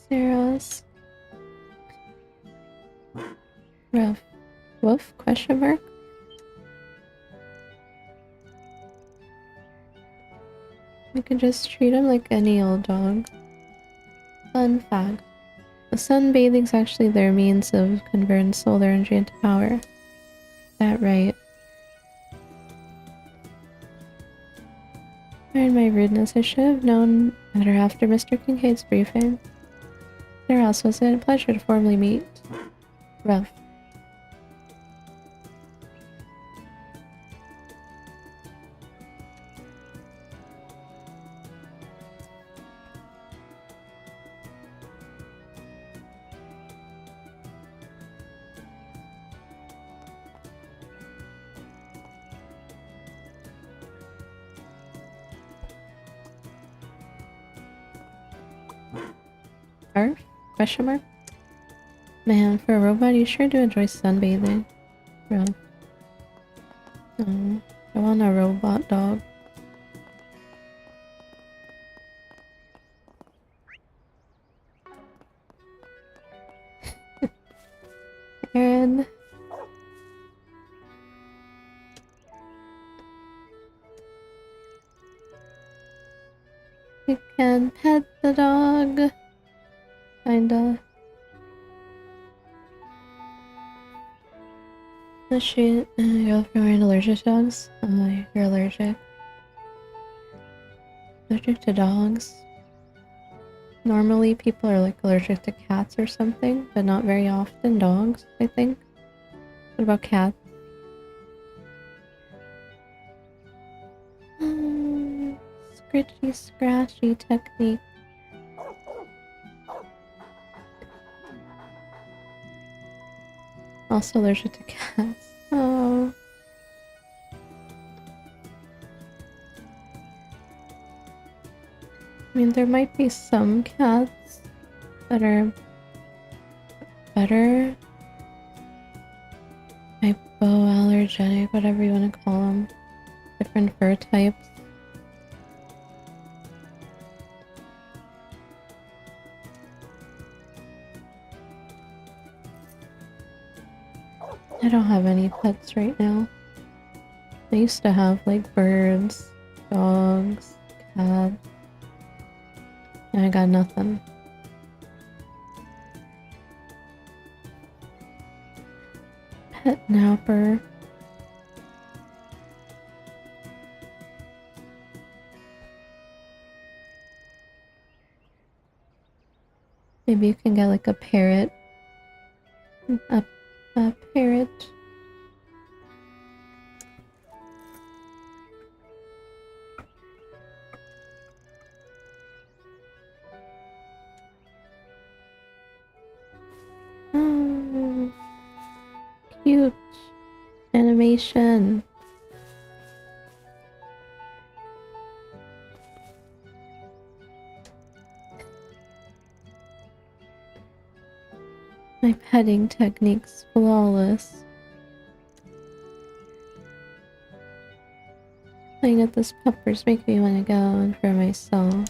Sarah's rough woof question mark. You can just treat him like any old dog. Fun fact. The sunbathing's actually their means of converting solar energy into power. Is that right? Pardon my rudeness, I should have known better after Mr. Kincaid's briefing. Where else was it? A pleasure to formally meet. Rough. Arf? Question mark? Man, for a robot, you sure do enjoy sunbathing. Rough. Oh, I want a robot dog. Aaron. You can pet the dog. Kinda. Oh shit, you're allergic to dogs? You're allergic. Allergic to dogs? Normally people are like allergic to cats or something, but not very often dogs, I think. What about cats? Scritchy scratchy technique. Also allergic to cats. Oh. I mean, there might be some cats that are better. Hypoallergenic, whatever you want to call them. Different fur types. I don't have any pets right now. I used to have like birds, dogs, cats. And I got nothing. Pet napper. Maybe you can get like a parrot. A parrot. Oh, cute animation. My petting technique's flawless. Playing at this pupper's making me want to go and for myself.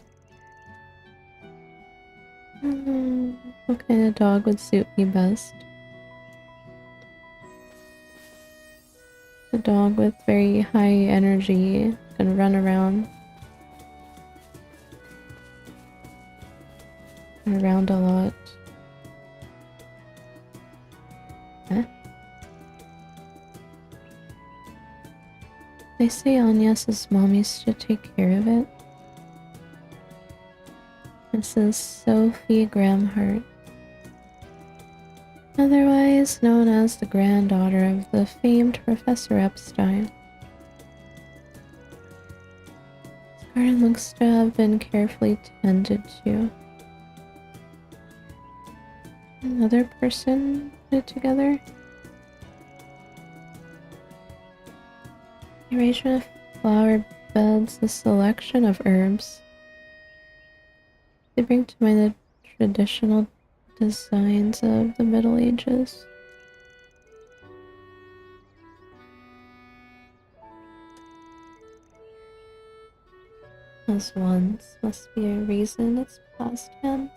What kind of dog would suit me best? A dog with very high energy, can run around. Around a lot. Huh? They say Agnes's mom used to take care of it. Mrs. Sophie Gramhart, otherwise known as the granddaughter of the famed Professor Epstein. It's Garden looks to have been carefully tended to. Another person put it together. The arrangement of flower beds, the selection of herbs. They bring to mind the traditional designs of the Middle Ages. As once must be a reason it's past tense.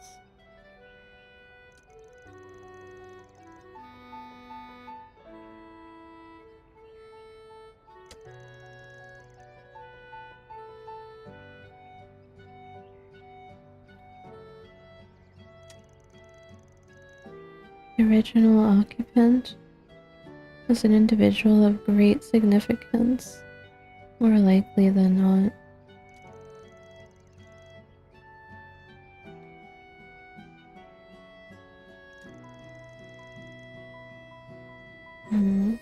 The original occupant was an individual of great significance, more likely than not. Hmm.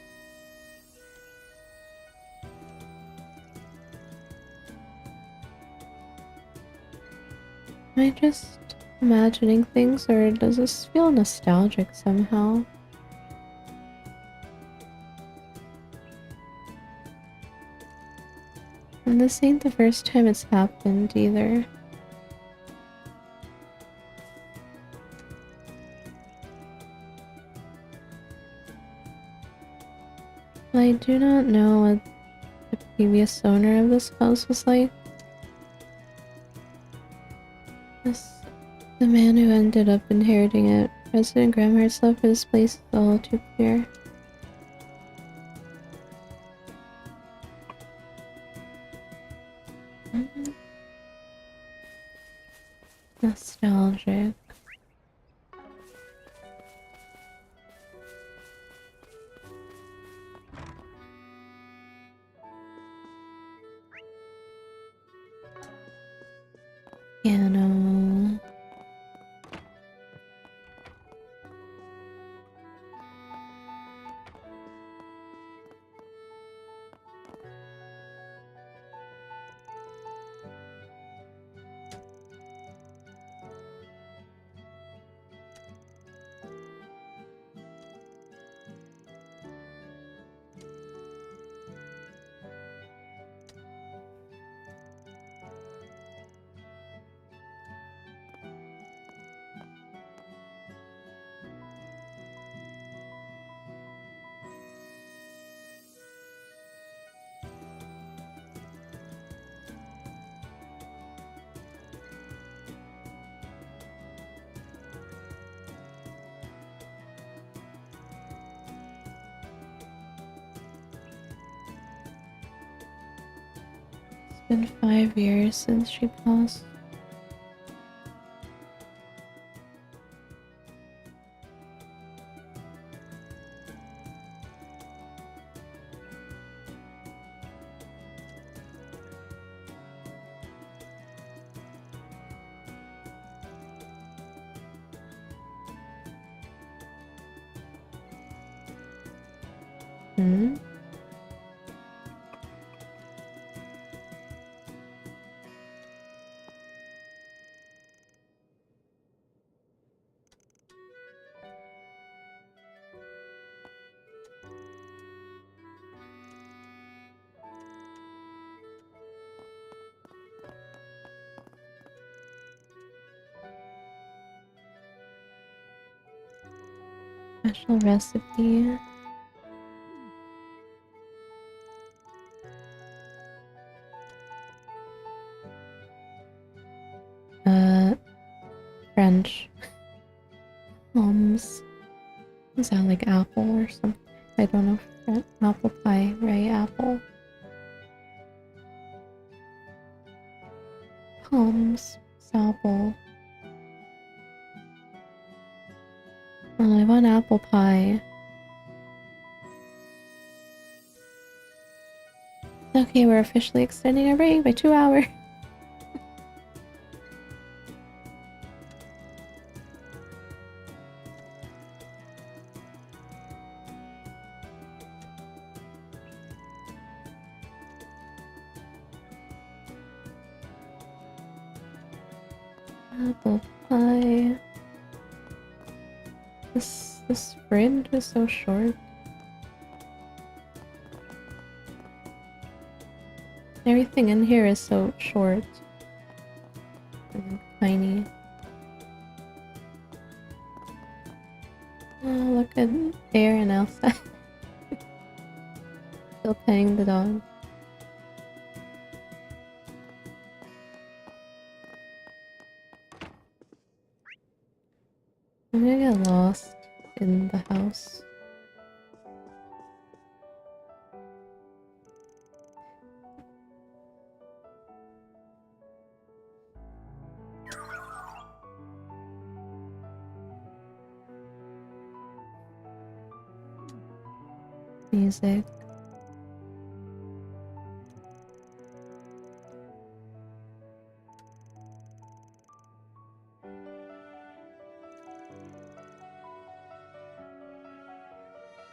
Am I just imagining things, or does this feel nostalgic somehow? And this ain't the first time it's happened either. I do not know what the previous owner of this house was like. The man who ended up inheriting it, President Gramhart's love for this place is all too clear. Nostalgic. Piano. It's been 5 years since she passed. Hmm? Special recipe. French. Is that like apple or something? I don't know. Apple pie, right? Apple. Pommes. Apple. Oh, I want apple pie. Okay, we're officially extending our break by 2 hours. Apple pie. This fridge is so short. Everything in here is so short and tiny. Oh, look at Bear and Elsa. Still petting the dog. I'm gonna get lost in the house. Music.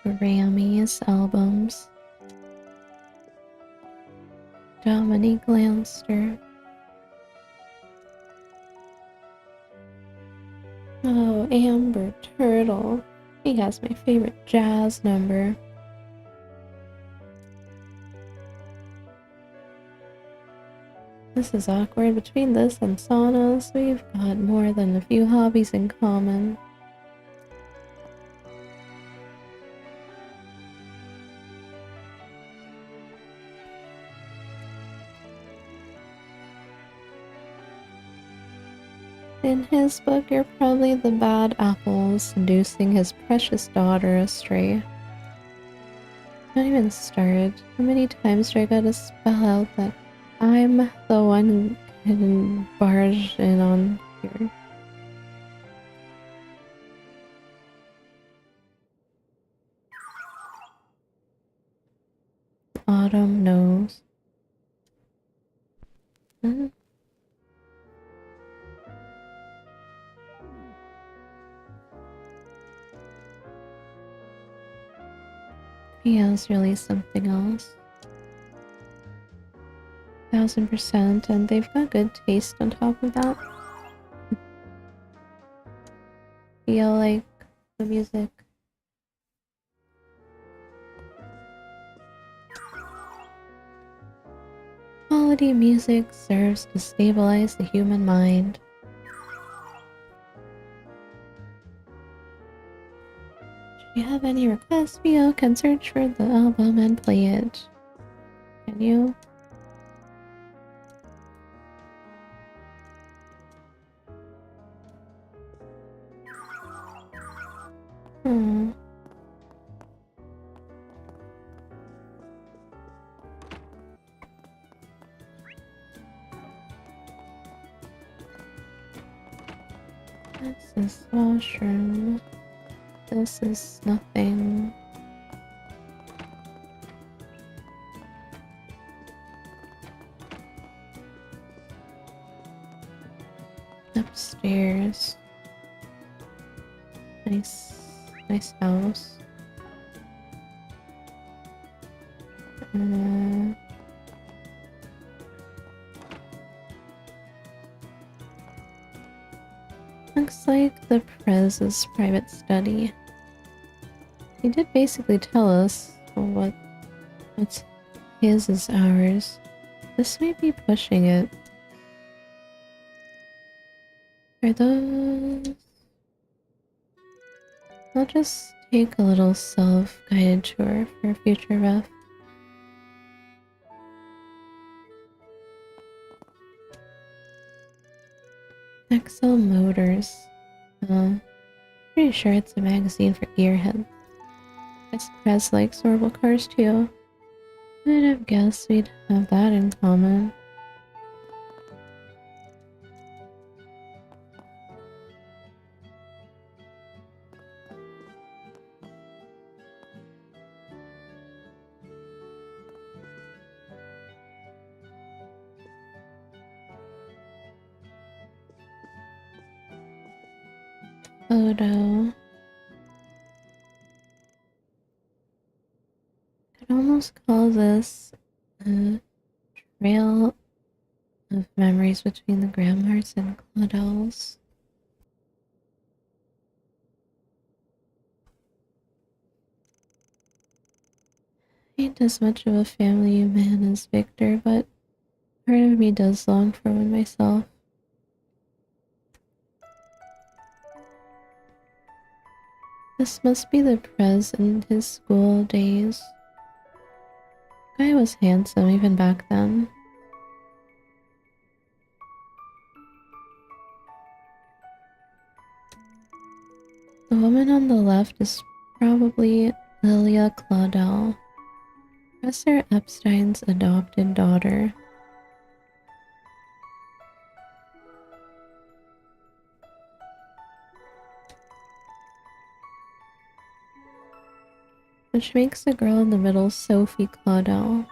Grammys albums. Dominique Lanster. Oh, Amber Turtle. He has my favorite jazz number. This is awkward. Between this and saunas, we've got more than a few hobbies in common. In his book, you're probably the bad apple seducing his precious daughter astray. Not even started. How many times do I gotta spell out that I'm the one getting barged in on here? Autumn knows. Huh? He has really something else. 1000%, and they've got good taste on top of that. Feel like the music. Quality music serves to stabilize the human mind. If you have any requests, Vio can search for the album and play it. Can you? Hmm. This is washroom. This is nothing. Upstairs. Nice house. Looks like the Prez's private study. He did basically tell us what's his is ours. This might be pushing it. Are those... I'll just take a little self-guided tour for a future ref. Excel Motors. Pretty sure it's a magazine for gearheads. Guess Prez likes horrible cars too. I'd have guessed we'd have that in common. Photo. Could almost call this a trail of memories between the Grandmarts and Claudels. I ain't as much of a family man as Victor, but part of me does long for one myself. This must be the Prez in his school days. Guy was handsome even back then. The woman on the left is probably Lilia Claudel, Professor Epstein's adopted daughter. Which makes the girl in the middle Sophie Claudel.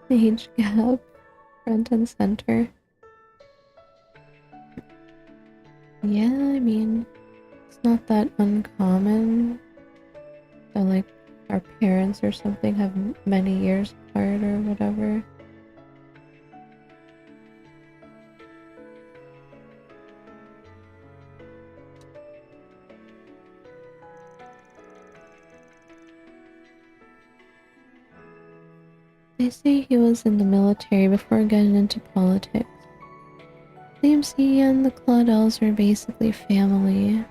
Age gap, front and center. Yeah, I mean, it's not that uncommon that like our parents or something have many years apart or whatever. They say he was in the military before getting into politics. Seems he and the Claudels were basically family.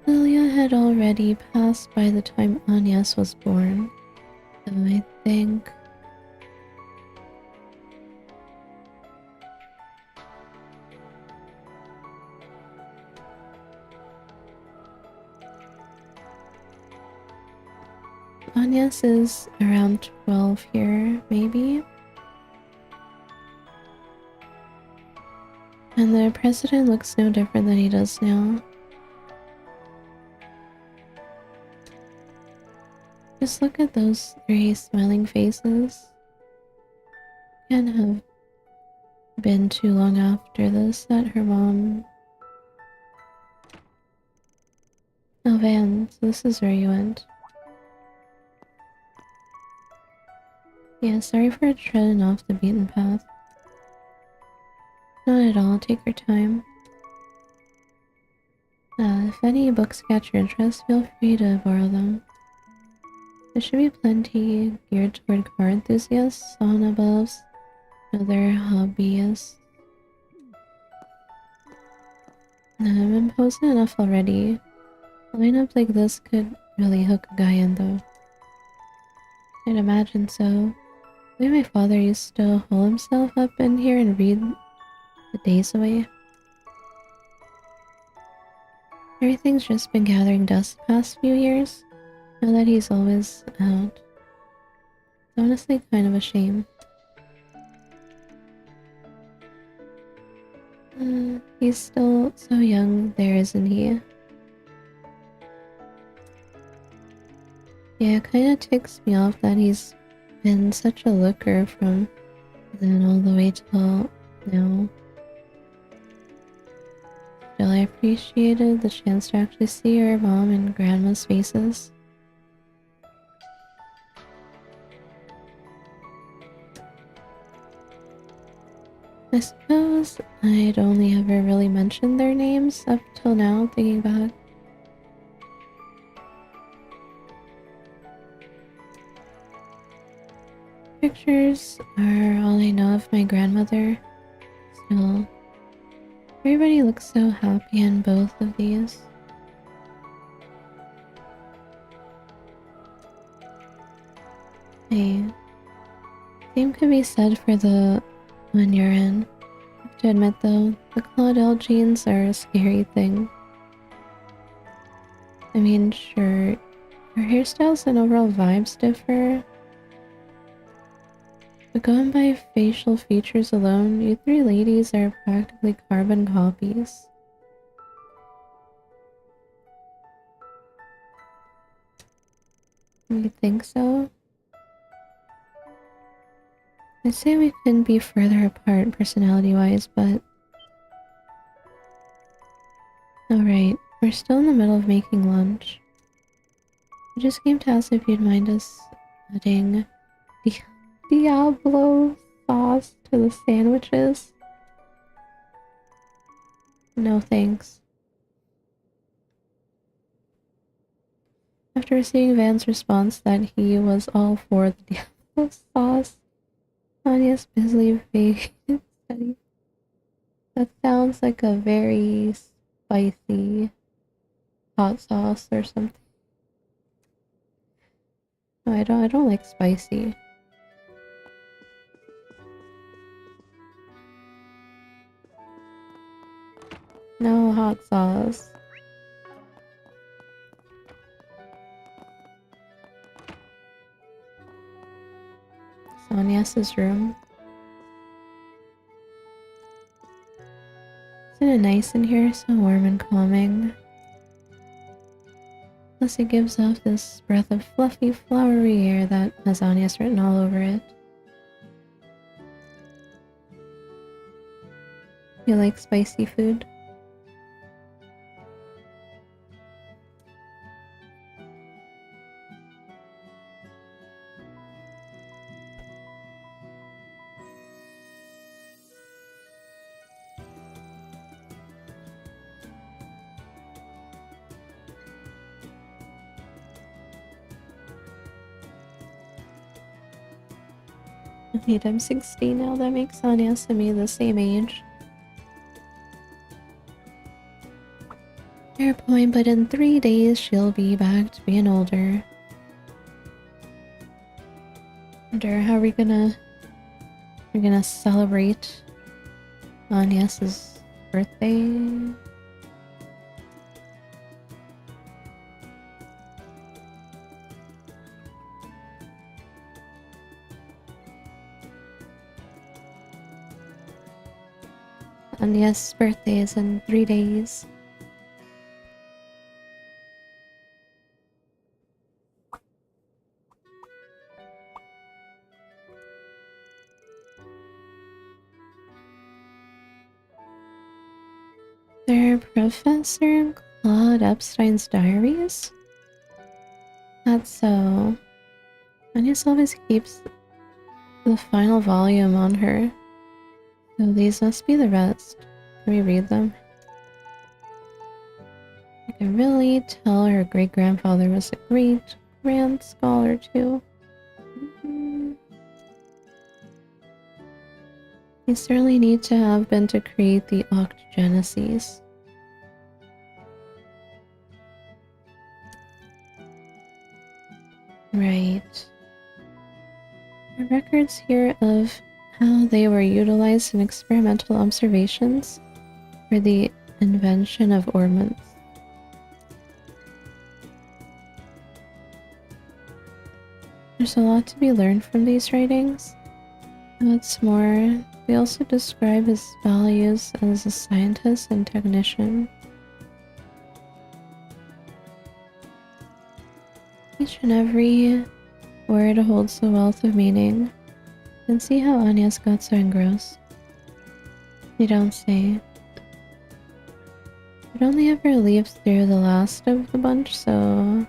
Lilia had already passed by the time Agnes was born, so I think... Agnes is around 12 here, maybe? And the president looks no different than he does now. Just look at those three smiling faces. Can't have been too long after this that her mom... Oh, Van, so this is where you went. Yeah, sorry for treading off the beaten path. Not at all, take your time. If any books catch your interest, feel free to borrow them. There should be plenty geared toward car enthusiasts, sauna buffs, and other hobbyists. I'm imposing enough already. A lineup like this could really hook a guy in though. I'd imagine so. The way my father used to hole himself up in here and read the days away. Everything's just been gathering dust the past few years, now that he's always out. It's honestly kind of a shame. He's still so young there, isn't he? Yeah, it kinda ticks me off that he's been such a looker from then all the way till now. Still, I appreciated the chance to actually see your mom and grandma's faces. I suppose I'd only ever really mentioned their names up till now, thinking back. Pictures are all I know of my grandmother. Still, everybody looks so happy in both of these. Hey, same could be said for the one you're in. I have to admit though, the Claudel genes are a scary thing. I mean, sure, your hairstyles and overall vibes differ, but going by facial features alone, you three ladies are practically carbon copies. You think so? I'd say we couldn't be further apart personality-wise, but... Alright, we're still in the middle of making lunch. I just came to ask if you'd mind us adding Diablo sauce to the sandwiches. No thanks. After receiving Van's response that he was all for the Diablo sauce, Anya's busily evaded study. That sounds like a very spicy hot sauce or something. No, I don't like spicy. No hot sauce. Sonia's room. Isn't it nice in here? So warm and calming. Plus it gives off this breath of fluffy, flowery air that has Anya's written all over it. You like spicy food? Wait, I'm 16 now. That makes Anya and me the same age. Fair point, but in 3 days she'll be back to being older. Wonder how we're gonna celebrate Anya's birthday. Anya's birthday is in 3 days. They're Professor Claude Epstein's diaries? That's so... Anya always keeps the final volume on her. So these must be the rest. Can we read them? I can really tell her great-grandfather was a great-grand scholar too. You certainly need to have been to create the octogenesis. Right. There are records here of how they were utilized in experimental observations for the invention of ornaments. There's a lot to be learned from these writings. What's more, they also describe his values as a scientist and technician. Each and every word holds a wealth of meaning. And see how Anya's got so engrossed. You don't say. It only ever leaves through the last of the bunch, so...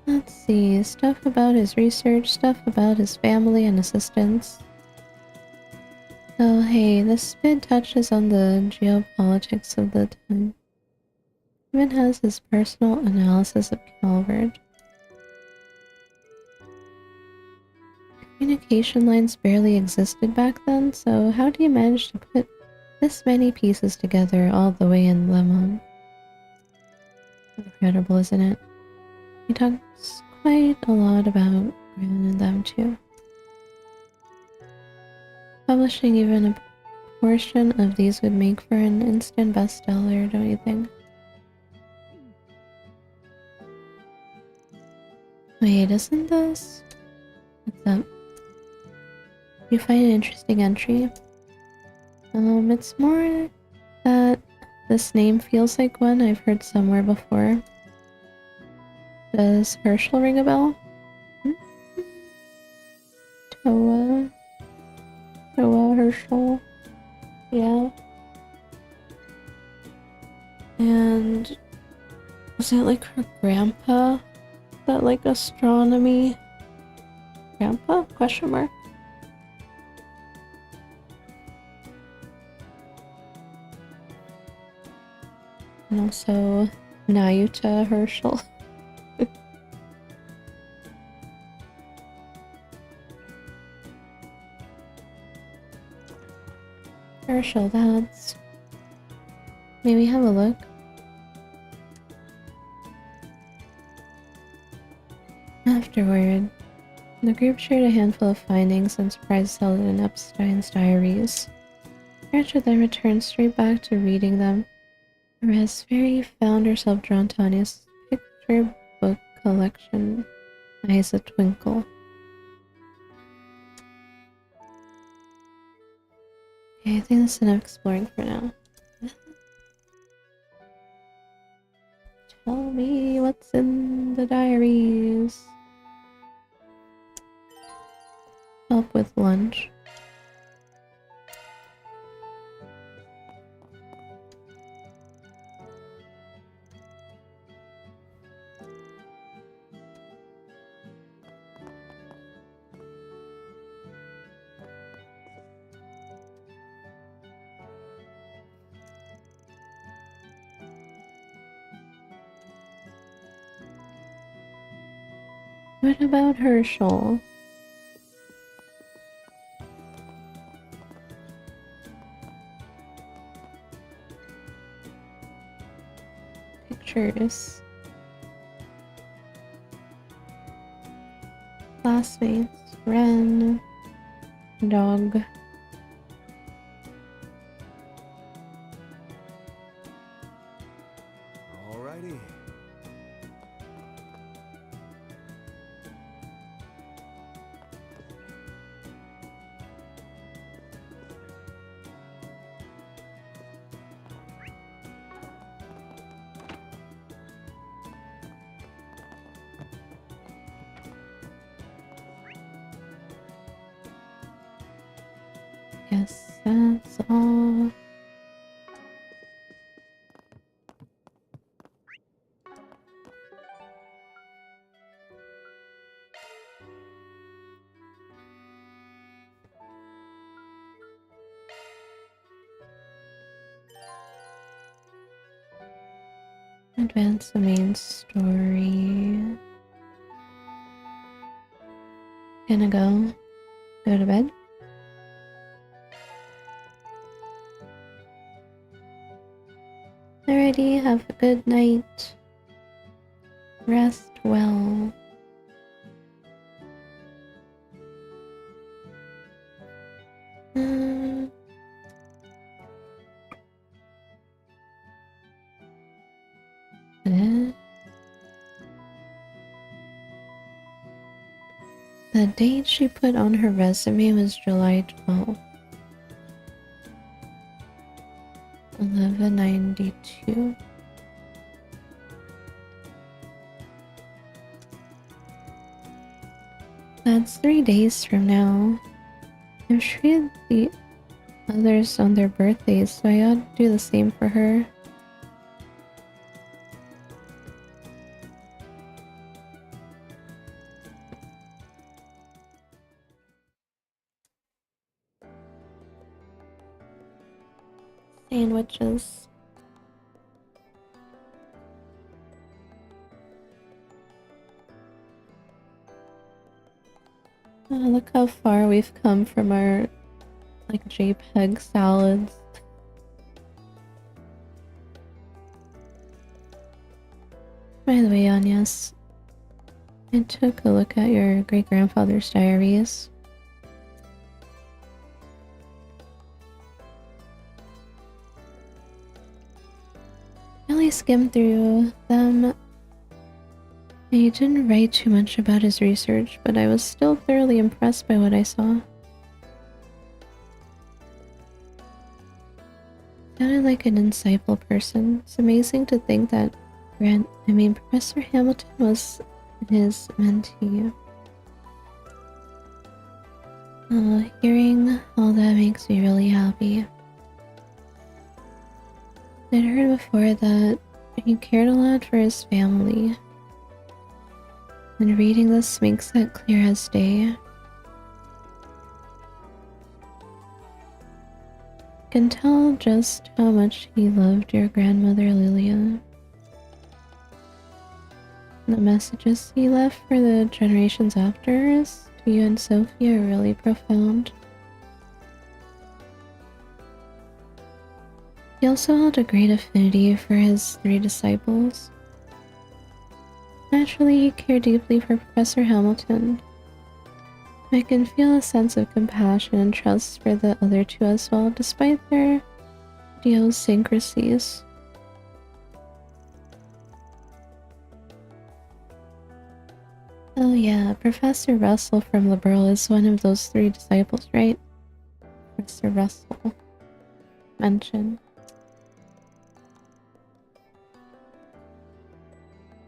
Let's see, stuff about his research, stuff about his family and assistants. Oh hey, this bit touches on the geopolitics of the time. Even has his personal analysis of Calvert. Communication lines barely existed back then, so how do you manage to put this many pieces together all the way in Lemon? Incredible, isn't it? He talks quite a lot about Gran and them too. Publishing even a portion of these would make for an instant bestseller, don't you think? Wait, isn't this? What's up? You find an interesting entry? It's more that this name feels like one I've heard somewhere before. Does Herschel ring a bell? Herschel. Yeah. And was it like her grandpa that like astronomy? Grandpa? Question mark? And also Nayuta Herschel. Herschel, that's... Maybe have a look. Afterward, the group shared a handful of findings and surprises held in Epstein's diaries. After then returned straight back to reading them. Raspberry found herself drawn to Anya's picture book collection. Eyes a twinkle. Okay, I think that's enough exploring for now. Tell me what's in the diaries. Help with lunch. What about Herschel? Pictures. Classmates. Ren. Dog. Alrighty. Yes, that's all. Advance the main story. Gonna go to bed. Alrighty, have a good night. Rest well. The date she put on her resume was July 12th. 1192. That's 3 days from now. I'm sure the others on their birthdays, so I ought to do the same for her. Sandwiches. Oh, look how far we've come from our like JPEG salads. By the way, Anyas, I took a look at your great-grandfather's diaries. I only skimmed through them. He didn't write too much about his research, but I was still thoroughly impressed by what I saw. Sounded like an insightful person. It's amazing to think that Professor Hamilton was his mentee. Hearing all that makes me really happy. I'd heard before that he cared a lot for his family. And reading this makes that clear as day. I can tell just how much he loved your grandmother Lilia. The messages he left for the generations after us to you and Sophie are really profound. He also held a great affinity for his 3 disciples. Naturally, he cared deeply for Professor Hamilton. I can feel a sense of compassion and trust for the other 2 as well, despite their idiosyncrasies. Oh yeah, Professor Russell from Liberl is one of those 3 disciples, right? Professor Russell mentioned.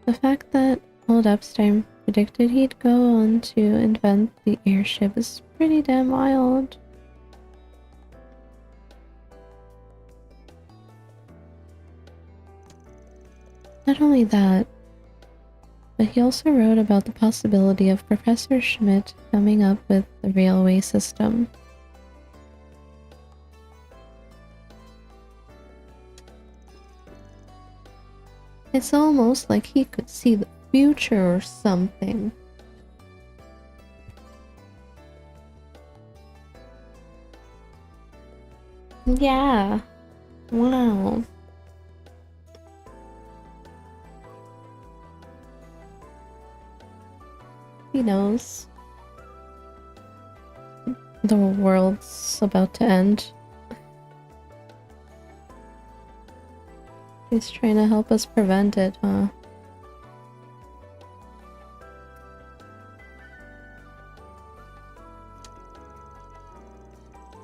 The fact that old Epstein predicted he'd go on to invent the airship is pretty damn wild. Not only that, but he also wrote about the possibility of Professor Schmidt coming up with the railway system. It's almost like he could see the future or something. Yeah. Wow. He knows. The world's about to end. He's trying to help us prevent it, huh?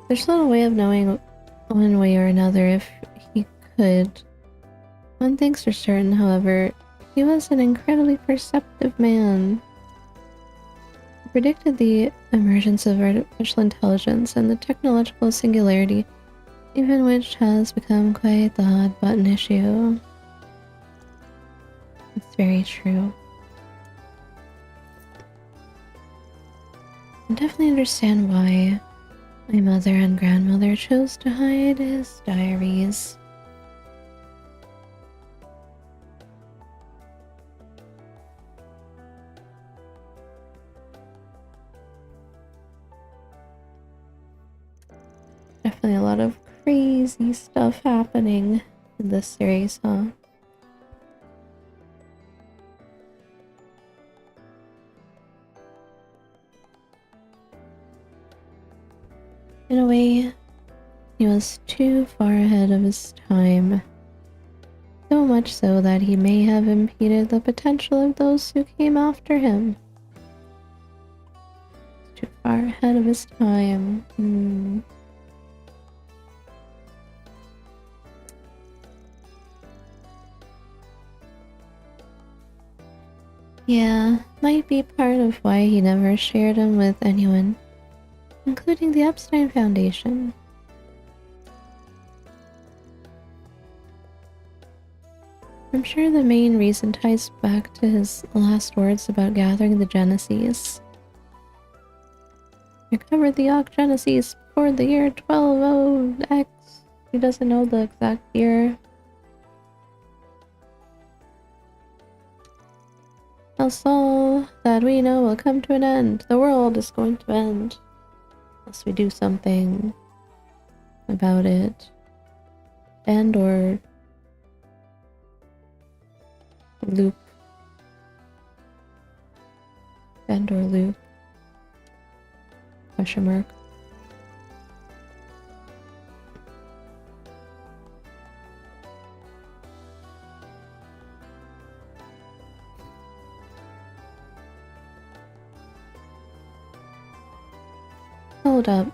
There's little way of knowing one way or another if he could. One thing's for certain, however, he was an incredibly perceptive man. He predicted the emergence of artificial intelligence and the technological singularity, even which has become quite the hot button issue. It's very true. I definitely understand why my mother and grandmother chose to hide his diaries. Definitely a lot of crazy stuff happening in this series, huh? In a way, he was too far ahead of his time. So much so that he may have impeded the potential of those who came after him. Too far ahead of his time. Yeah, might be part of why he never shared him with anyone, including the Epstein Foundation. I'm sure the main reason ties back to his last words about gathering the Genesis. Recovered the Ark Genesis before the year 120X. He doesn't know the exact year. Else all that we know will come to an end. The world is going to end. Unless we do something about it. And or loop. Bend or loop. Question mark. Hold up.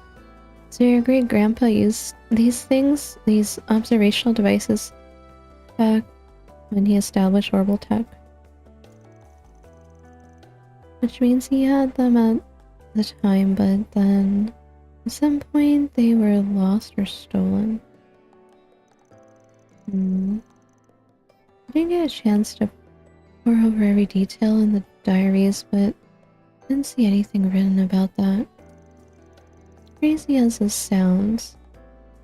So your great grandpa used these things, these observational devices, back when he established Orbital Tech? Which means he had them at the time, but then at some point they were lost or stolen. I didn't get a chance to pour over every detail in the diaries, but I didn't see anything written about that. Crazy as this sounds,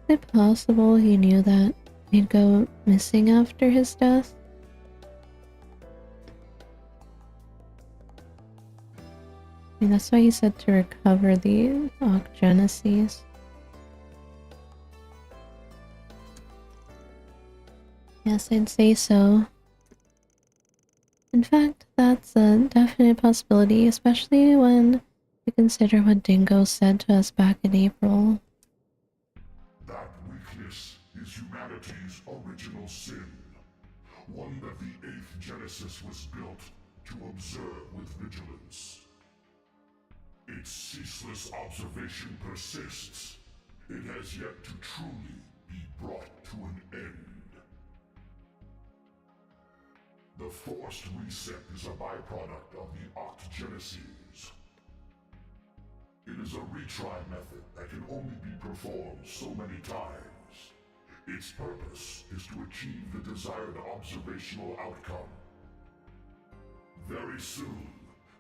is it possible he knew that he'd go missing after his death? I mean, that's why he said to recover the Genesis. Yes, I'd say so. In fact, that's a definite possibility, especially when you consider what Dingo said to us back in April. That weakness is humanity's original sin. One that the 8th Genesis was built to observe with vigilance. Its ceaseless observation persists. It has yet to truly be brought to an end. The forced reset is a byproduct of the octogenesis. It is a retry method that can only be performed so many times. Its purpose is to achieve the desired observational outcome. Very soon,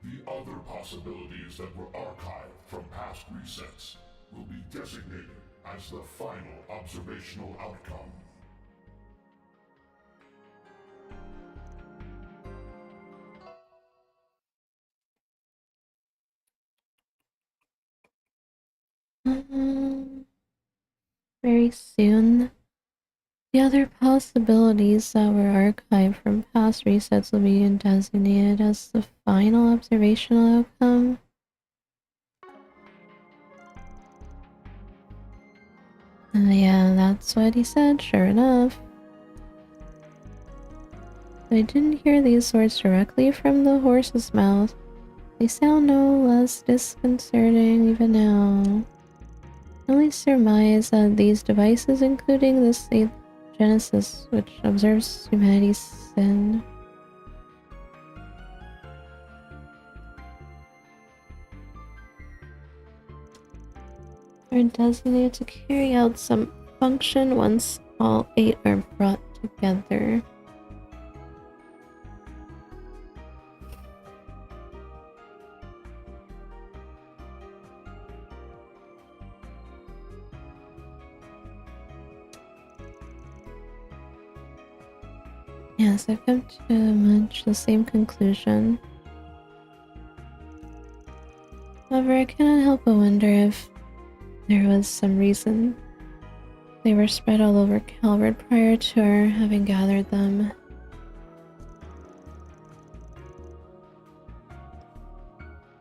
the other possibilities that were archived from past resets will be designated as the final observational outcome. Very soon, the other possibilities that were archived from past resets will be designated as the final observational outcome. Yeah, that's what he said, sure enough. I didn't hear these words directly from the horse's mouth. They sound no less disconcerting even now. I only surmise that these devices, including this 8th Genesis, which observes humanity's sin, are designated to carry out some function once all 8 are brought together. Yes, I've come to much the same conclusion. However, I cannot help but wonder if there was some reason they were spread all over Calvert prior to our having gathered them.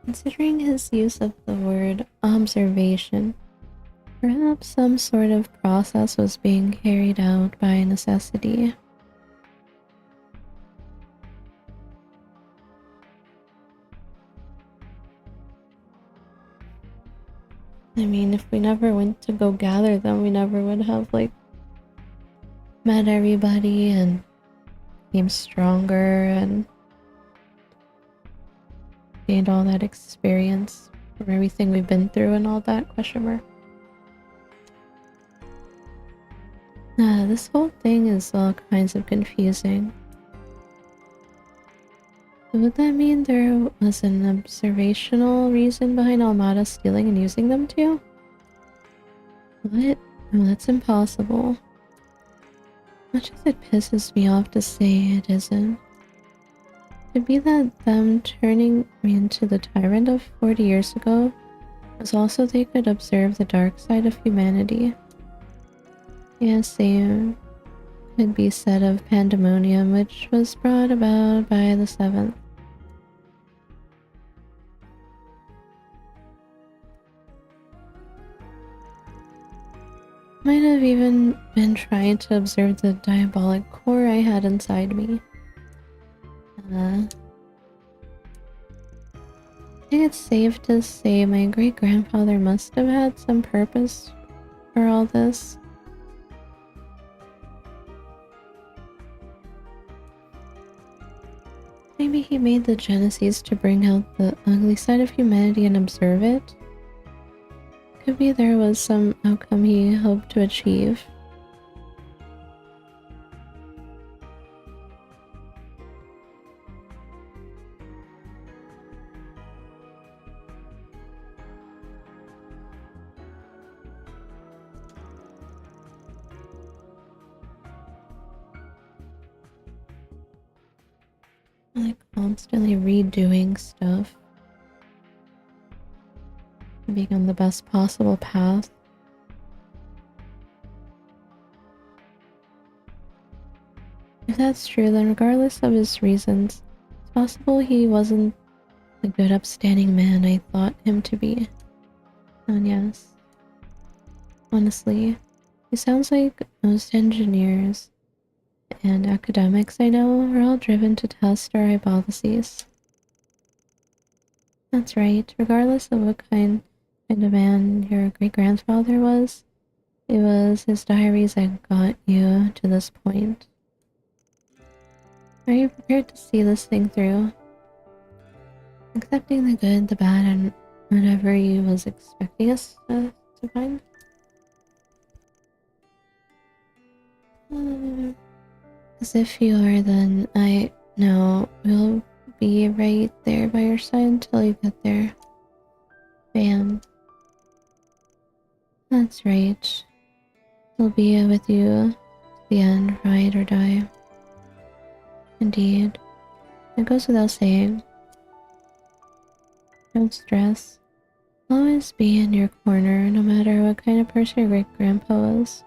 Considering his use of the word observation, perhaps some sort of process was being carried out by necessity. I mean, if we never went to go gather them, we never would have, like, met everybody and became stronger and gained all that experience from everything we've been through and all that, question mark. This whole thing is all kinds of confusing. Would that mean there was an observational reason behind Almada stealing and using them too? What? No, that's impossible. Much as it pisses me off to say it isn't. Could be that them turning me into the tyrant of 40 years ago was also they could observe the dark side of humanity. Yeah, same. Could be said of pandemonium, which was brought about by the 7th. Might have even been trying to observe the diabolic core I had inside me. I think it's safe to say my great-grandfather must have had some purpose for all this. Maybe he made the Genesis to bring out the ugly side of humanity and observe it? Could be there was some outcome he hoped to achieve. Like constantly redoing stuff. Being on the best possible path. If that's true, then regardless of his reasons, it's possible he wasn't the good upstanding man I thought him to be. And yes, honestly, he sounds like most engineers and academics I know are all driven to test our hypotheses. That's right, regardless of what kind of man your great-grandfather was, it was his diaries that got you to this point. Are you prepared to see this thing through? Accepting the good, the bad, and whatever you was expecting us to find? As if you are, then I know we'll be right there by your side until you get there. Bam. That's right. We'll be with you to the end, ride or die. Indeed. It goes without saying. Don't stress. I'll always be in your corner, no matter what kind of person your great-grandpa was.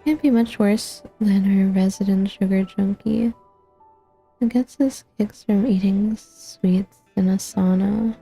Can't be much worse than our resident sugar junkie, who gets his kicks from eating sweets in a sauna.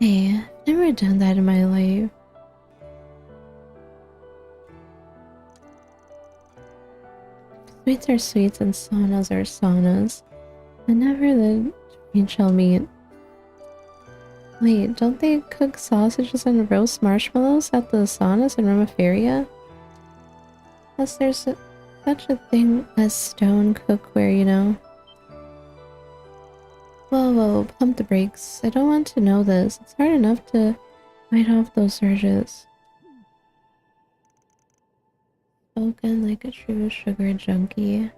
Hey, I've never done that in my life. Sweets are sweets and saunas are saunas, and never the twain shall meet. Wait, don't they cook sausages and roast marshmallows at the saunas in Romaferia? Plus there's such a thing as stone cookware, you know. Whoa, pump the brakes. I don't want to know this. It's hard enough to fight off those urges. Spoken like a true sugar junkie.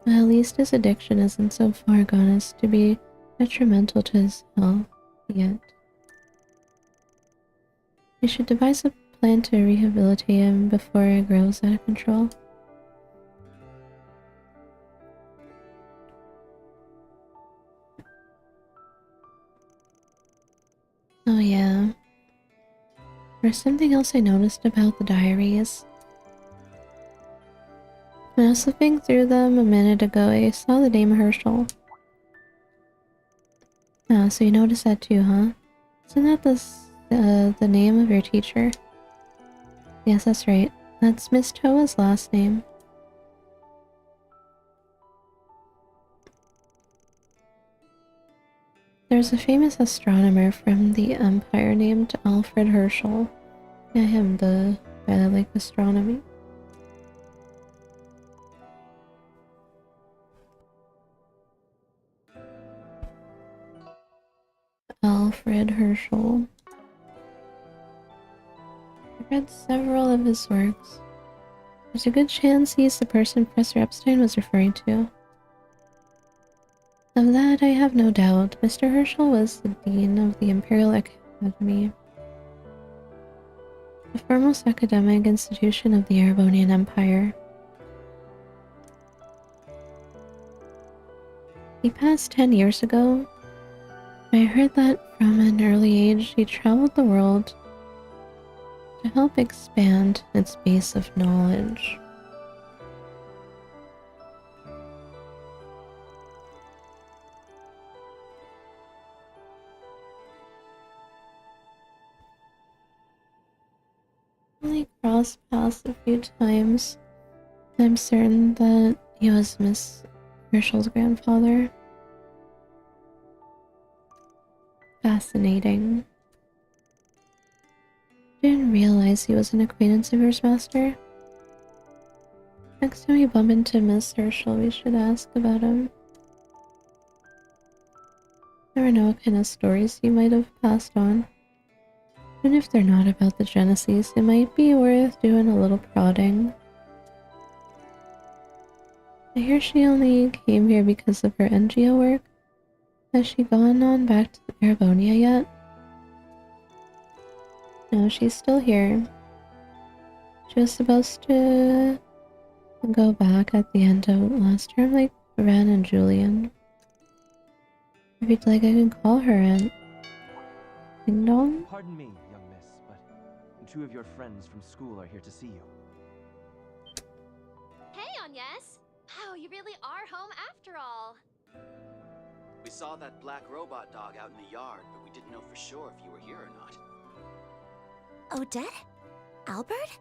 But at least his addiction isn't so far gone as to be detrimental to his health yet. We should devise a plan to rehabilitate him before it grows out of control. Oh yeah. There's something else I noticed about the diaries. When I was flipping through them a minute ago, I saw the name Herschel. Ah, so you noticed that too, huh? Isn't that the name of your teacher? Yes, that's right. That's Miss Toa's last name. There's a famous astronomer from the Empire named Alfred Herschel. Yeah, him, the guy that liked astronomy. Alfred Herschel. I've read several of his works. There's a good chance he's the person Professor Epstein was referring to. Of that I have no doubt. Mr. Herschel was the Dean of the Imperial Academy, the foremost academic institution of the Erebonian Empire. He passed 10 years ago. I heard that from an early age he traveled the world to help expand its base of knowledge. crossed paths a few times. I'm certain that he was Miss Herschel's grandfather. Fascinating. Didn't realize he was an acquaintance of yours, Master. Next time we bump into Miss Herschel, we should ask about him. Never know what kind of stories he might have passed on. Even if they're not about the Genesis, it might be worth doing a little prodding. I hear she only came here because of her NGO work. Has she gone on back to Erebonia yet? No, she's still here. She was supposed to go back at the end of last term, like Ren and Julian. If you'd like, I can call her and... Ding dong? Pardon me, young miss, but 2 of your friends from school are here to see you. Hey, Agnes! Wow, you really are home after all. We saw that black robot dog out in the yard, but we didn't know for sure if you were here or not. Odette? Albert?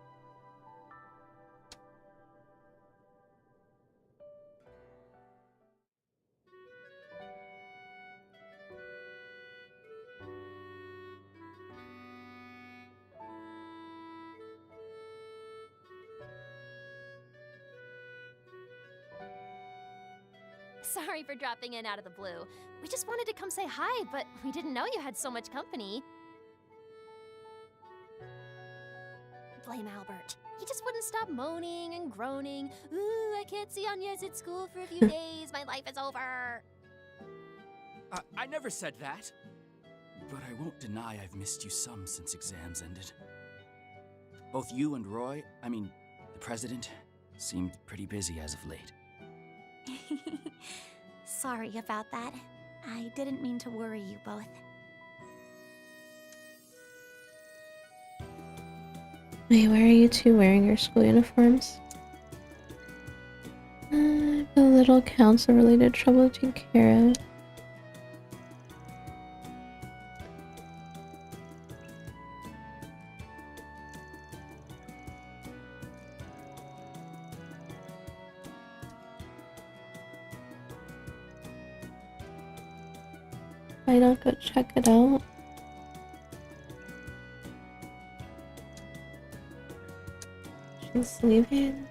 Sorry for dropping in out of the blue. We just wanted to come say hi, but we didn't know you had so much company. Blame Albert. He just wouldn't stop moaning and groaning. Ooh, I can't see Agnes at school for a few days. My life is over. I never said that. But I won't deny I've missed you some since exams ended. Both you and Roy, the president, seemed pretty busy as of late. Sorry about that. I didn't mean to worry you both. Wait, why are you two wearing your school uniforms? I have a little council-related trouble to take care of. Why not go check it out? She's leaving.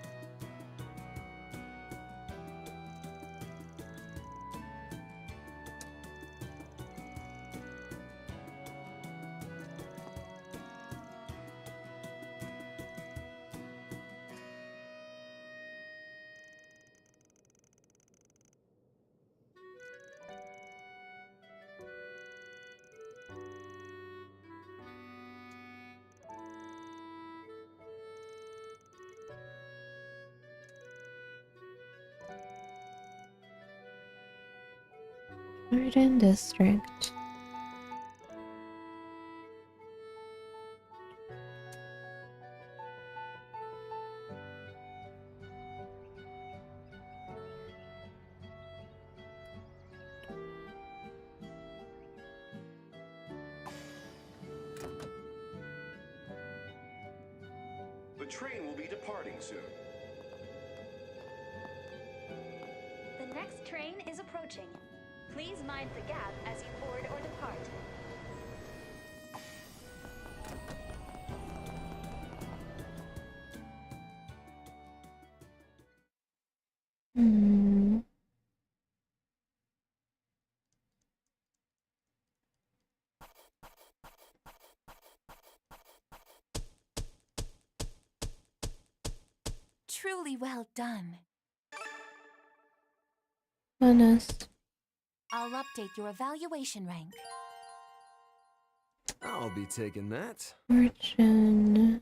Garden District. The train will be departing soon. The next train is approaching. Please mind the gap as you board or depart. Truly well done. Honest. I'll update your evaluation rank. I'll be taking that. Fortune.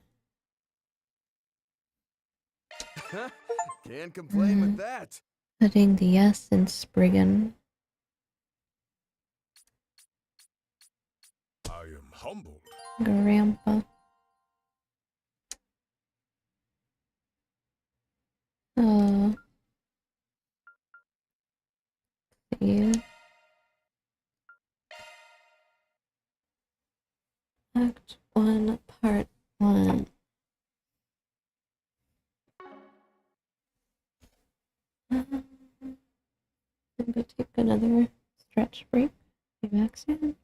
Can't complain with that. Putting the S in Spriggan. I am humbled. Grandpa. Oh. You. Act 1, Part 1. go take another stretch break. Be back soon.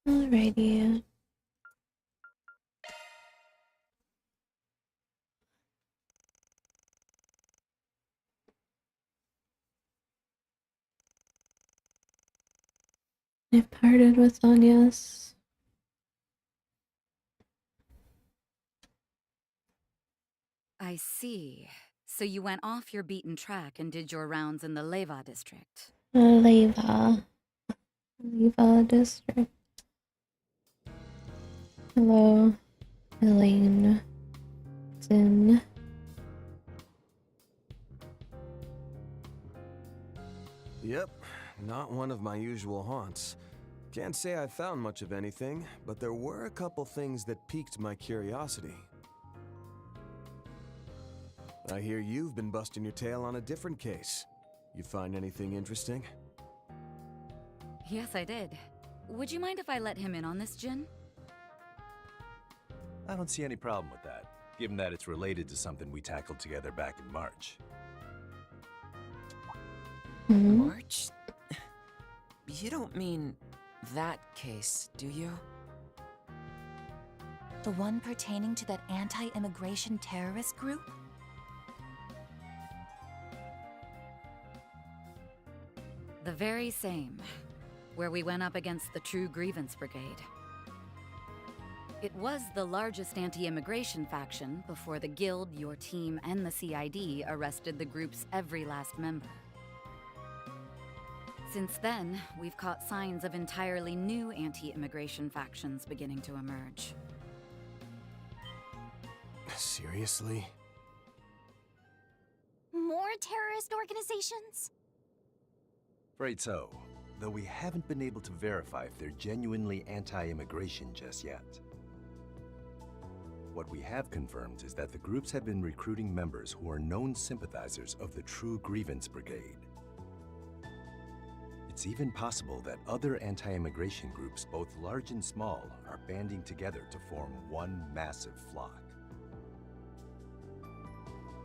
Alrighty. I parted with Anya's. I see. So you went off your beaten track and did your rounds in the Leva district. Leva district. Hello, Elaine. Zin. Yep, not one of my usual haunts. Can't say I found much of anything, but there were a couple things that piqued my curiosity. I hear you've been busting your tail on a different case. You find anything interesting? Yes, I did. Would you mind if I let him in on this, Jin? I don't see any problem with that, given that it's related to something we tackled together back in March. March? You don't mean that case, do you? The one pertaining to that anti-immigration terrorist group? The very same, where we went up against the True Grievance Brigade. It was the largest anti-immigration faction before the Guild, your team, and the CID arrested the group's every last member. Since then, we've caught signs of entirely new anti-immigration factions beginning to emerge. Seriously? More terrorist organizations? Afraid so, though we haven't been able to verify if they're genuinely anti-immigration just yet. What we have confirmed is that the groups have been recruiting members who are known sympathizers of the True Grievance Brigade. It's even possible that other anti-immigration groups, both large and small, are banding together to form one massive flock.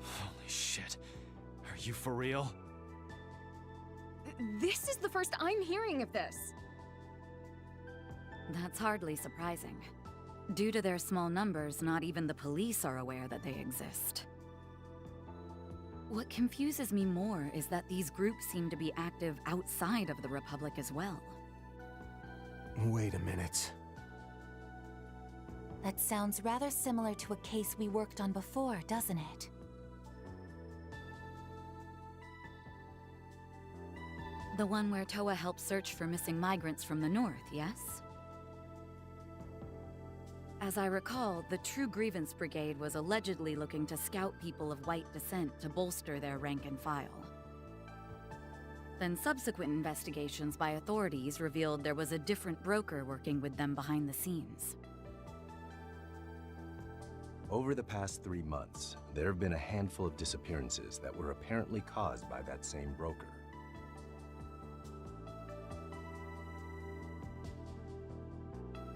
Holy shit. Are you for real? This is the first I'm hearing of this. That's hardly surprising. Due to their small numbers, not even the police are aware that they exist. What confuses me more is that these groups seem to be active outside of the Republic as well. Wait a minute. That sounds rather similar to a case we worked on before, doesn't it? The one where Toa helped search for missing migrants from the north, yes? As I recall, the True Grievance Brigade was allegedly looking to scout people of white descent to bolster their rank and file. Then subsequent investigations by authorities revealed there was a different broker working with them behind the scenes. Over the past 3 months, there have been a handful of disappearances that were apparently caused by that same broker.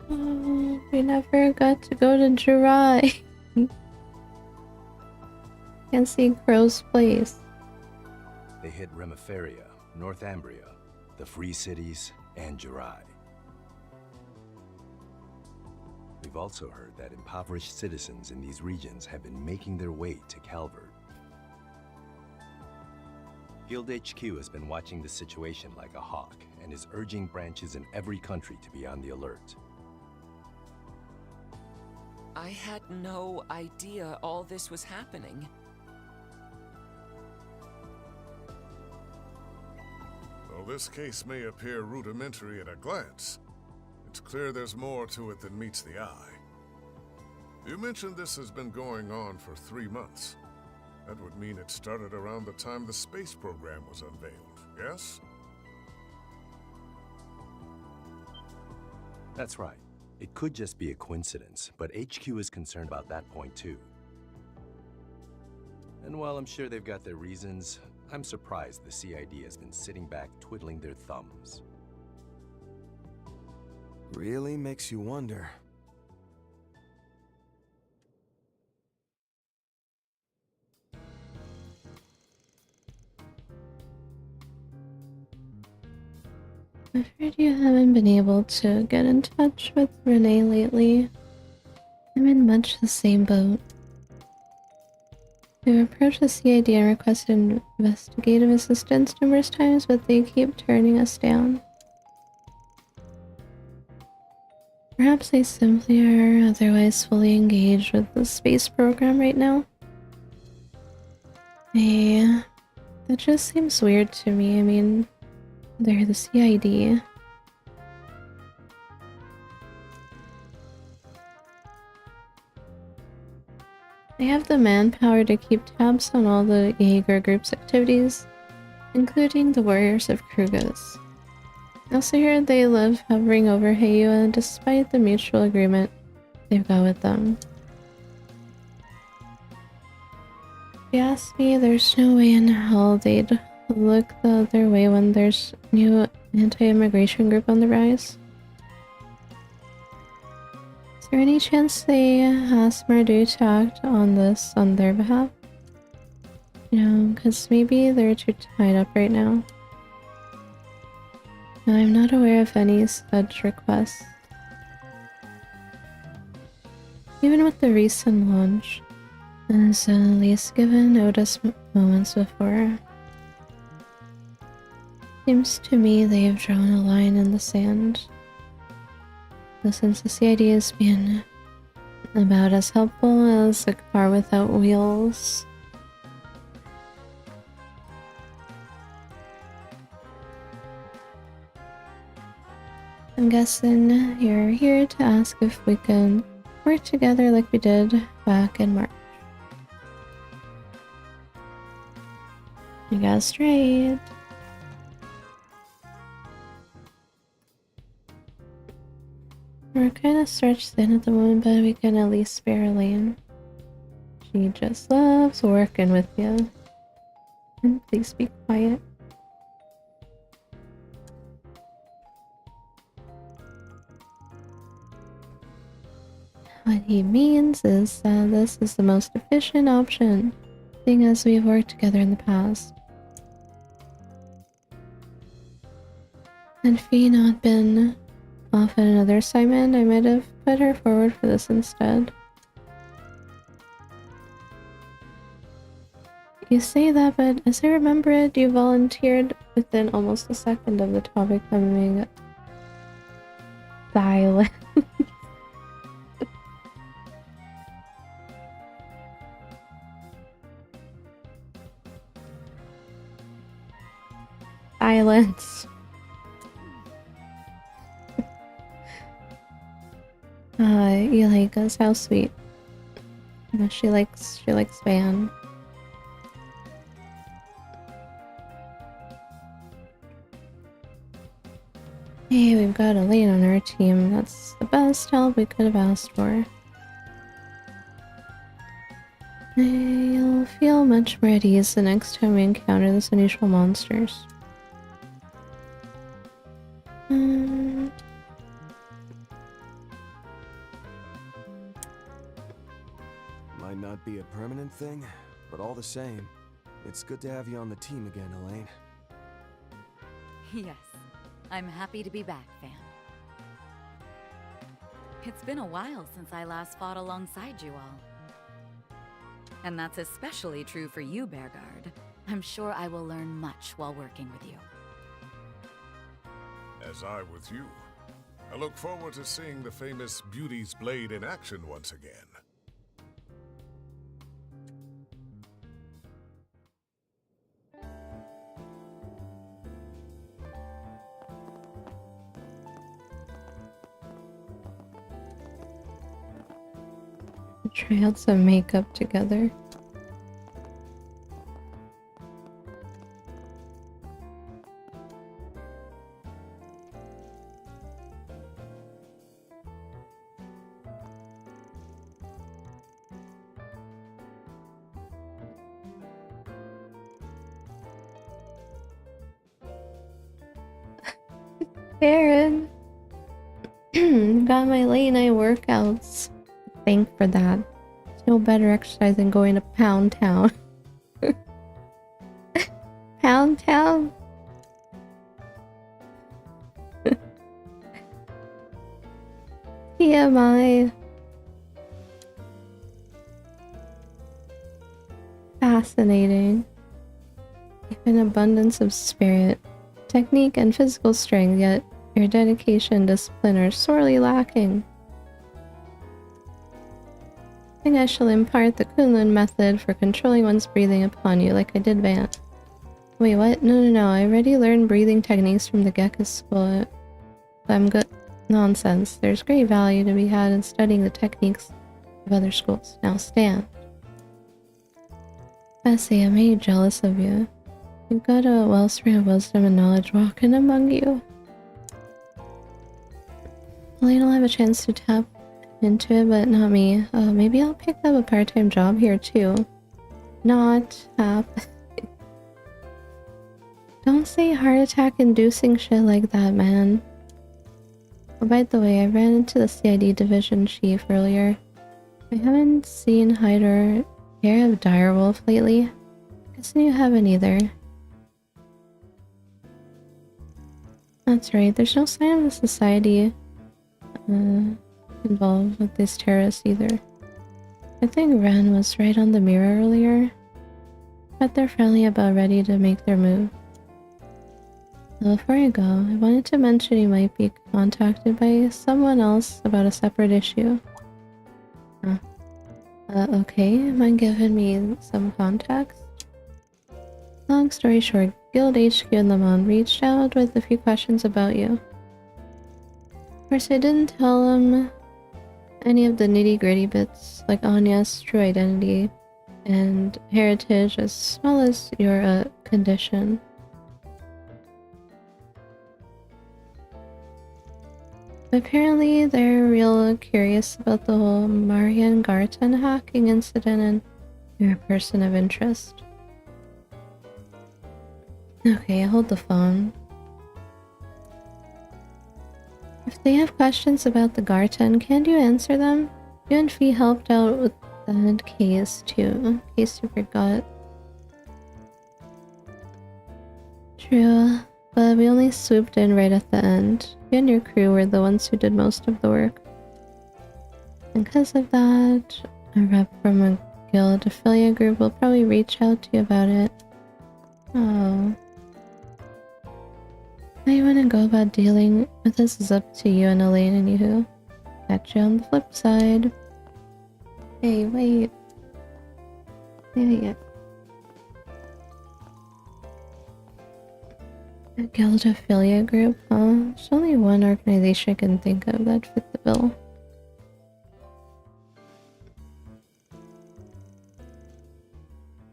Oh, we never got to go to Jirai. Can't see Crow's place. They hit Remiferia, Northumbria, the Free Cities, and Jirai. We've also heard that impoverished citizens in these regions have been making their way to Calvert. Guild HQ has been watching the situation like a hawk and is urging branches in every country to be on the alert. I had no idea all this was happening. Though this case may appear rudimentary at a glance, it's clear there's more to it than meets the eye. You mentioned this has been going on for 3 months. That would mean it started around the time the space program was unveiled, yes? That's right. It could just be a coincidence, but HQ is concerned about that point too. And while I'm sure they've got their reasons, I'm surprised the CID has been sitting back twiddling their thumbs. Really makes you wonder. I've heard you haven't been able to get in touch with Renee lately. I'm in much the same boat. We've approached the CID and requested investigative assistance numerous times, but they keep turning us down. Perhaps they simply are otherwise fully engaged with the space program right now. That just seems weird to me. I mean, they're the CID. They have the manpower to keep tabs on all the Jaeger group's activities, including the Warriors of Krugas. I also hear they love hovering over Heiwa despite the mutual agreement they've got with them. If you ask me, there's no way in hell they'd look the other way when there's new anti-immigration group on the rise. Is there any chance they asked Mardu to act on this on their behalf? You know, because maybe they're too tied up right now. No, I'm not aware of any such requests. Even with the recent launch, as at least given notice moments before. Seems to me they've drawn a line in the sand. But since the CID has been about as helpful as a car without wheels. I'm guessing you're here to ask if we can work together like we did back in March. You guessed right. We're kind of stretched thin at the moment, but we can at least spare a lane. She just loves working with you. And please be quiet. What he means is that this is the most efficient option, seeing as we've worked together in the past. Had Fee not been off at another assignment, I might have put her forward for this instead. You say that, but as I remember it, you volunteered within almost a second of the topic coming silent. Silence. You like us? How sweet. No, she likes Van. Hey, we've got a lane on our team. That's the best help we could have asked for. You'll feel much more at ease the next time we encounter this unusual monsters. Might not be a permanent thing, but all the same, it's good to have you on the team again, Elaine. Yes, I'm happy to be back, Fan. It's been a while since I last fought alongside you all. And that's especially true for you, Bearguard. I'm sure I will learn much while working with you. As I with you. I look forward to seeing the famous Beauty's Blade in action once again. Try out some makeup together. Aaron, got my late night workouts. Thank for that. It's no better exercise than going to Pound Town. Pound Town? TMI. Fascinating. An abundance of spirit, technique, and physical strength, yet your dedication and discipline are sorely lacking. I think I shall impart the Kunlun method for controlling one's breathing upon you, like I did Van. Wait, what? No. I already learned breathing techniques from the Gekka school. I'm good. Nonsense. There's great value to be had in studying the techniques of other schools. Now stand. Bessie, I'm made jealous of you. You've got a wellspring of wisdom and knowledge walking among you. Elaine will have a chance to tap into it, but not me. Maybe I'll pick up a part-time job here too. Not tap. Don't say heart attack inducing shit like that, man. Oh, by the way, I ran into the CID division chief earlier. I haven't seen hide or hair of Direwolf lately. Guessing you haven't either. That's right, there's no sign of the society involved with these terrorists either. I think Ren was right on the mirror earlier. But they're finally about ready to make their move. Before I go, I wanted to mention you might be contacted by someone else about a separate issue. Okay, mind giving me some context? Long story short, Guild HQ in Le Mans reached out with a few questions about you. Of course, I didn't tell them any of the nitty-gritty bits, like Anya's true identity and heritage, as well as your condition. Apparently, they're real curious about the whole Marian Garten hacking incident, and you're a person of interest. Okay, hold the phone. If they have questions about the Garten, can't you answer them? You and Fee helped out with that case too, in case you forgot. True, but we only swooped in right at the end. You and your crew were the ones who did most of the work. And because of that, a rep from a guild affiliate group will probably reach out to you about it. Oh. How you want to go about dealing with this is up to you and Elaine and Yoo-hoo. Catch you on the flip side. Hey, wait. Yeah. A guild affiliate group, huh? There's only one organization I can think of that fit the bill.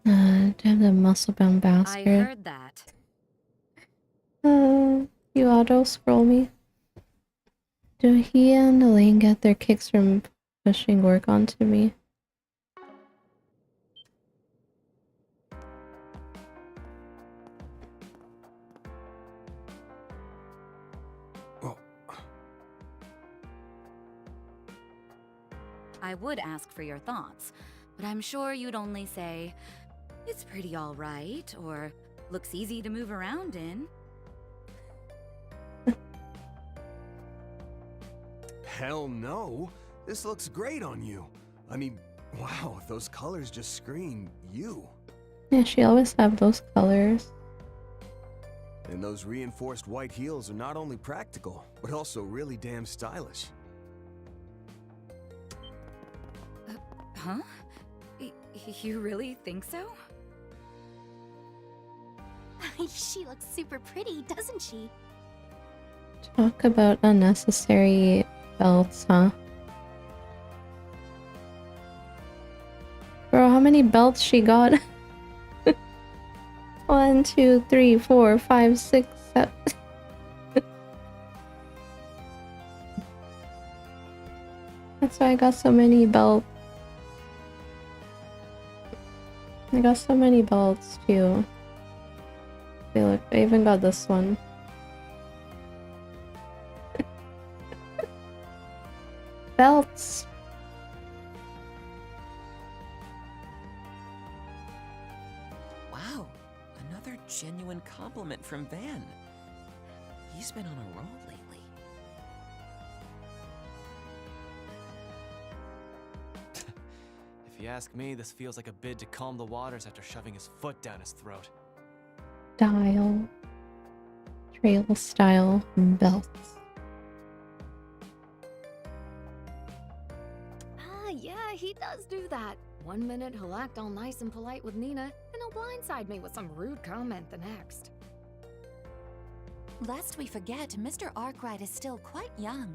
Damn the muscle-bound bastard. I heard that. You auto-scroll me. Do he and Elaine get their kicks from pushing work onto me? I would ask for your thoughts, but I'm sure you'd only say, It's pretty alright, or looks easy to move around in. Hell no. This looks great on you. I mean, wow, those colors just scream you. Yeah, she always have those colors. And those reinforced white heels are not only practical, but also really damn stylish. Huh? You really think so? She looks super pretty, doesn't she? Talk about unnecessary belts, huh? Bro, how many belts she got? 1, 2, 3, 4, 5, 6, 7. That's why I got so many belts. I got so many belts too. Hey, look, I even got this one. Belts! Wow, another genuine compliment from Van. He's been on a roll lately. If you ask me, this feels like a bid to calm the waters after shoving his foot down his throat. Style. Trail style belts. Yeah, he does do that. One minute he'll act all nice and polite with Nina, and he'll blindside me with some rude comment the next. Lest we forget, Mr. Arkwright is still quite young.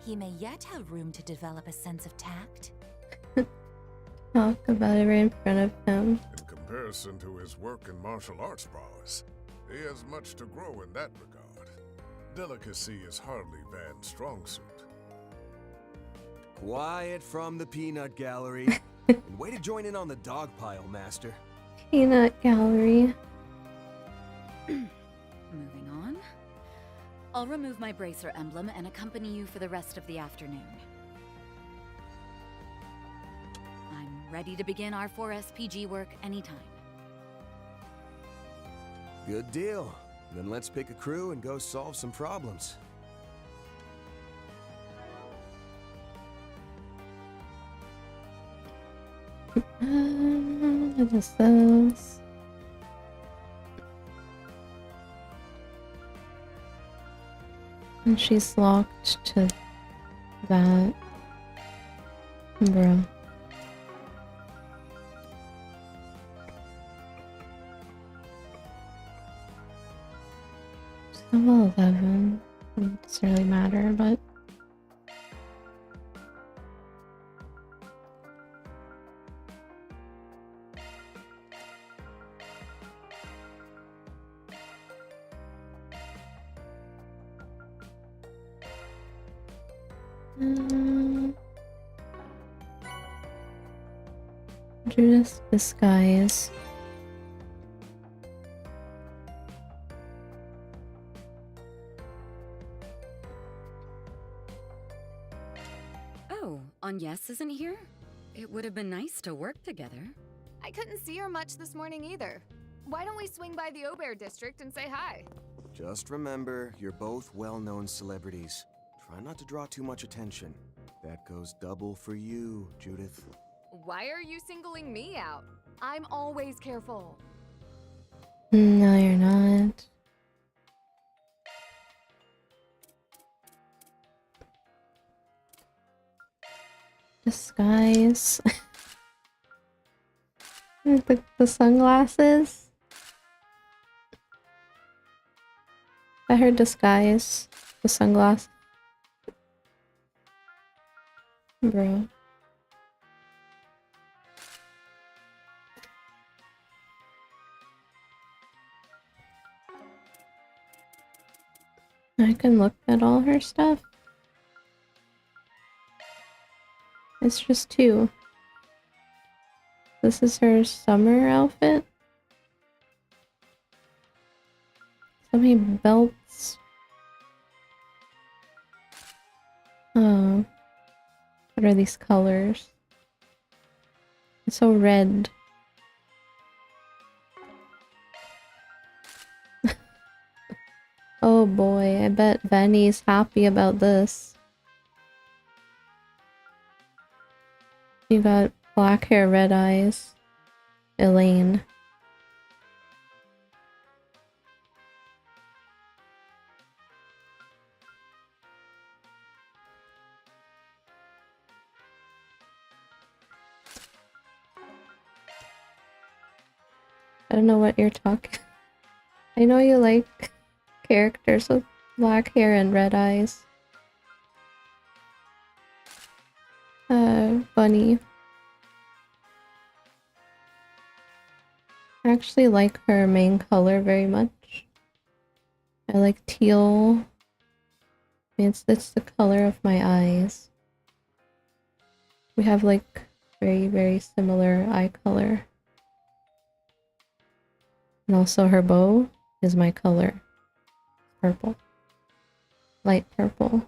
He may yet have room to develop a sense of tact. Talk about it right in front of him. In comparison to his work in martial arts prowess, he has much to grow in that regard. Delicacy is hardly Van's strong suit. Quiet from the peanut gallery. And way to join in on the dog pile, Master. Peanut gallery. Moving on. I'll remove my bracer emblem and accompany you for the rest of the afternoon. I'm ready to begin our 4SPG work anytime. Good deal. Then let's pick a crew and go solve some problems. What is this? And she's locked to that. Bro. It's level 11. It doesn't really matter, but. Judas disguise. Oh, Agnes isn't here? It would have been nice to work together. I couldn't see her much this morning either. Why don't we swing by the Aubert district and say hi? Just remember, you're both well-known celebrities. Try not to draw too much attention. That goes double for you, Judith. Why are you singling me out? I'm always careful. No, you're not. Disguise. the sunglasses. I heard disguise. The sunglasses. Bro. I can look at all her stuff. It's just 2. This is her summer outfit. So many belts. Oh. What are these colors? It's so red. I bet Vanny's happy about this. You got black hair, red eyes. Elaine. I don't know what you're talking. I know you like characters with black hair and red eyes. Bunny. I actually like her main color very much. I like teal. It's the color of my eyes. We have like very similar eye color. And also her bow is my color. Purple. Light purple.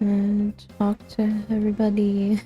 And talk to everybody.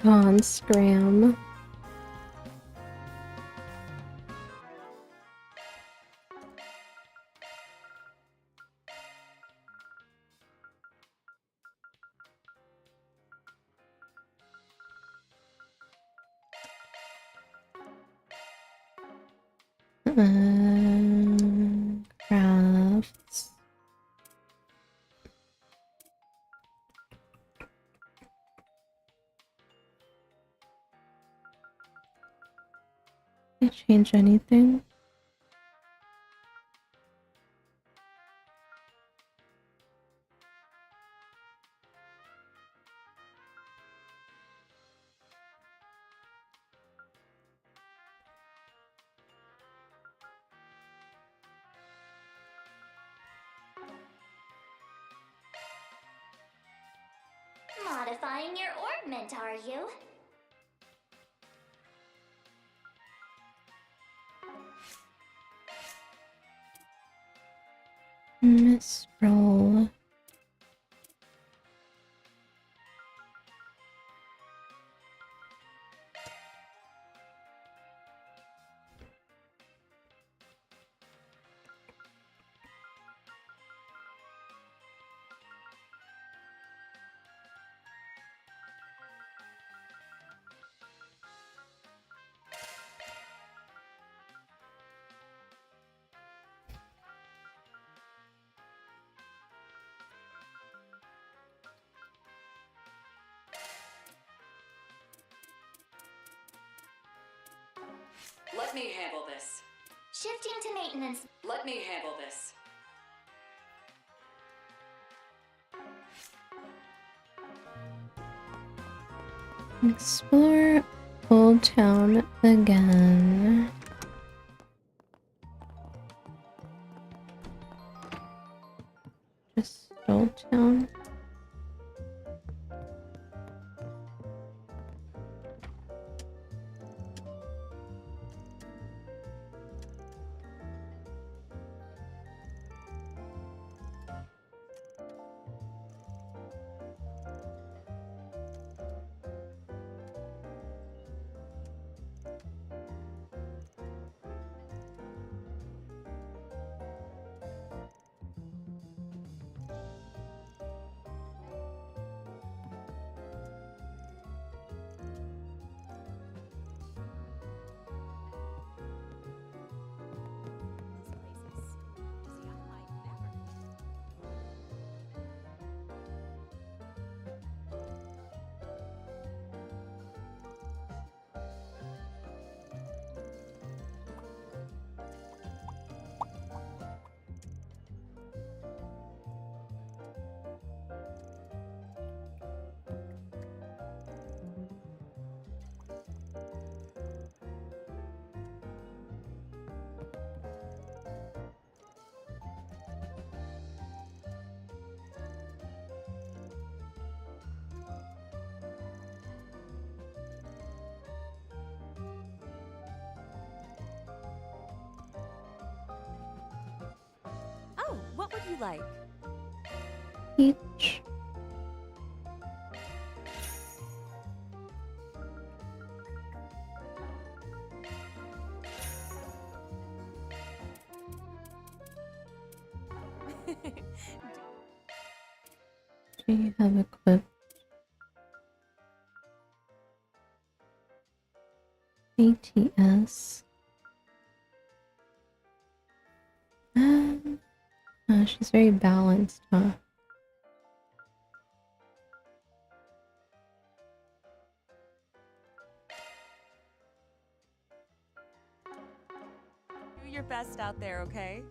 Gone scram. Crafts. Can I change anything? Modifying your orbment, are you? Misroll. Let me handle this. Shifting to maintenance. Let me handle this. Explore Old Town again. Just Old Town. you like? Peach. Do you have equipped ATS? She's very balanced, huh? Do your best out there, okay?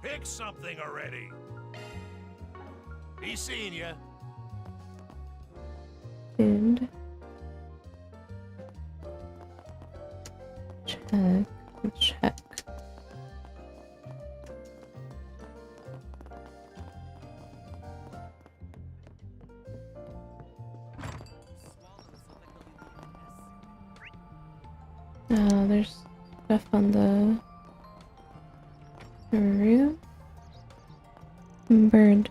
Pick something already. He's seeing you. Food. Check. Check. There's stuff on the roof. Bird.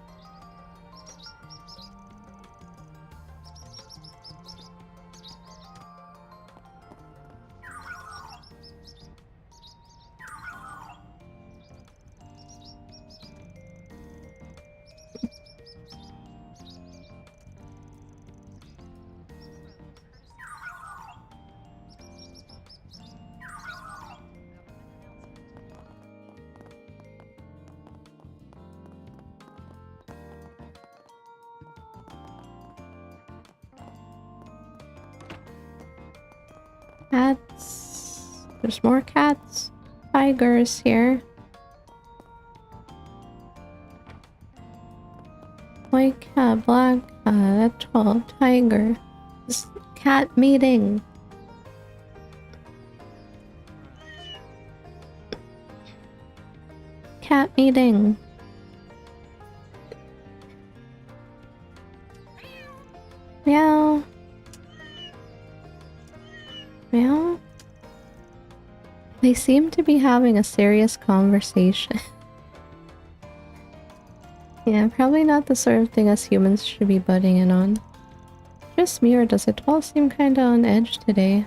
Cats. There's more cats. Tigers here. White cat, black cat, a 12 tiger. This cat meeting. Cat meeting. Meow. Meow. They seem to be having a serious conversation. Yeah, probably not the sort of thing us humans should be butting in on. Just me, or does it all seem kinda on edge today?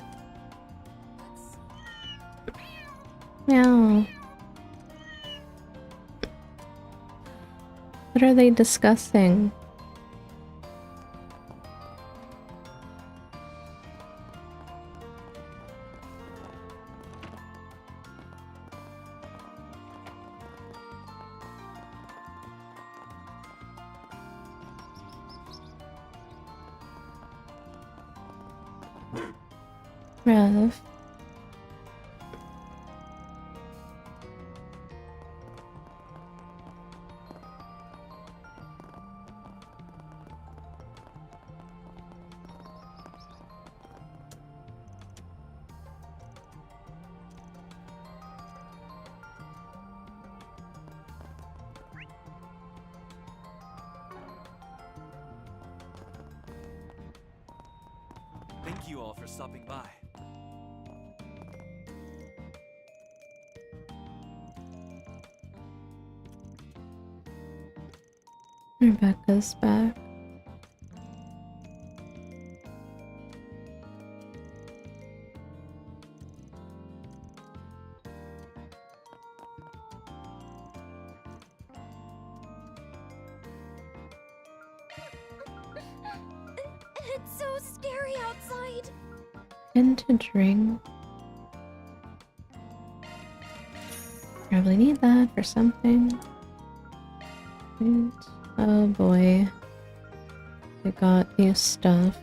Meow. What are they discussing? Rev. Thank you all for stopping by. Rebecca's back. It's so scary outside. And to drink. Probably need that for something. And, oh boy. I got new stuff.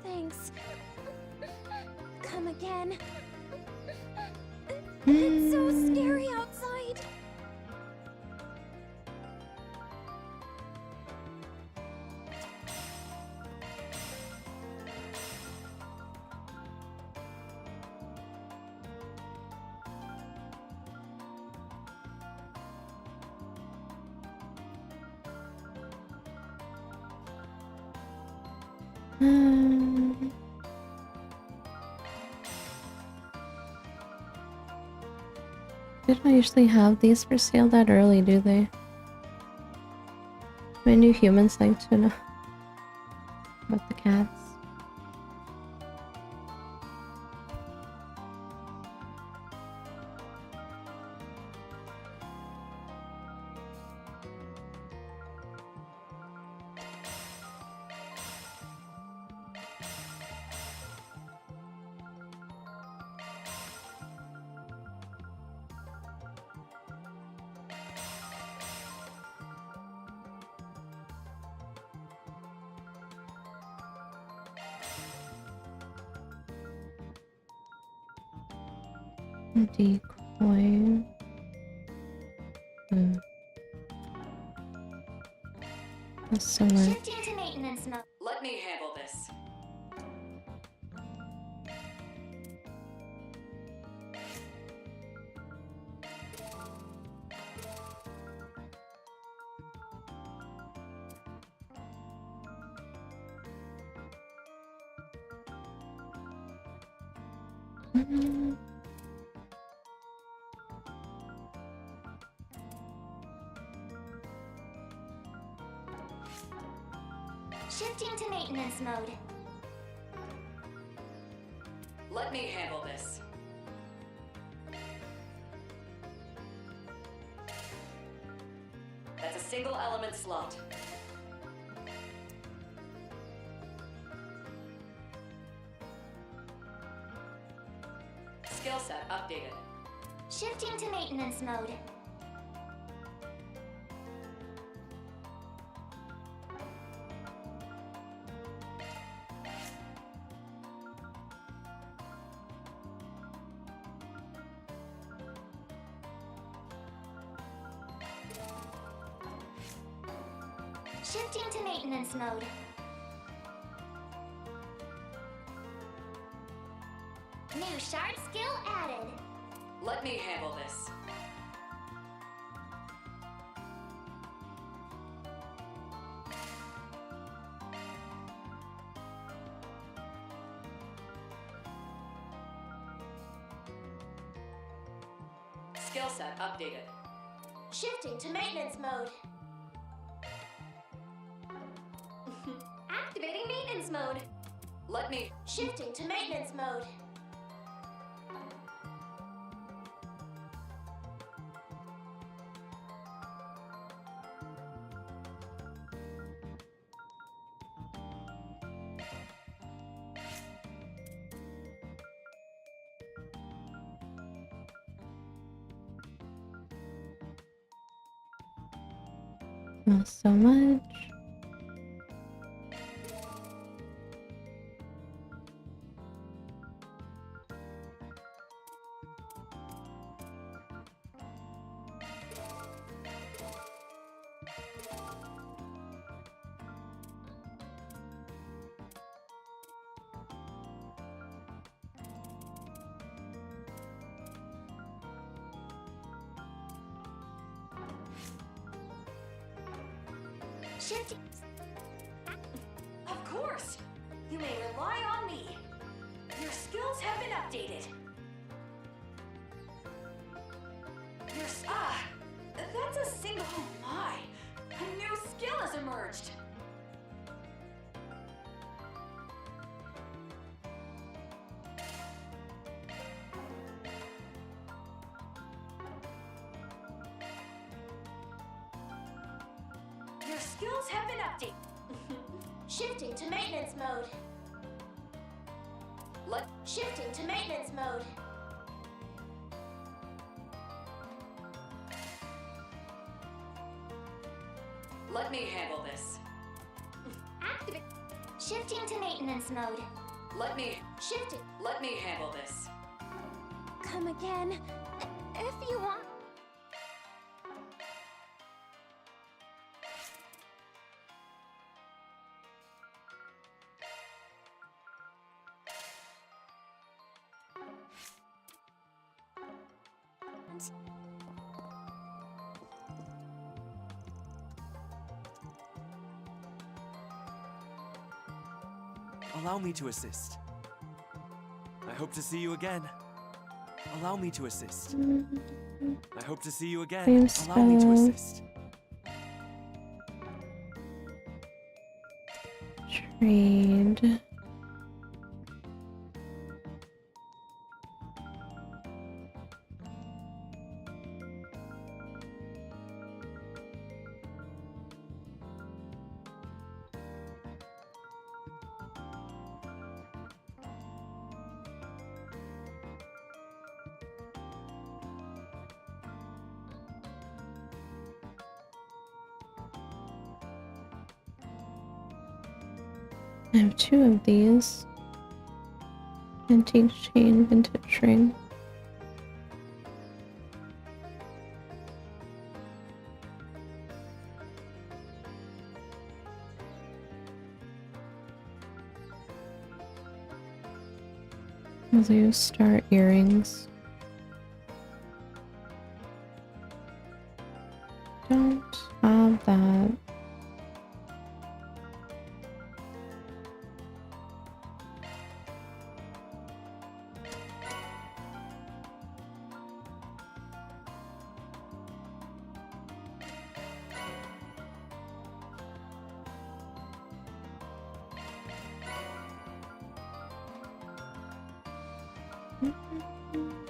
Thanks. Come again. It's so scary outside. They don't usually have these for sale that early, do they? My new human site to know about the cats. Decoy. That's so much. Shifting to maintenance mode. Let me handle this. Shifting to maintenance mode. Let me handle this. That's a single element slot. Skill set updated. Shifting to maintenance mode. Shifting to maintenance mode. New shard skill added. Let me handle this. Skill set updated. Shifting to maintenance mode. Activating maintenance mode. Let me. Shifting to maintenance mode. Not so much. Shifting. Of course! You may rely on me. Your skills have been updated. That's a single. Oh my! A new skill has emerged. Your skills have been updated. Shifting to maintenance mode. Shifting to maintenance mode. Let me handle this. Activate. Shifting to maintenance mode. Let me handle this. Come again, if you want. Allow me to assist. I hope to see you again. Allow me to assist. I hope to see you again. Allow me to assist. Trade. I have 2 of these. Antique chain, vintage ring. I'll do star earrings. Don't have that.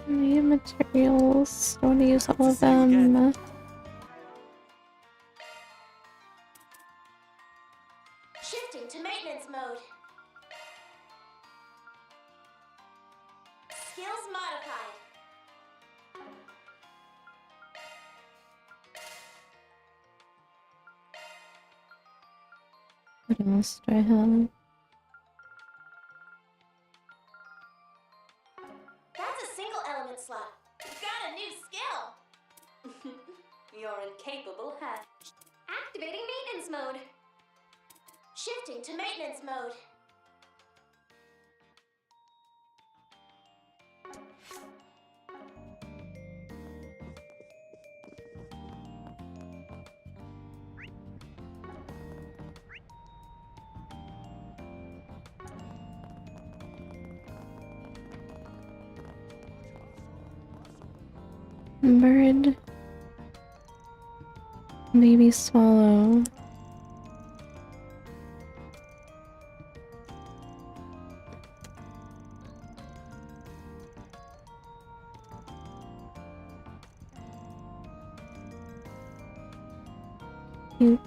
I need materials. I want to use all of them. Shifting to maintenance mode. Skills modified. What else do I have? That's a single element slot. Got a new skill. You're incapable, huh? Activating maintenance mode. Shifting to maintenance mode. Bird. Baby swallow. Cute.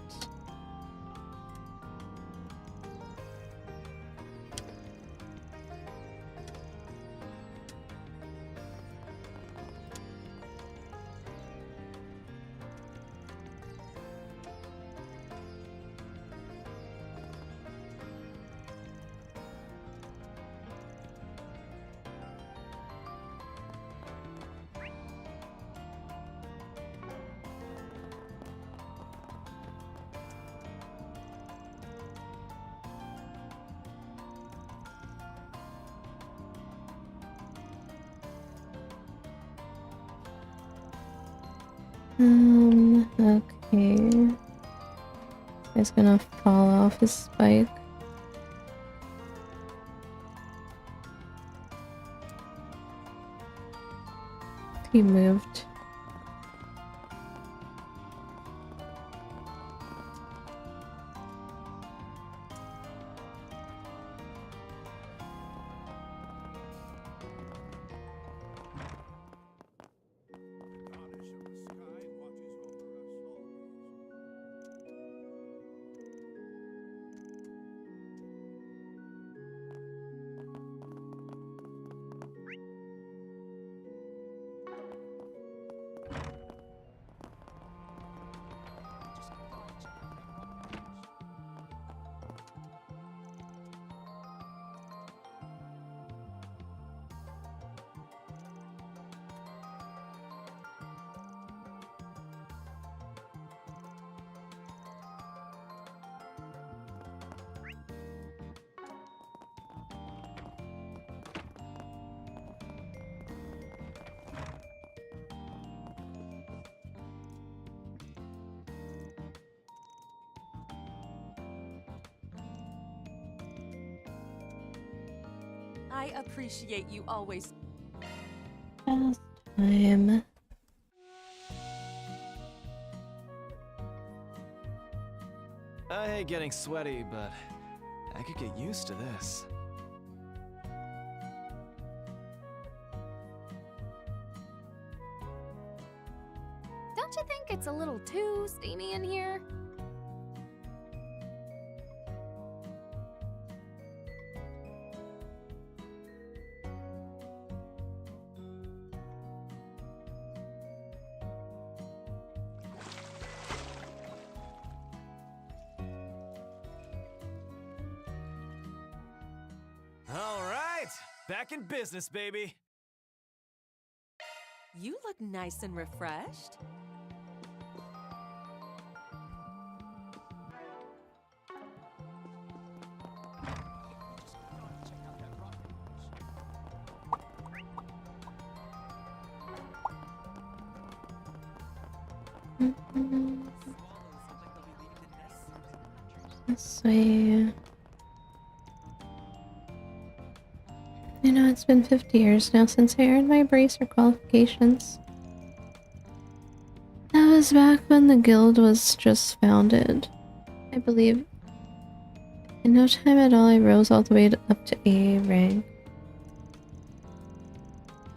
Okay. He's gonna fall off his spike. He moved. I appreciate you always. Last time. I hate getting sweaty, but I could get used to this. Don't you think it's a little too steamy in here? All right, back in business, baby. You look nice and refreshed. This way. You know, it's been 50 years now since I earned my bracer qualifications. That was back when the guild was just founded, I believe. In no time at all, I rose all the way up to A rank.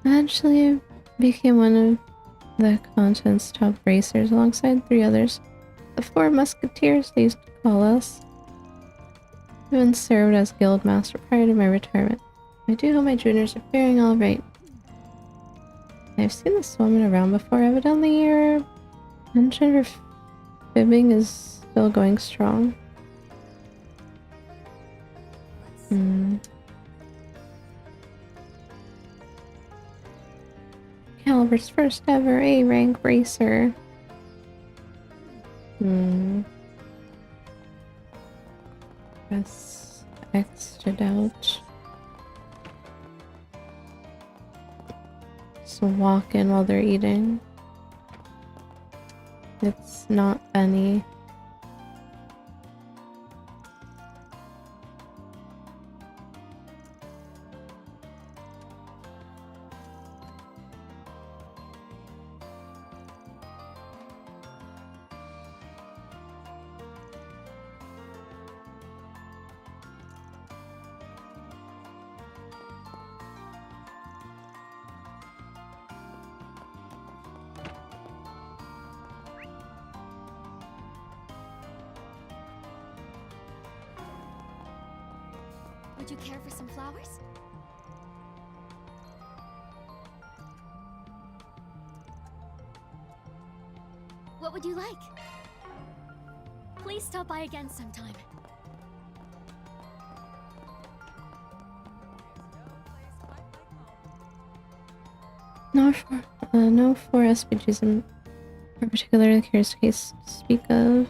Eventually, I became one of the continent's top racers alongside 3 others. The 4 musketeers, they used to call us. I even served as guild master prior to my retirement. I do hope my juniors are faring alright. I've seen this woman around before. Evidently your penchant for fibbing is still going strong. Caliber's first ever A rank racer. Press X to out. So walk in while they're eating. It's not funny. Would you care for some flowers? What would you like? Please stop by again sometime. No four SPGs I'm particularly curious case to speak of.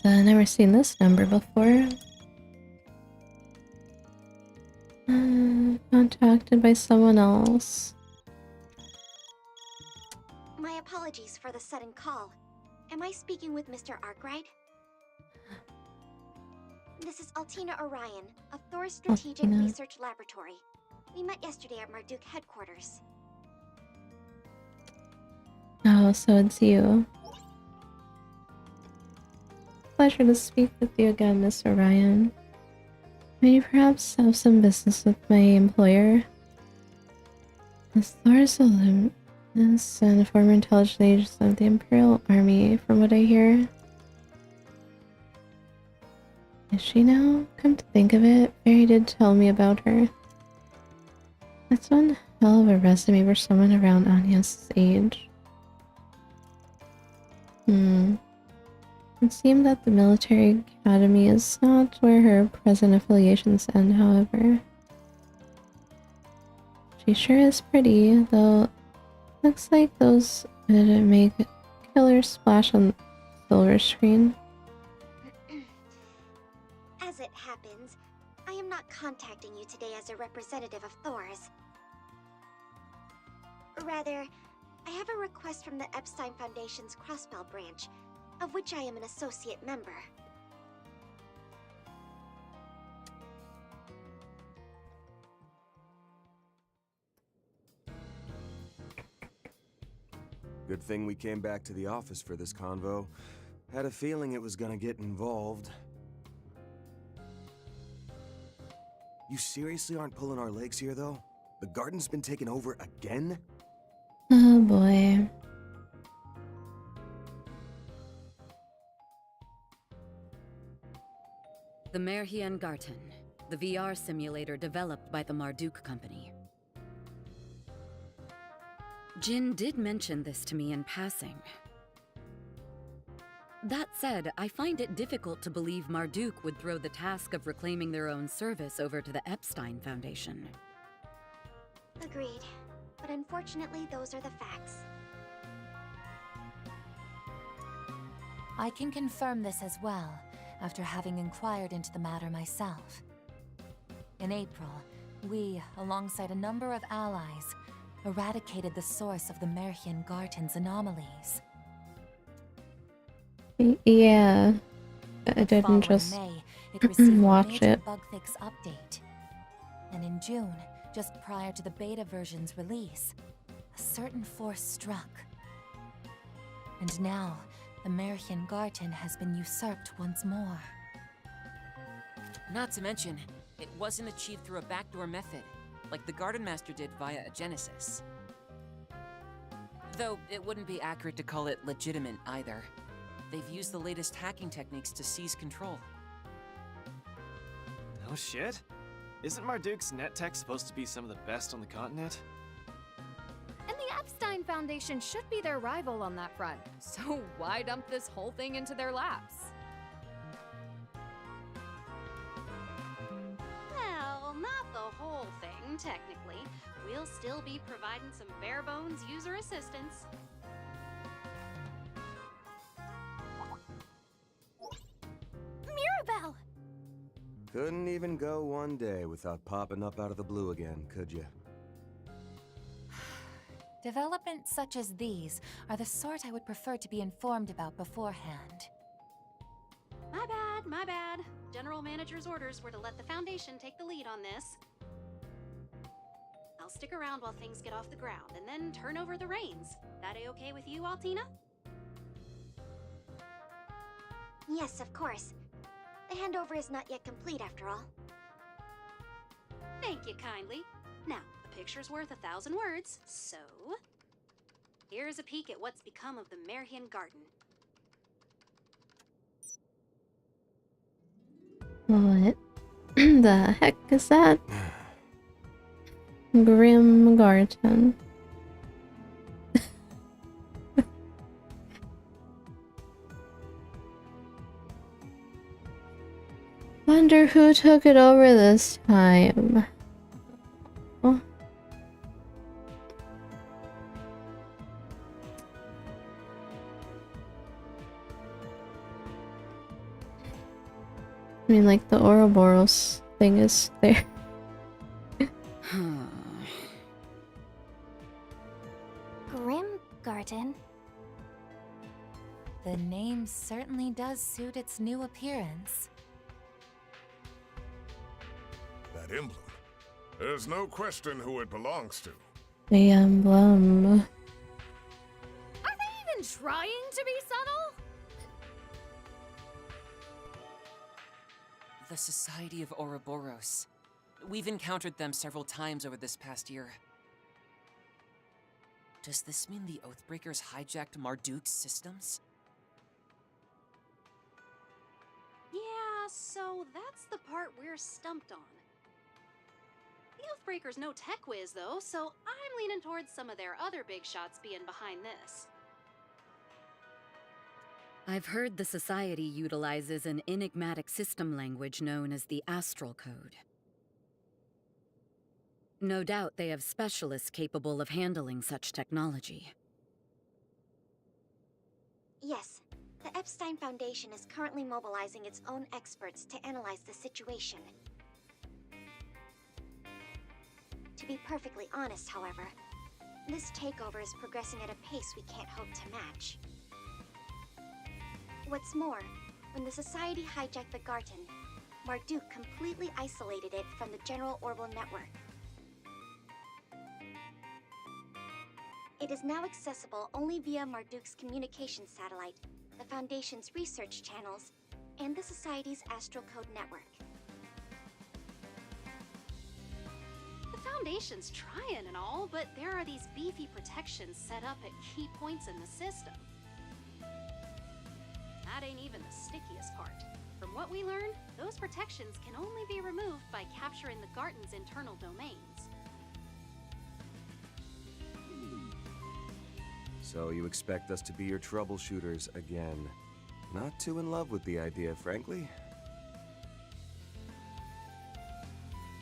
I've never seen this number before. Contacted by someone else. My apologies for the sudden call. Am I speaking with Mr. Arkwright? This is Altina Orion of Thor's Strategic Research Laboratory. We met yesterday at Marduk headquarters. Oh, so it's you. Pleasure to speak with you again, Miss Orion. May you perhaps have some business with my employer? Miss Thor's alumnus and former intelligence agent of the Imperial Army, from what I hear. Is she now? Come to think of it, Barry did tell me about her. That's one hell of a resume for someone around Anya's age. It seemed that the military academy is not where her present affiliations end, however. She sure is pretty, though looks like those didn't make a killer splash on the silver screen. As it happens, I am not contacting you today as a representative of Thor's. Rather, I have a request from the Epstein Foundation's Crossbell branch, of which I am an associate member. Good thing we came back to the office for this convo. Had a feeling it was gonna get involved. You seriously aren't pulling our legs here, though? The garden's been taken over again? Oh boy. The Merhien Garten, the VR simulator developed by the Marduk Company. Jin did mention this to me in passing. That said, I find it difficult to believe Marduk would throw the task of reclaiming their own service over to the Epstein Foundation. Agreed. But unfortunately, those are the facts. I can confirm this as well, after having inquired into the matter myself. In April, we, alongside a number of allies, eradicated the source of the Merhien Garten's anomalies. Yeah, I didn't just watch it. Bug fix update. And in June, just prior to the beta version's release, a certain force struck. And now, the Merhien Garten has been usurped once more. Not to mention, it wasn't achieved through a backdoor method, like the Garden Master did via a Genesis. Though it wouldn't be accurate to call it legitimate either. They've used the latest hacking techniques to seize control. No shit? Isn't Marduk's net tech supposed to be some of the best on the continent? And the Epstein Foundation should be their rival on that front. So why dump this whole thing into their laps? Well, not the whole thing, technically. We'll still be providing some bare-bones user assistance. Mirabelle! Couldn't even go one day without popping up out of the blue again, could you? Developments such as these are the sort I would prefer to be informed about beforehand. My bad. General Manager's orders were to let the Foundation take the lead on this. I'll stick around while things get off the ground, and then turn over the reins. That a-okay with you, Altina? Yes, of course. The handover is not yet complete, after all. Thank you kindly. Now, a picture's worth 1,000 words, so... here's a peek at what's become of the Merhien Garten. What the heck is that? Grim Garten. Wonder who took it over this time. Oh. I mean, like, the Ouroboros thing is there. Grim Garden? The name certainly does suit its new appearance. That emblem. There's no question who it belongs to. The emblem. Are they even trying to be subtle? The Society of Ouroboros. We've encountered them several times over this past year. Does this mean the Oathbreakers hijacked Marduk's systems? Yeah, so that's the part we're stumped on. The Oathbreakers no tech whiz, though, so I'm leaning towards some of their other big shots being behind this. I've heard the Society utilizes an enigmatic system language known as the Astral Code. No doubt they have specialists capable of handling such technology. Yes, the Epstein Foundation is currently mobilizing its own experts to analyze the situation. To be perfectly honest, however, This takeover is progressing at a pace we can't hope to match. What's more, when the Society hijacked the Garten, Marduk completely isolated it from the general Orbital network. It is now accessible only via Marduk's communications satellite, the Foundation's research channels, and the Society's Astral Code network. The Foundation's trying and all, but there are these beefy protections set up at key points in the system. That ain't even the stickiest part. From what we learned, those protections can only be removed by capturing the Garten's internal domains. So you expect us to be your troubleshooters again. Not too in love with the idea, frankly.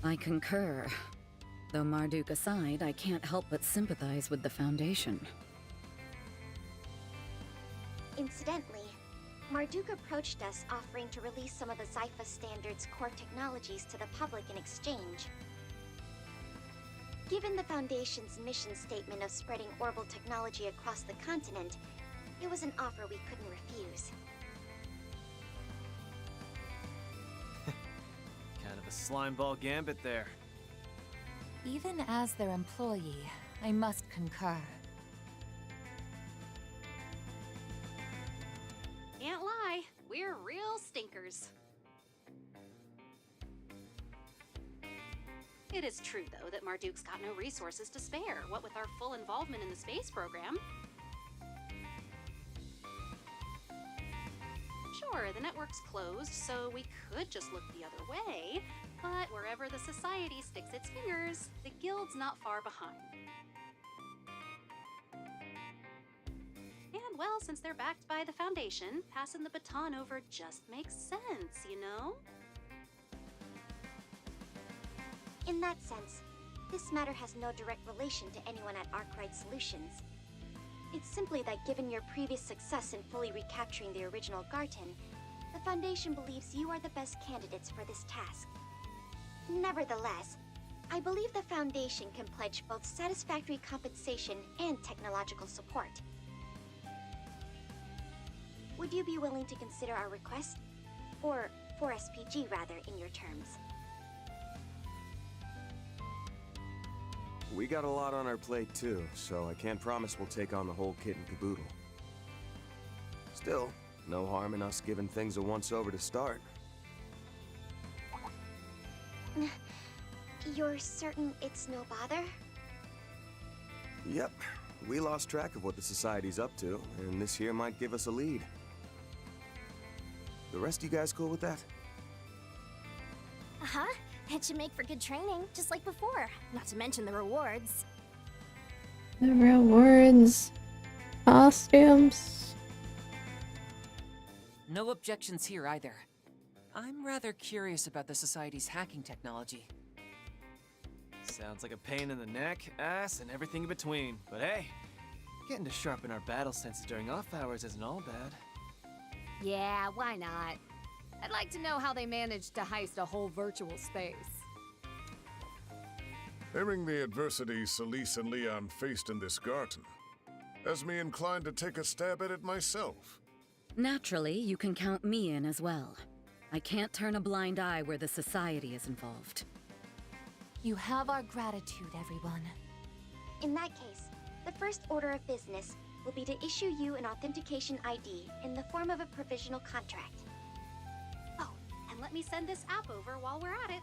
I concur. Though Marduk aside, I can't help but sympathize with the Foundation. Incidentally, Marduk approached us offering to release some of the Zypha Standard's core technologies to the public in exchange. Given the Foundation's mission statement of spreading Orbital technology across the continent, it was an offer we couldn't refuse. Kind of a slimeball gambit there. Even as their employee, I must concur. Can't lie, we're real stinkers. It is true, though, that Marduk's got no resources to spare, what with our full involvement in the space program. Sure, the network's closed, so we could just look the other way, but wherever the Society sticks its fingers, the Guild's not far behind. And well, since they're backed by the Foundation, passing the baton over just makes sense, you know? In that sense, this matter has no direct relation to anyone at Arkwright Solutions. It's simply that given your previous success in fully recapturing the original Garten, the Foundation believes you are the best candidates for this task. Nevertheless, I believe the Foundation can pledge both satisfactory compensation and technological support. Would you be willing to consider our request? Or 4SPG rather, in your terms. We got a lot on our plate too, so I can't promise we'll take on the whole kit and caboodle. Still, no harm in us giving things a once-over to start. You're certain it's no bother? Yep, we lost track of what the Society's up to, and this here might give us a lead. The rest of you guys cool with that? Uh-huh. It should make for good training, just like before. Not to mention the rewards. The rewards. Costumes. No objections here either. I'm rather curious about the Society's hacking technology. Sounds like a pain in the neck, ass, and everything in between. But hey, getting to sharpen our battle senses during off hours isn't all bad. Yeah, why not? I'd like to know how they managed to heist a whole virtual space. Hearing the adversity Celise and Leon faced in this garden has me inclined to take a stab at it myself. Naturally, you can count me in as well. I can't turn a blind eye where the Society is involved. You have our gratitude, everyone. In that case, the first order of business will be to issue you an authentication ID in the form of a provisional contract. Oh, and let me send this app over while we're at it.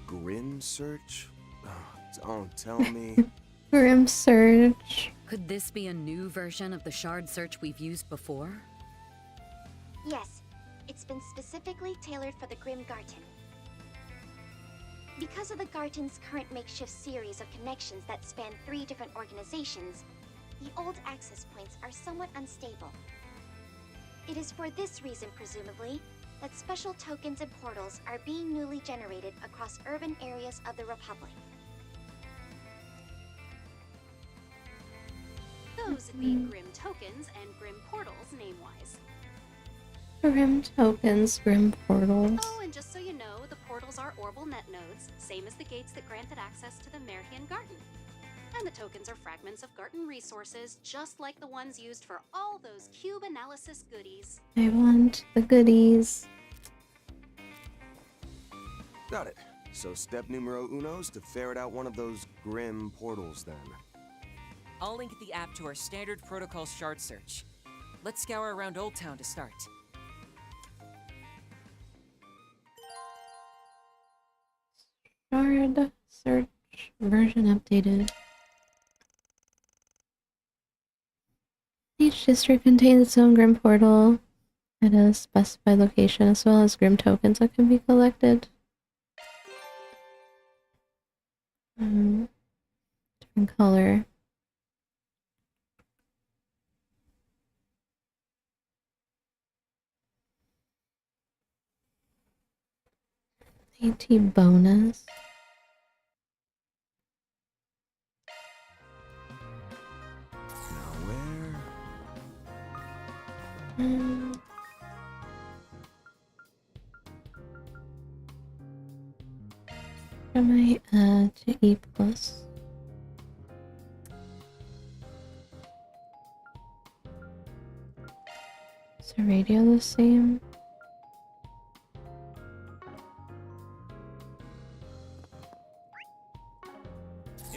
Grim Search? Oh, don't tell me. Grim Search. Could this be a new version of the shard search we've used before? Yes, it's been specifically tailored for the Grim Garten. Because of the Garten's current makeshift series of connections that span 3 different organizations, the old access points are somewhat unstable. It is for this reason, presumably, that special tokens and portals are being newly generated across urban areas of the Republic. Those being Grim tokens and Grim portals, name-wise. Grim tokens, Grim portals. Oh, and just so you know, the portal portals are orbital net nodes, same as the gates that granted access to the Merhian Garden. And the tokens are fragments of Garden resources, just like the ones used for all those cube analysis goodies. I want the goodies. Got it. So step numero uno's to ferret out one of those grim portals then. I'll link the app to our standard protocol shard search. Let's scour around Old Town to start. Shard search version updated. Each district contains its own Grim portal at a specified location, as well as Grim tokens that can be collected. Different color. AT bonus. Now where? Am I to E plus? Is the radio the same?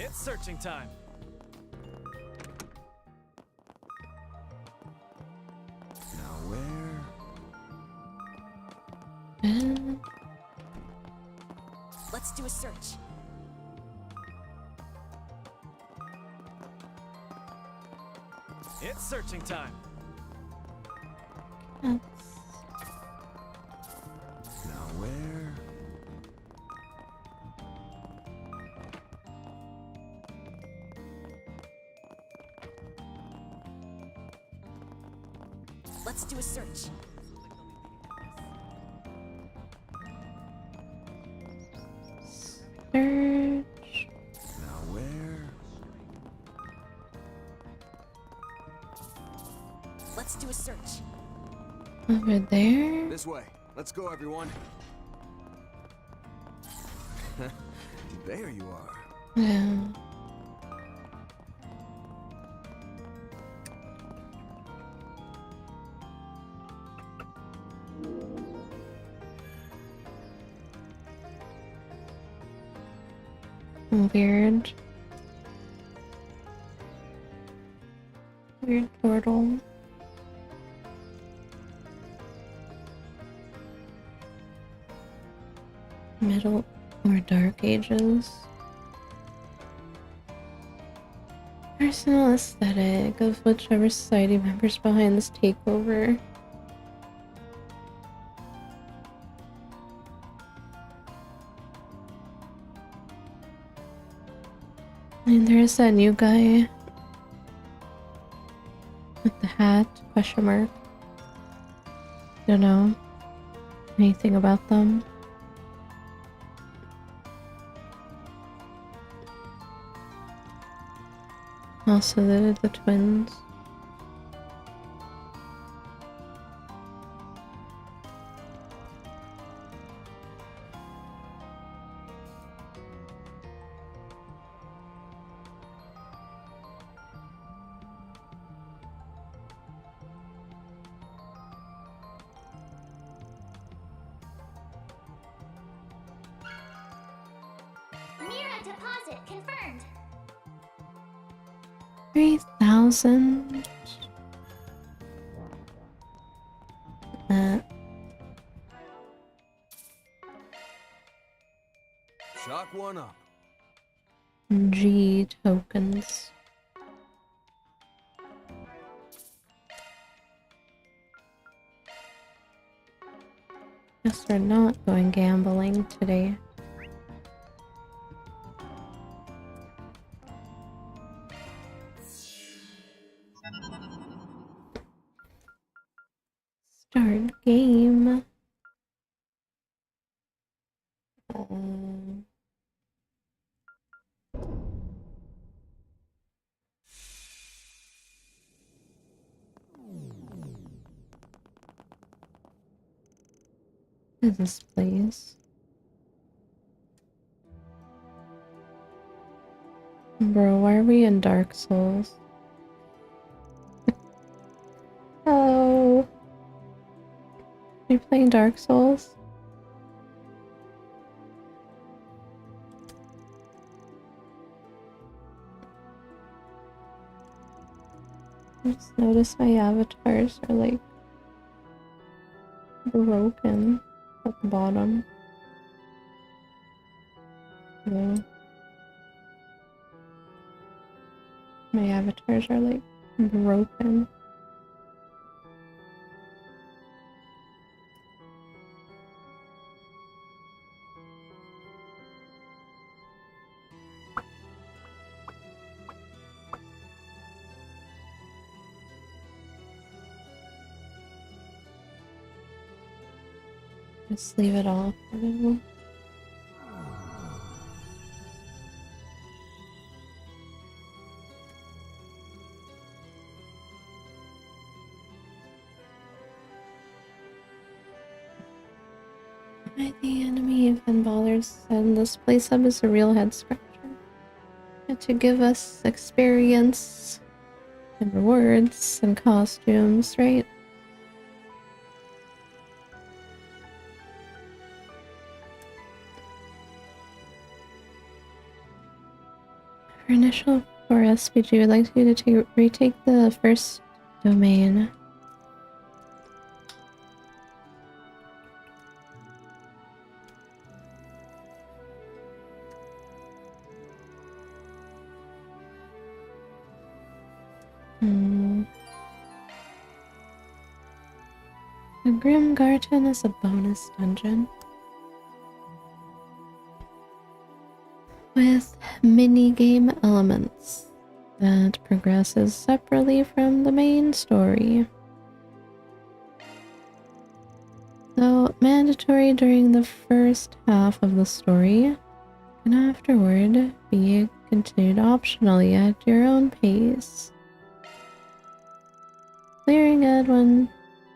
It's searching time. Now where? Let's do a search. It's searching time. Now where? Let's do a search. Search. Now where? Let's do a search. Over there? This way. Let's go, everyone. There you are. Yeah. Weird. Weird portal. Middle or Dark Ages. Personal aesthetic of whichever society members behind this takeover. And there's that new guy with the hat, question mark. Don't know anything about them. Also the twins. Mira deposit confirmed. 3,000. Shock one up. G tokens. Guess we're not going gambling today. Start game. What is this place? Bro, why are we in Dark Souls? Oh. You're playing Dark Souls? I just noticed my avatars are like broken at the bottom. Yeah. My avatars are like broken. Just leave it off for now. Why the enemy even bothers setting this place up is a real head scratcher. And to give us experience and rewards and costumes, right? For initial for SPG, we'd like you to retake the first domain. The Grim Garden is a bonus dungeon with mini-game elements that progresses separately from the main story. Though mandatory during the first half of the story, and afterward be continued optionally at your own pace. Clearing it when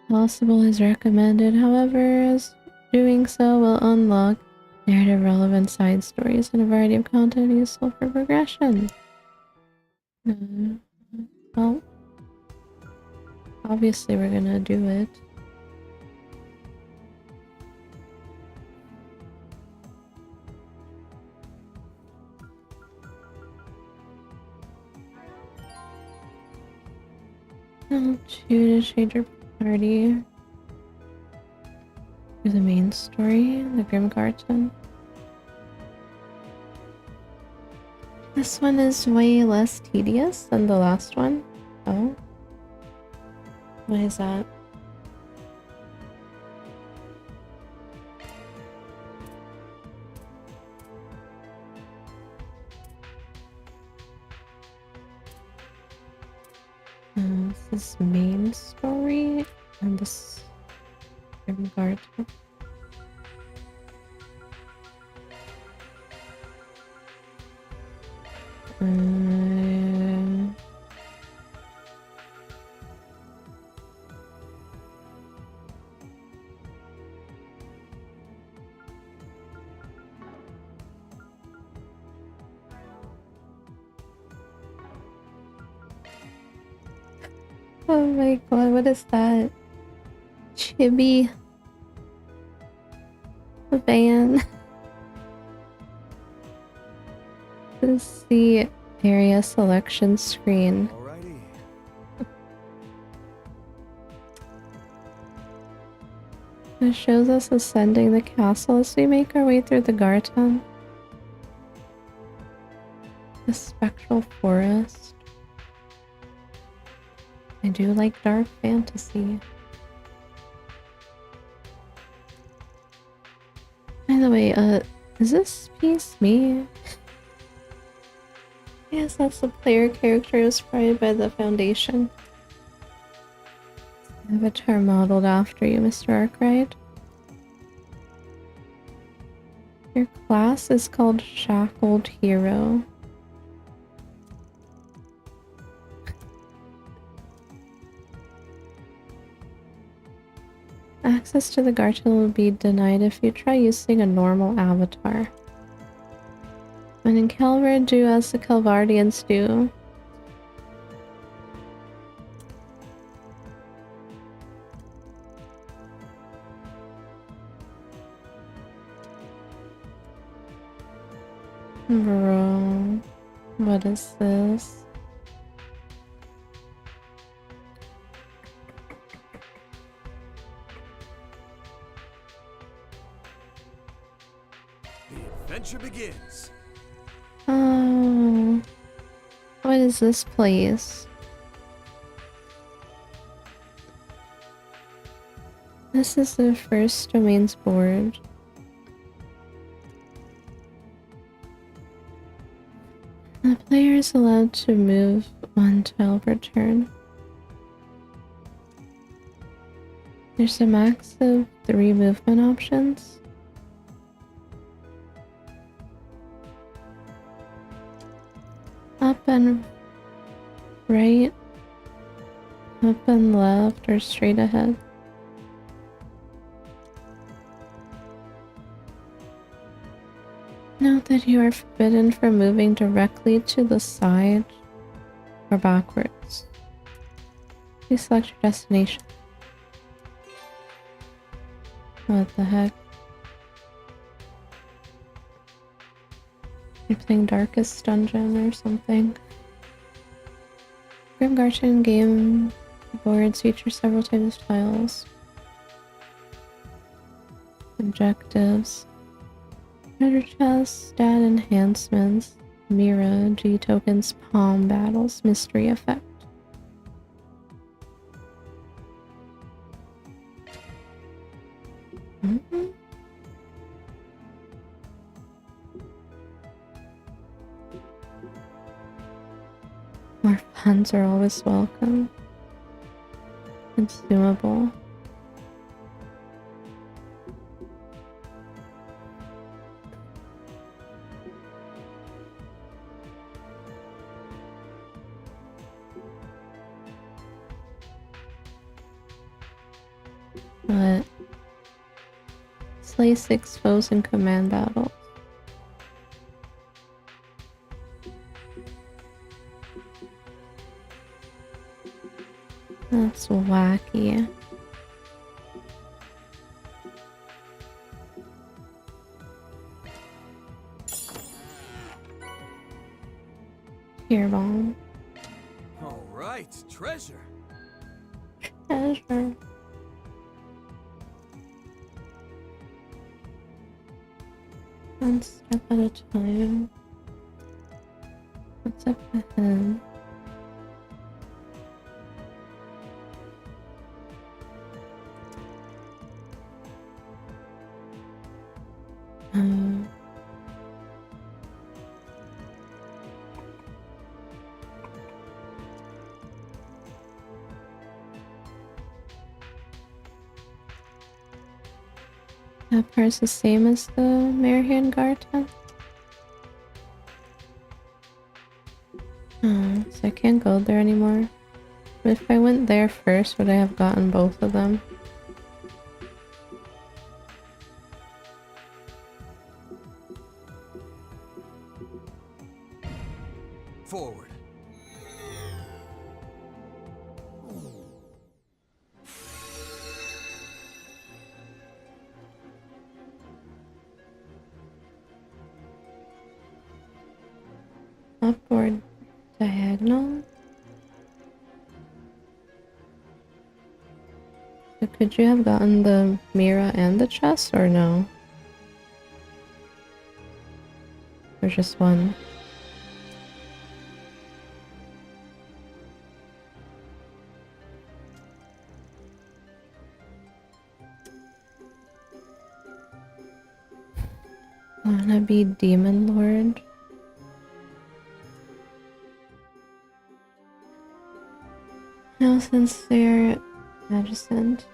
possible is recommended, however, as doing so will unlock narrative relevant side stories and a variety of content useful for progression. Well, obviously we're gonna do it. I'll choose to change your party to the main story, the Grim Garden. This one is way less tedious than the last one. Oh? Why is that? This is main story and this Grim Garden. Oh my god, what is that? Chibi van. This is the area selection screen. Alrighty. It shows us ascending the castle as we make our way through the garden. The spectral forest. I do like dark fantasy. By the way, is this piece me? Yes, that's the player character inspired by the Foundation. Avatar modeled after you, Mr. Arkwright. Your class is called Shackled Hero. Access to the garden will be denied if you try using a normal avatar. When in Calvard, do as the Calvardians do. Bro, what is this? The adventure begins. Oh, what is this place? This is the first domains board. The player is allowed to move 1 tile per turn. There's a max of 3 movement options. Up and right, up and left, or straight ahead. Note that you are forbidden from moving directly to the side or backwards. Please select your destination. What the heck? You're playing Darkest Dungeon or something. Grim Garten game boards feature several types of tiles. Objectives. Treasure chests, stat enhancements, Mira, G tokens, palm battles, mystery effect. More funds are always welcome. Consumable. What? Slay 6 foes in command battle. That's wacky. Here, bomb. All right, treasure. Treasure. One step at a time. What's up ahead? That part's the same as the Marian Garten. Oh, so I can't go there anymore. But if I went there first, would I have gotten both of them? Forward. Upward diagonal. So could you have gotten the Mira and the chest, or no? Or just one? I wanna be Demon Lord. No, since they're adjacent.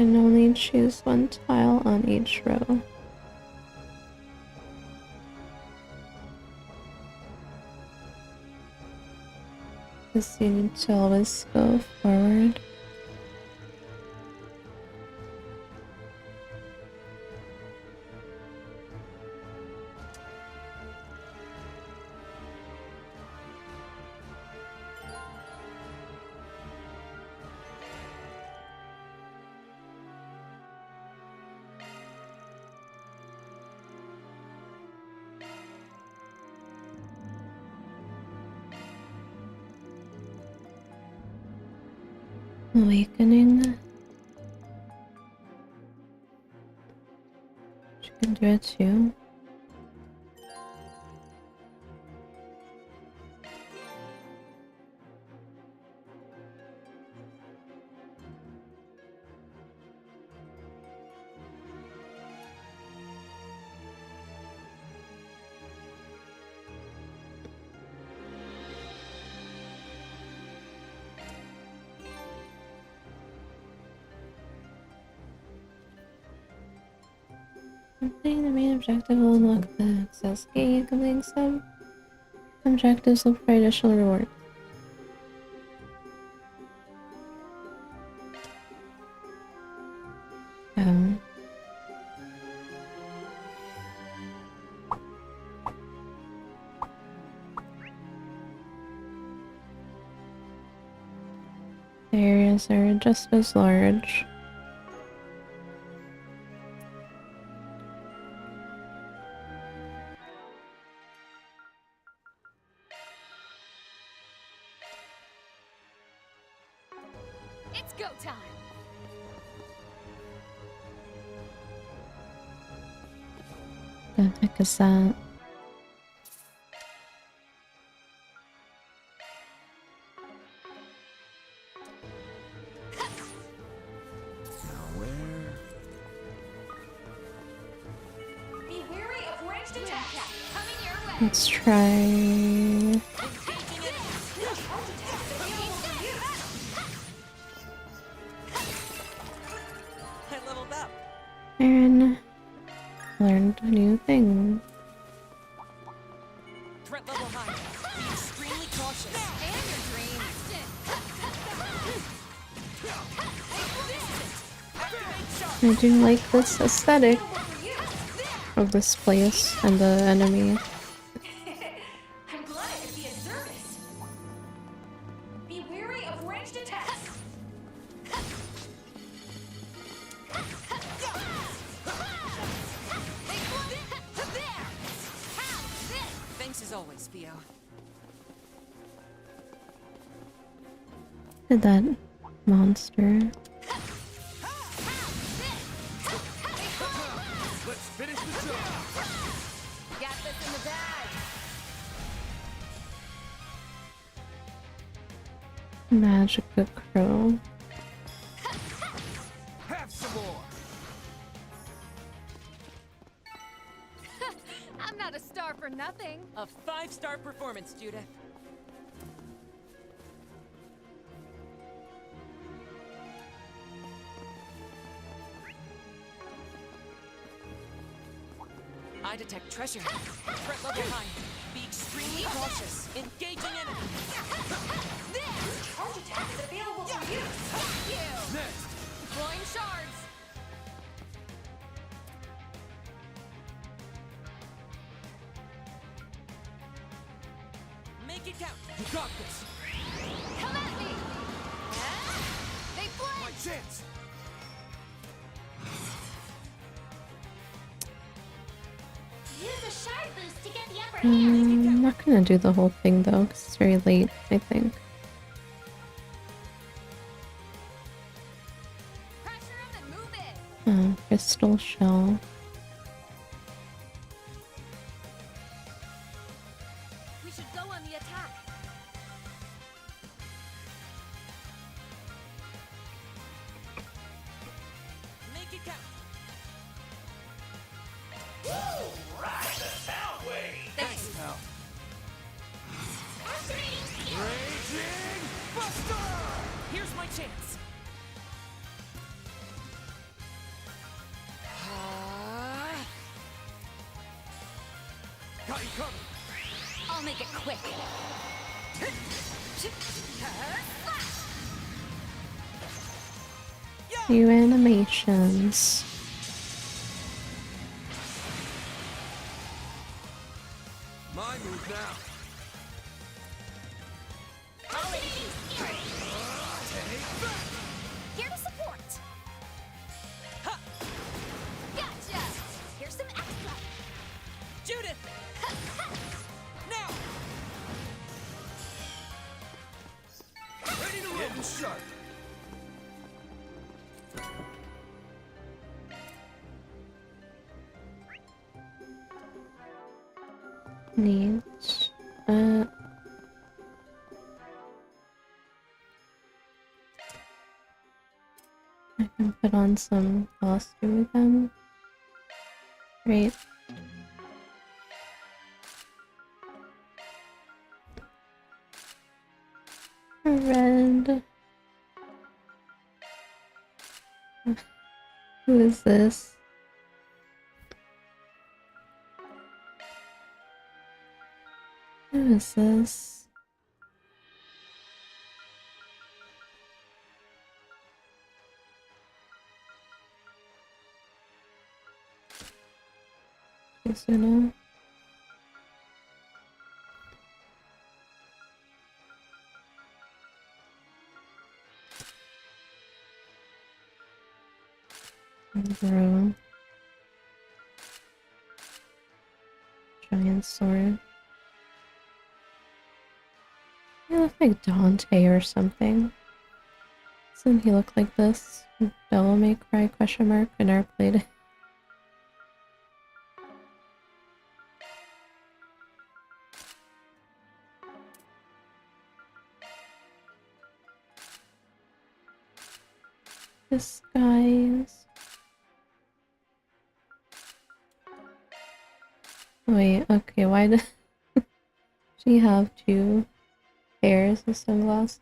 can only choose one tile on each row. Because you need to always go forward. Awakening. You can do it too. Completing the main objective will unlock the access gate. Completing some objectives look for additional reward. The areas are just as large. It's go time. The heck is that? Be wary of ranged attacks. Coming your way. Let's try. Aaron learned a new thing. Threat level high. Be extremely cautious. And your dream. I do like this aesthetic of this place and the enemy. I'm glad I could be of service. Be wary of ranged attacks. Thanks as always, Theo. Look at that monster. Let's finish the job. Got this in the bag. Magica Crow. Have some more. I'm not a star for nothing. A 5-star performance, Judith. I detect treasure. Threat level high. Be extremely cautious. Engaging enemy. Charge attack is available for use. You. Next. Deploying shards. Make it count. You got this. Come at me. They My flinch. chance. Use a shard boost to get the upper hand. I'm not gonna do the whole thing though, because it's very late, I think. Pressure him and move it. Oh, crystal shell. We should go on the attack. Make it count. Ride the sound wave. Thanks, pal. Raging Buster. Here's my chance. Got you covered. I'll make it quick. New animations. My move now. Here to support. Ha! Gotcha. Here's some extra. Judith! Now! Ready to roll. Getting sharp. Needs. I can put on some costume again. Great. Red. Who is this? Who is this? Kizuna. Bro. Giant sword. He looked like Dante or something. Doesn't he look like this? Devil May Cry question mark? I never played it. Disguise. Wait, okay, why did she have two pairs of sunglasses?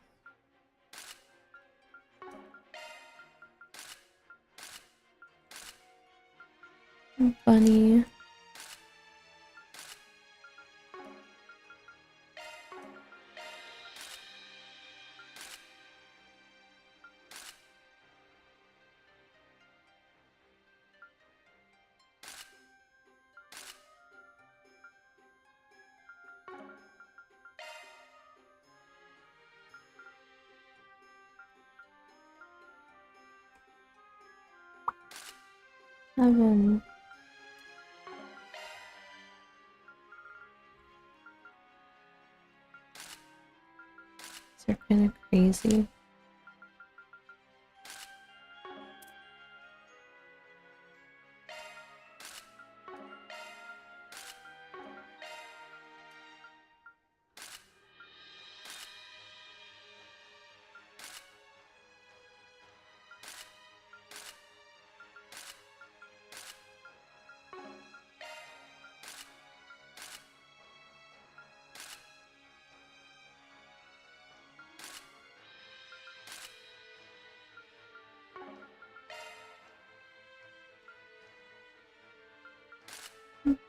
Bunny. Seven. They're kind of crazy.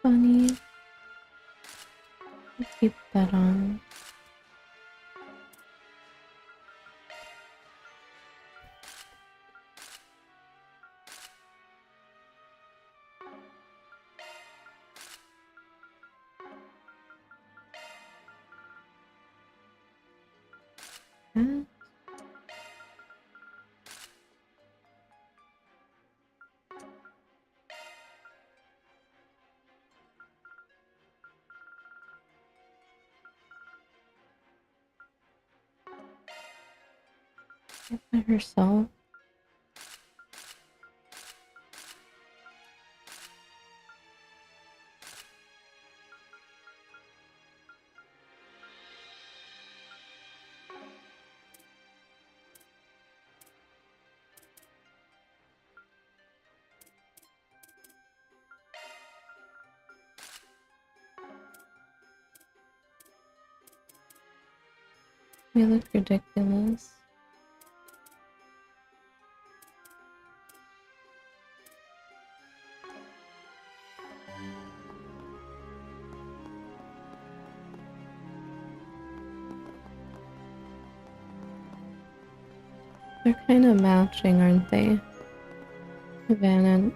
Bunny. Keep that on. That. By herself. You look ridiculous. They're kind of matching, aren't they? Van and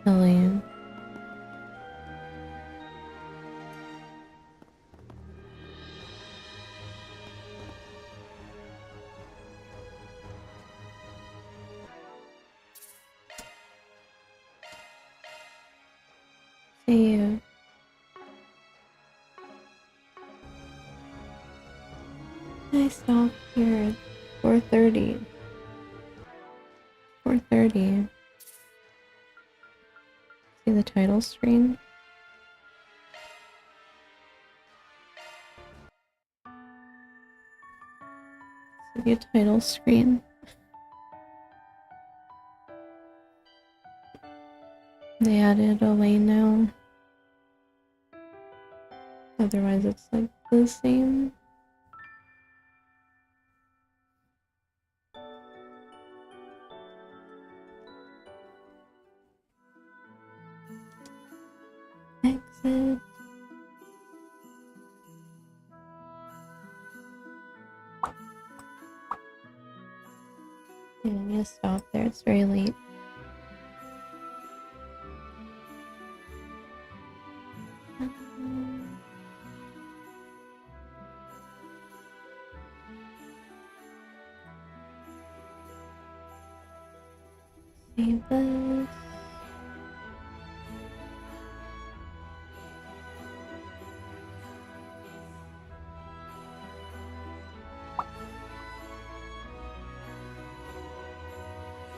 Elaine. See you. I stopped here at 4:30. 4:30. See the title screen? See the title screen. They added a lane now. Otherwise it's like the same. Exit. Yeah, I'm gonna stop there. It's very late. Save this.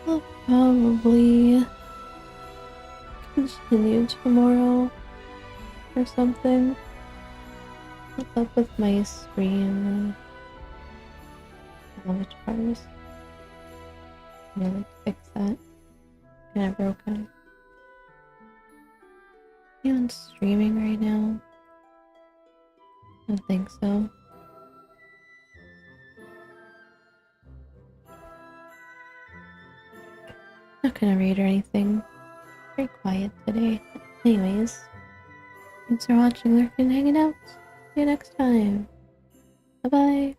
I'll probably continue tomorrow or something. What's up with my screen? Avatars. I'd like to fix that. Kinda broken. You on streaming right now? I don't think so. Not gonna read or anything. Very quiet today. Anyways, thanks for watching, lurking, and hanging out. See you next time. Bye bye.